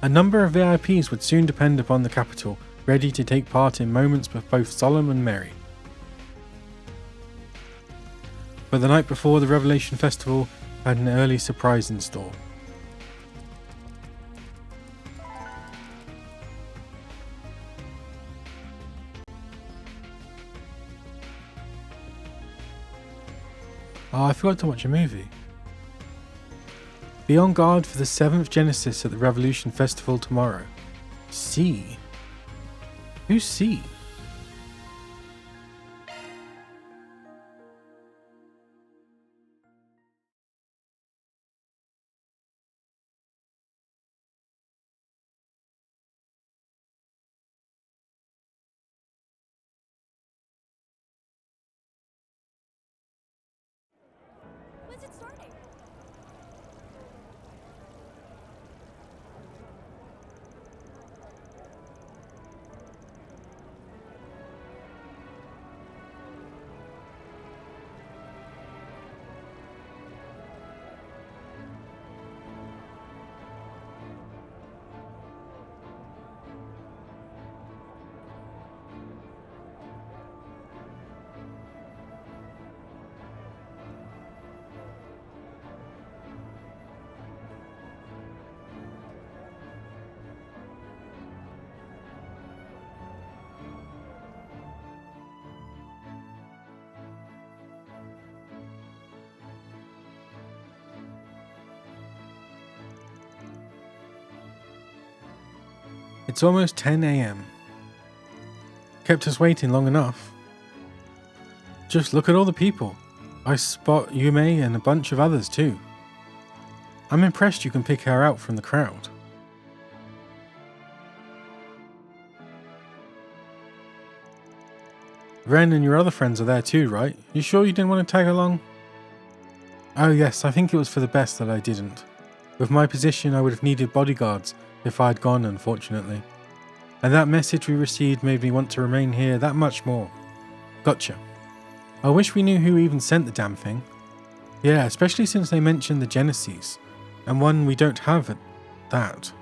A number of VIPs would soon depend upon the capital, ready to take part in moments both solemn and merry. But the night before the Revelation Festival had an early surprise in store. Oh, I forgot to watch a movie. Be on guard for the 7th Genesis at the Revolution Festival tomorrow. C. Who's C? When's it starting? It's almost 10 AM. Kept us waiting long enough. Just look at all the people. I spot Yume and a bunch of others too. I'm impressed you can pick her out from the crowd. Ren and your other friends are there too, right? You sure you didn't want to tag along? Oh yes, I think it was for the best that I didn't. With my position, I would have needed bodyguards if I had gone, unfortunately. And that message we received made me want to remain here that much more. Gotcha. I wish we knew who even sent the damn thing. Yeah, especially since they mentioned the Genesis, and one we don't have at that.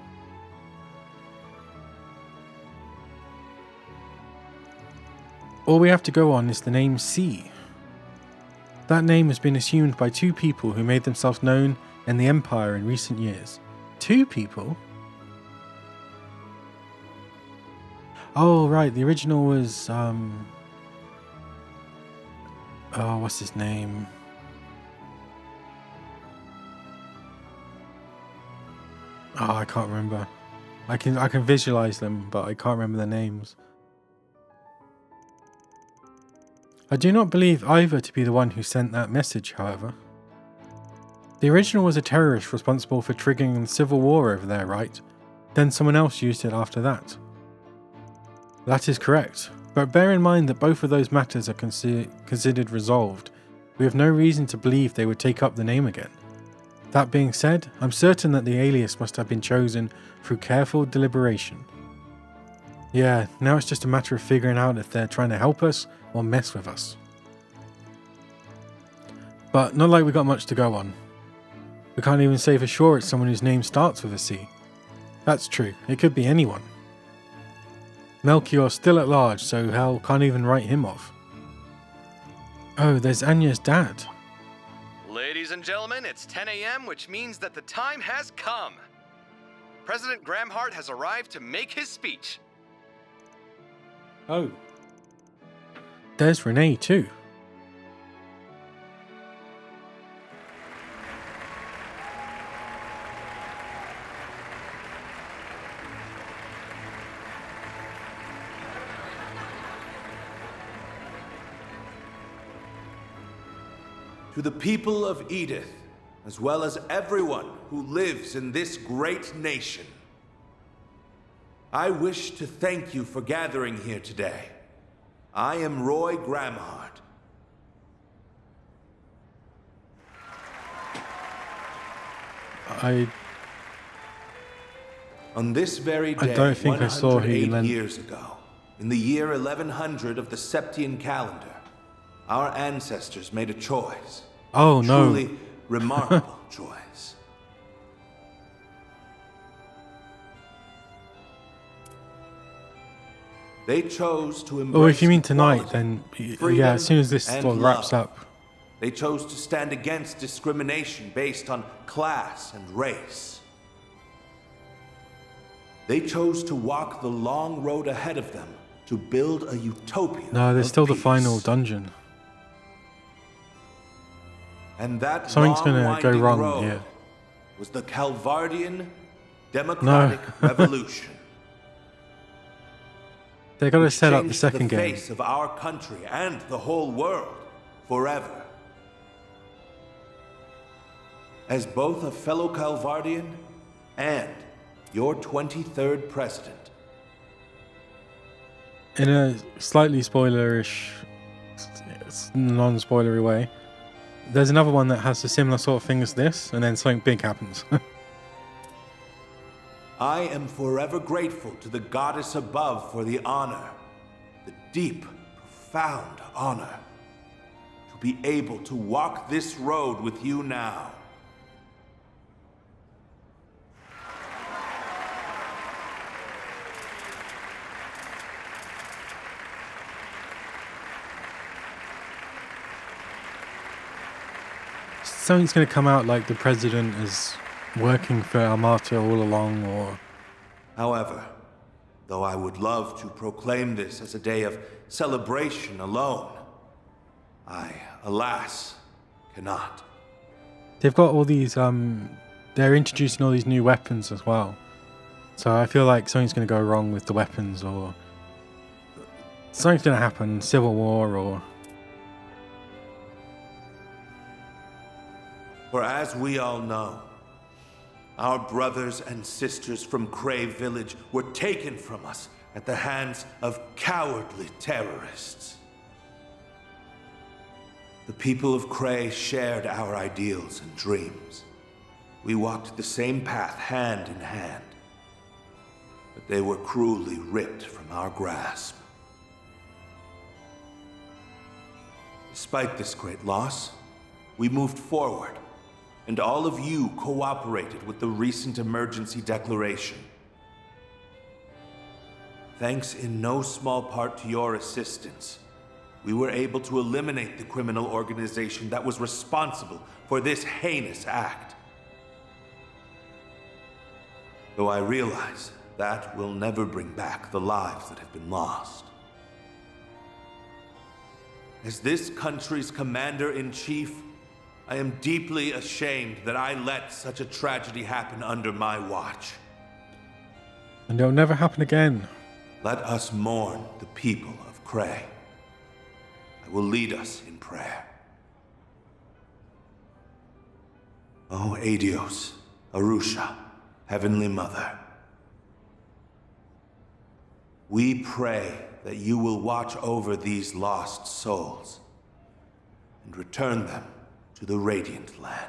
All we have to go on is the name C. That name has been assumed by 2 people who made themselves known in the Empire in recent years. 2 people? Oh, right, the original was, oh, what's his name? Oh, I can't remember. I can visualize them, but I can't remember their names. I do not believe either to be the one who sent that message, however. The original was a terrorist responsible for triggering the civil war over there, right? Then someone else used it after that. That is correct, but bear in mind that both of those matters are considered resolved. We have no reason to believe they would take up the name again. That being said, I'm certain that the alias must have been chosen through careful deliberation. Yeah, now it's just a matter of figuring out if they're trying to help us or mess with us. But not like we got much to go on. We can't even say for sure it's someone whose name starts with a C. That's true, it could be anyone. Melchior's still at large, so hell can't even write him off. Oh, there's Anya's dad. Ladies and gentlemen, it's 10 a.m., which means that the time has come. President Gramhart has arrived to make his speech. Oh. There's Renee too. To the people of Edith, as well as everyone who lives in this great nation, I wish to thank you for gathering here today. I am Roy Gramhart. On this very I day, don't think I saw who you 108 meant. years ago, in the year 1100 of the Septian calendar, our ancestors made a choice. Oh, no. Truly remarkable choice. They chose to embrace Oh, if you mean tonight, equality, then yeah, freedom, as soon as this and sort of wraps love. up. They chose to stand against discrimination based on class and race. They chose to walk the long road ahead of them to build a utopia. No, there's of still the peace. final dungeon. And that Something's long, gonna go winding wrong road here. was the Calvardian Democratic Revolution. They're gonna which set up the changed second the game. face of our country and the whole world forever. As both a fellow Calvardian and your 23rd president, In a slightly spoilerish, non-spoilery way, there's another one that has a similar sort of thing as this, and then something big happens. I am forever grateful to the goddess above for the honor, the deep, profound honor, to be able to walk this road with you now. Something's gonna come out like the president is working for Armata all along, or... However, though I would love to proclaim this as a day of celebration alone, I, alas, cannot. They've got all these, they're introducing all these new weapons as well. So I feel like something's gonna go wrong with the weapons, or... something's gonna happen, civil war, or... For as we all know, our brothers and sisters from Cray Village were taken from us at the hands of cowardly terrorists. The people of Cray shared our ideals and dreams. We walked the same path hand in hand, but they were cruelly ripped from our grasp. Despite this great loss, we moved forward, and all of you cooperated with the recent emergency declaration. Thanks in no small part to your assistance, we were able to eliminate the criminal organization that was responsible for this heinous act. Though I realize that will never bring back the lives that have been lost. As this country's commander-in-chief, I am deeply ashamed that I let such a tragedy happen under my watch. And it'll never happen again. Let us mourn the people of Cray. I will lead us in prayer. O Adios, Arusha, Heavenly Mother. We pray that you will watch over these lost souls and return them to the Radiant Land.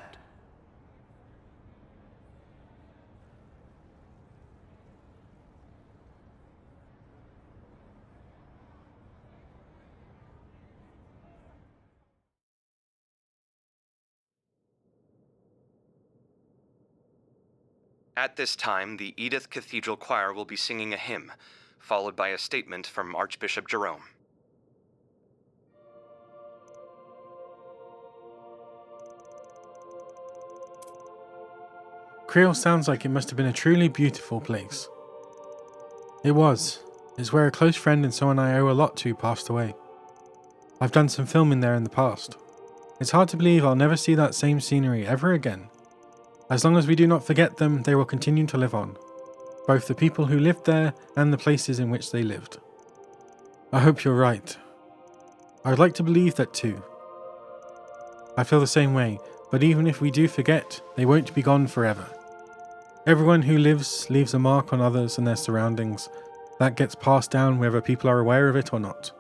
At this time, the Edith Cathedral Choir will be singing a hymn, followed by a statement from Archbishop Jerome. Creel sounds like it must have been a truly beautiful place. It was. It's where a close friend and someone I owe a lot to passed away. I've done some filming there in the past. It's hard to believe I'll never see that same scenery ever again. As long as we do not forget them, they will continue to live on. Both the people who lived there and the places in which they lived. I hope you're right. I would like to believe that too. I feel the same way, but even if we do forget, they won't be gone forever. Everyone who lives leaves a mark on others and their surroundings. That gets passed down whether people are aware of it or not.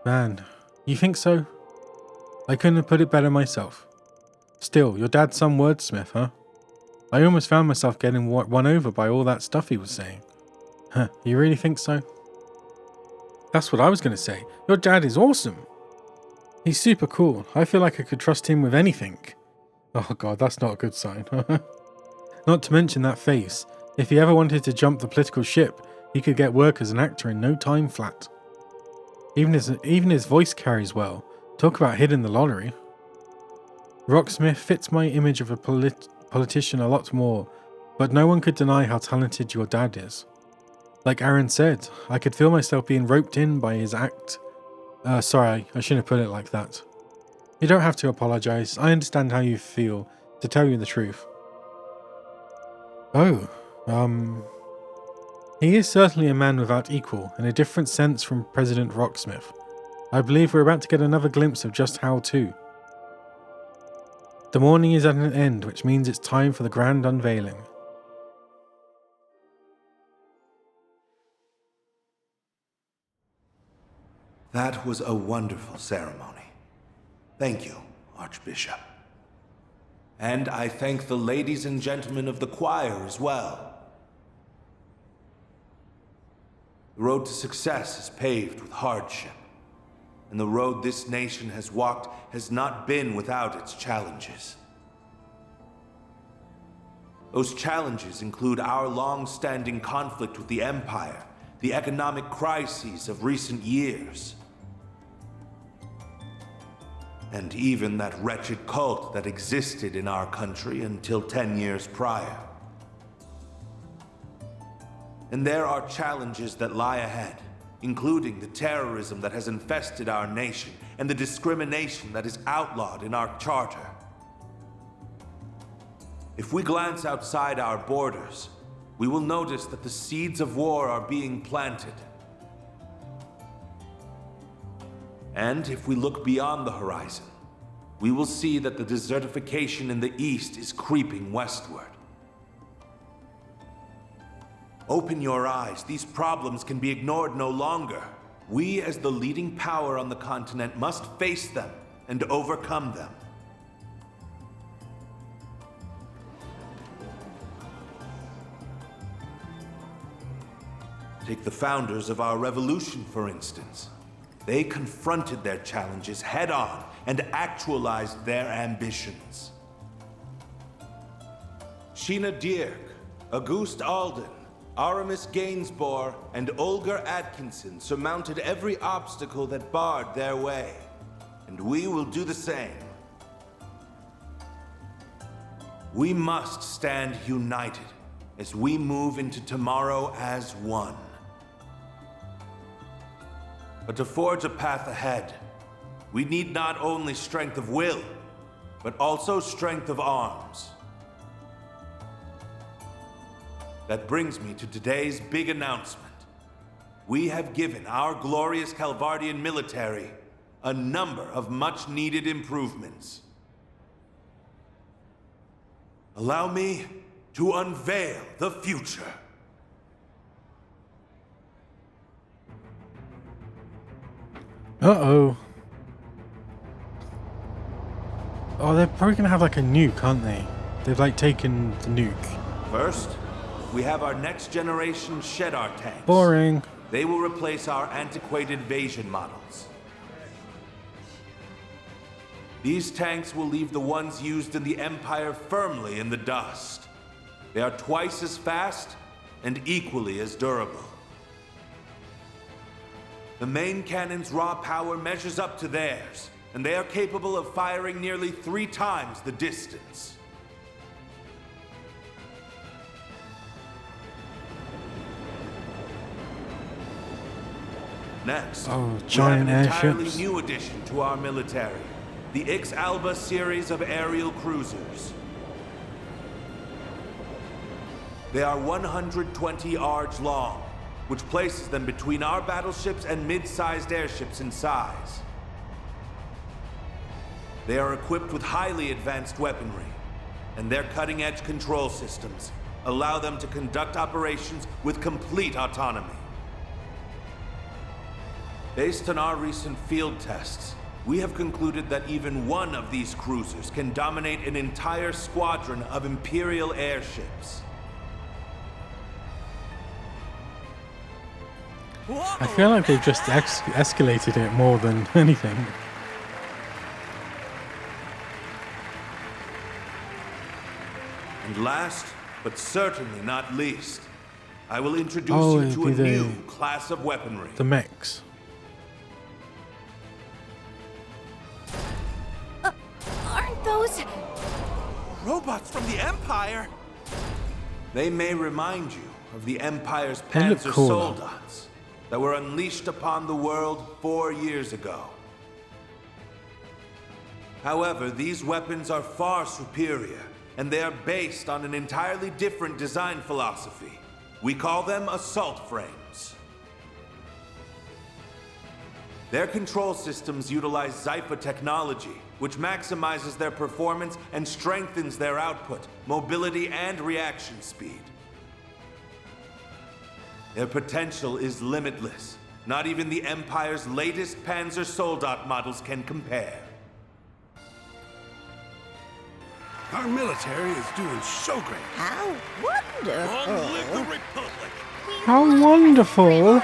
Man, you think so? I couldn't have put it better myself. Still, your dad's some wordsmith, huh? I almost found myself getting won over by all that stuff he was saying. Huh, you really think so? That's what I was going to say. Your dad is awesome. He's super cool. I feel like I could trust him with anything. Oh god, that's not a good sign. Not to mention that face. If he ever wanted to jump the political ship, he could get work as an actor in no time flat. Even his voice carries well. Talk about hitting the lottery. Rocksmith fits my image of a politician a lot more, but no one could deny how talented your dad is. Like Aaron said, I could feel myself being roped in by his act. Sorry, I shouldn't have put it like that. You don't have to apologize. I understand how you feel, to tell you the truth. Oh, he is certainly a man without equal, in a different sense from President Rocksmith. I believe we're about to get another glimpse of just how too. The morning is at an end, which means it's time for the grand unveiling. That was a wonderful ceremony. Thank you, Archbishop. And I thank the ladies and gentlemen of the choir as well. The road to success is paved with hardship, and the road this nation has walked has not been without its challenges. Those challenges include our long-standing conflict with the Empire, the economic crises of recent years, and even that wretched cult that existed in our country until 10 years prior. And there are challenges that lie ahead, including the terrorism that has infested our nation and the discrimination that is outlawed in our charter. If we glance outside our borders, we will notice that the seeds of war are being planted. And if we look beyond the horizon, we will see that the desertification in the east is creeping westward. Open your eyes. These problems can be ignored no longer. We, as the leading power on the continent, must face them and overcome them. Take the founders of our revolution, for instance. They confronted their challenges head-on and actualized their ambitions. Sheena Dierk, Auguste Alden, Aramis Gainsborough, and Olga Atkinson surmounted every obstacle that barred their way. And we will do the same. We must stand united as we move into tomorrow as one. But to forge a path ahead, we need not only strength of will, but also strength of arms. That brings me to today's big announcement. We have given our glorious Calvardian military a number of much-needed improvements. Allow me to unveil the future. Uh-oh. Oh, they're probably gonna have like a nuke, aren't they? They've like taken the nuke. First, we have our next generation Shedar tanks. Boring. They will replace our antiquated Vasion models. These tanks will leave the ones used in the Empire firmly in the dust. They are twice as fast and equally as durable. The main cannon's raw power measures up to theirs, and they are capable of firing nearly 3 times the distance. Next, giant we have an entirely airships. new addition to our military, the X-Alba series of aerial cruisers. They are 120 arcs long, which places them between our battleships and mid-sized airships in size. They are equipped with highly advanced weaponry, and their cutting-edge control systems allow them to conduct operations with complete autonomy. Based on our recent field tests, we have concluded that even one of these cruisers can dominate an entire squadron of Imperial airships. I feel like they've just escalated it more than anything. And last, but certainly not least, I will introduce Oh, you to a it'd be new class of weaponry. The mechs. Aren't those... robots from the Empire? They may remind you of the Empire's They look Panzer cool, though. Soldats that were unleashed upon the world 4 years ago. However, these weapons are far superior, and they are based on an entirely different design philosophy. We call them assault frames. Their control systems utilize Zypha technology, which maximizes their performance and strengthens their output, mobility, and reaction speed. Their potential is limitless. Not even the Empire's latest Panzer Soldat models can compare. Our military is doing so great. How wonderful. Long live the Republic! How wonderful!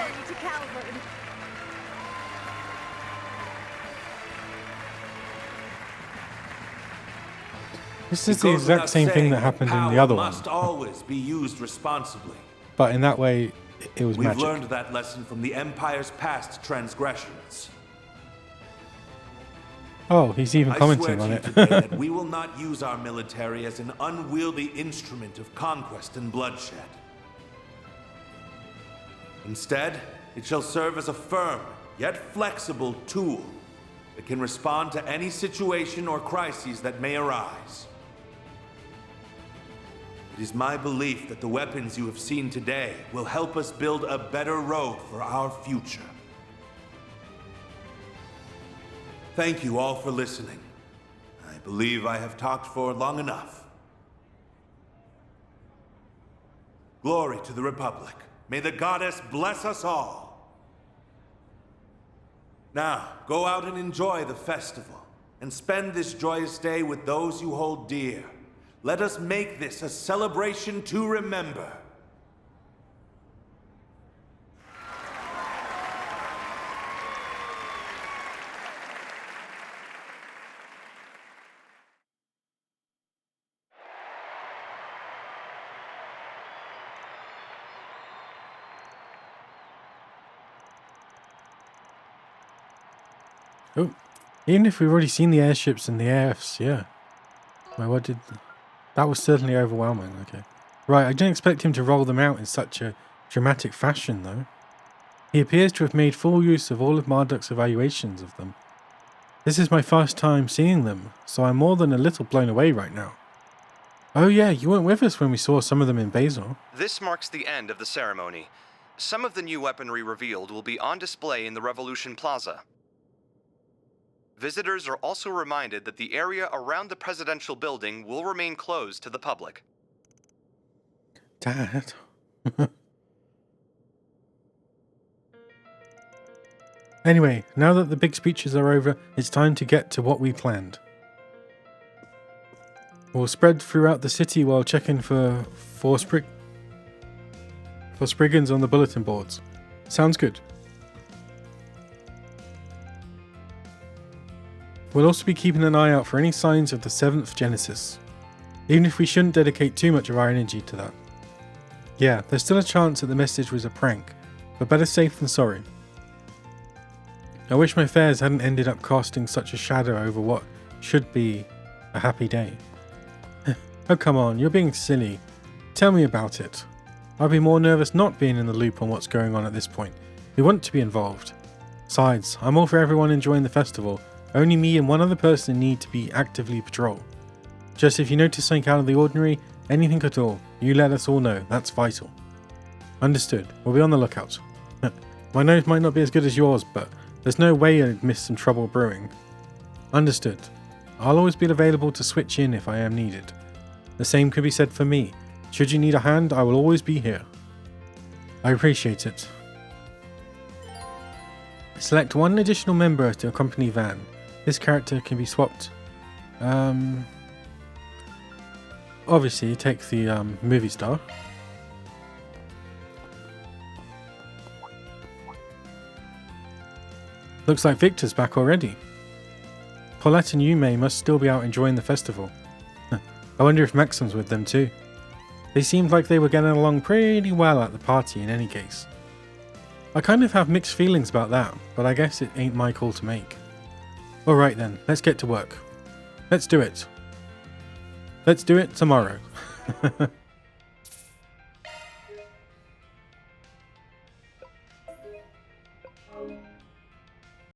This is the exact same thing that happened in the other one, must always be used responsibly. but in that way, it was We've magic. learned that lesson from the Empire's past transgressions. Oh, he's even I swear commenting to on you it. today that we will not use our military as an unwieldy instrument of conquest and bloodshed. Instead, it shall serve as a firm, yet flexible tool that can respond to any situation or crises that may arise. It is my belief that the weapons you have seen today will help us build a better road for our future. Thank you all for listening. I believe I have talked for long enough. Glory to the Republic. May the goddess bless us all. Now, go out and enjoy the festival, and spend this joyous day with those you hold dear. Let us make this a celebration to remember. Oh, even if we've already seen the airships and the AFs, yeah. Well, what did... That was certainly overwhelming, okay. Right, I didn't expect him to roll them out in such a dramatic fashion, though. He appears to have made full use of all of Marduk's evaluations of them. This is my first time seeing them, so I'm more than a little blown away right now. Oh yeah, you weren't with us when we saw some of them in Basel. This marks the end of the ceremony. Some of the new weaponry revealed will be on display in the Revolution Plaza. Visitors are also reminded that the area around the presidential building will remain closed to the public. Dad. Anyway, now that the big speeches are over, it's time to get to what we planned. We'll spread throughout the city while checking for Spriggans on the bulletin boards. Sounds good. We'll also be keeping an eye out for any signs of the 7th Genesis, even if we shouldn't dedicate too much of our energy to that. Yeah, there's still a chance that the message was a prank, but better safe than sorry. I wish my fares hadn't ended up casting such a shadow over what should be a happy day. Oh come on, you're being silly. Tell me about it. I'd be more nervous not being in the loop on what's going on at this point. We want to be involved. Besides, I'm all for everyone enjoying the festival. Only me and one other person need to be actively patrol. Just if you notice something out of the ordinary, anything at all, you let us all know. That's vital. Understood. We'll be on the lookout. My nose might not be as good as yours, but there's no way I'd miss some trouble brewing. Understood. I'll always be available to switch in if I am needed. The same could be said for me. Should you need a hand, I will always be here. I appreciate it. Select one additional member to accompany Van. This character can be swapped. Obviously, take the movie star. Looks like Victor's back already. Paulette and Yume must still be out enjoying the festival. I wonder if Maxim's with them too. They seemed like they were getting along pretty well at the party in any case. I kind of have mixed feelings about that, but I guess it ain't my call to make. Alright then, let's get to work. Let's do it. Let's do it tomorrow.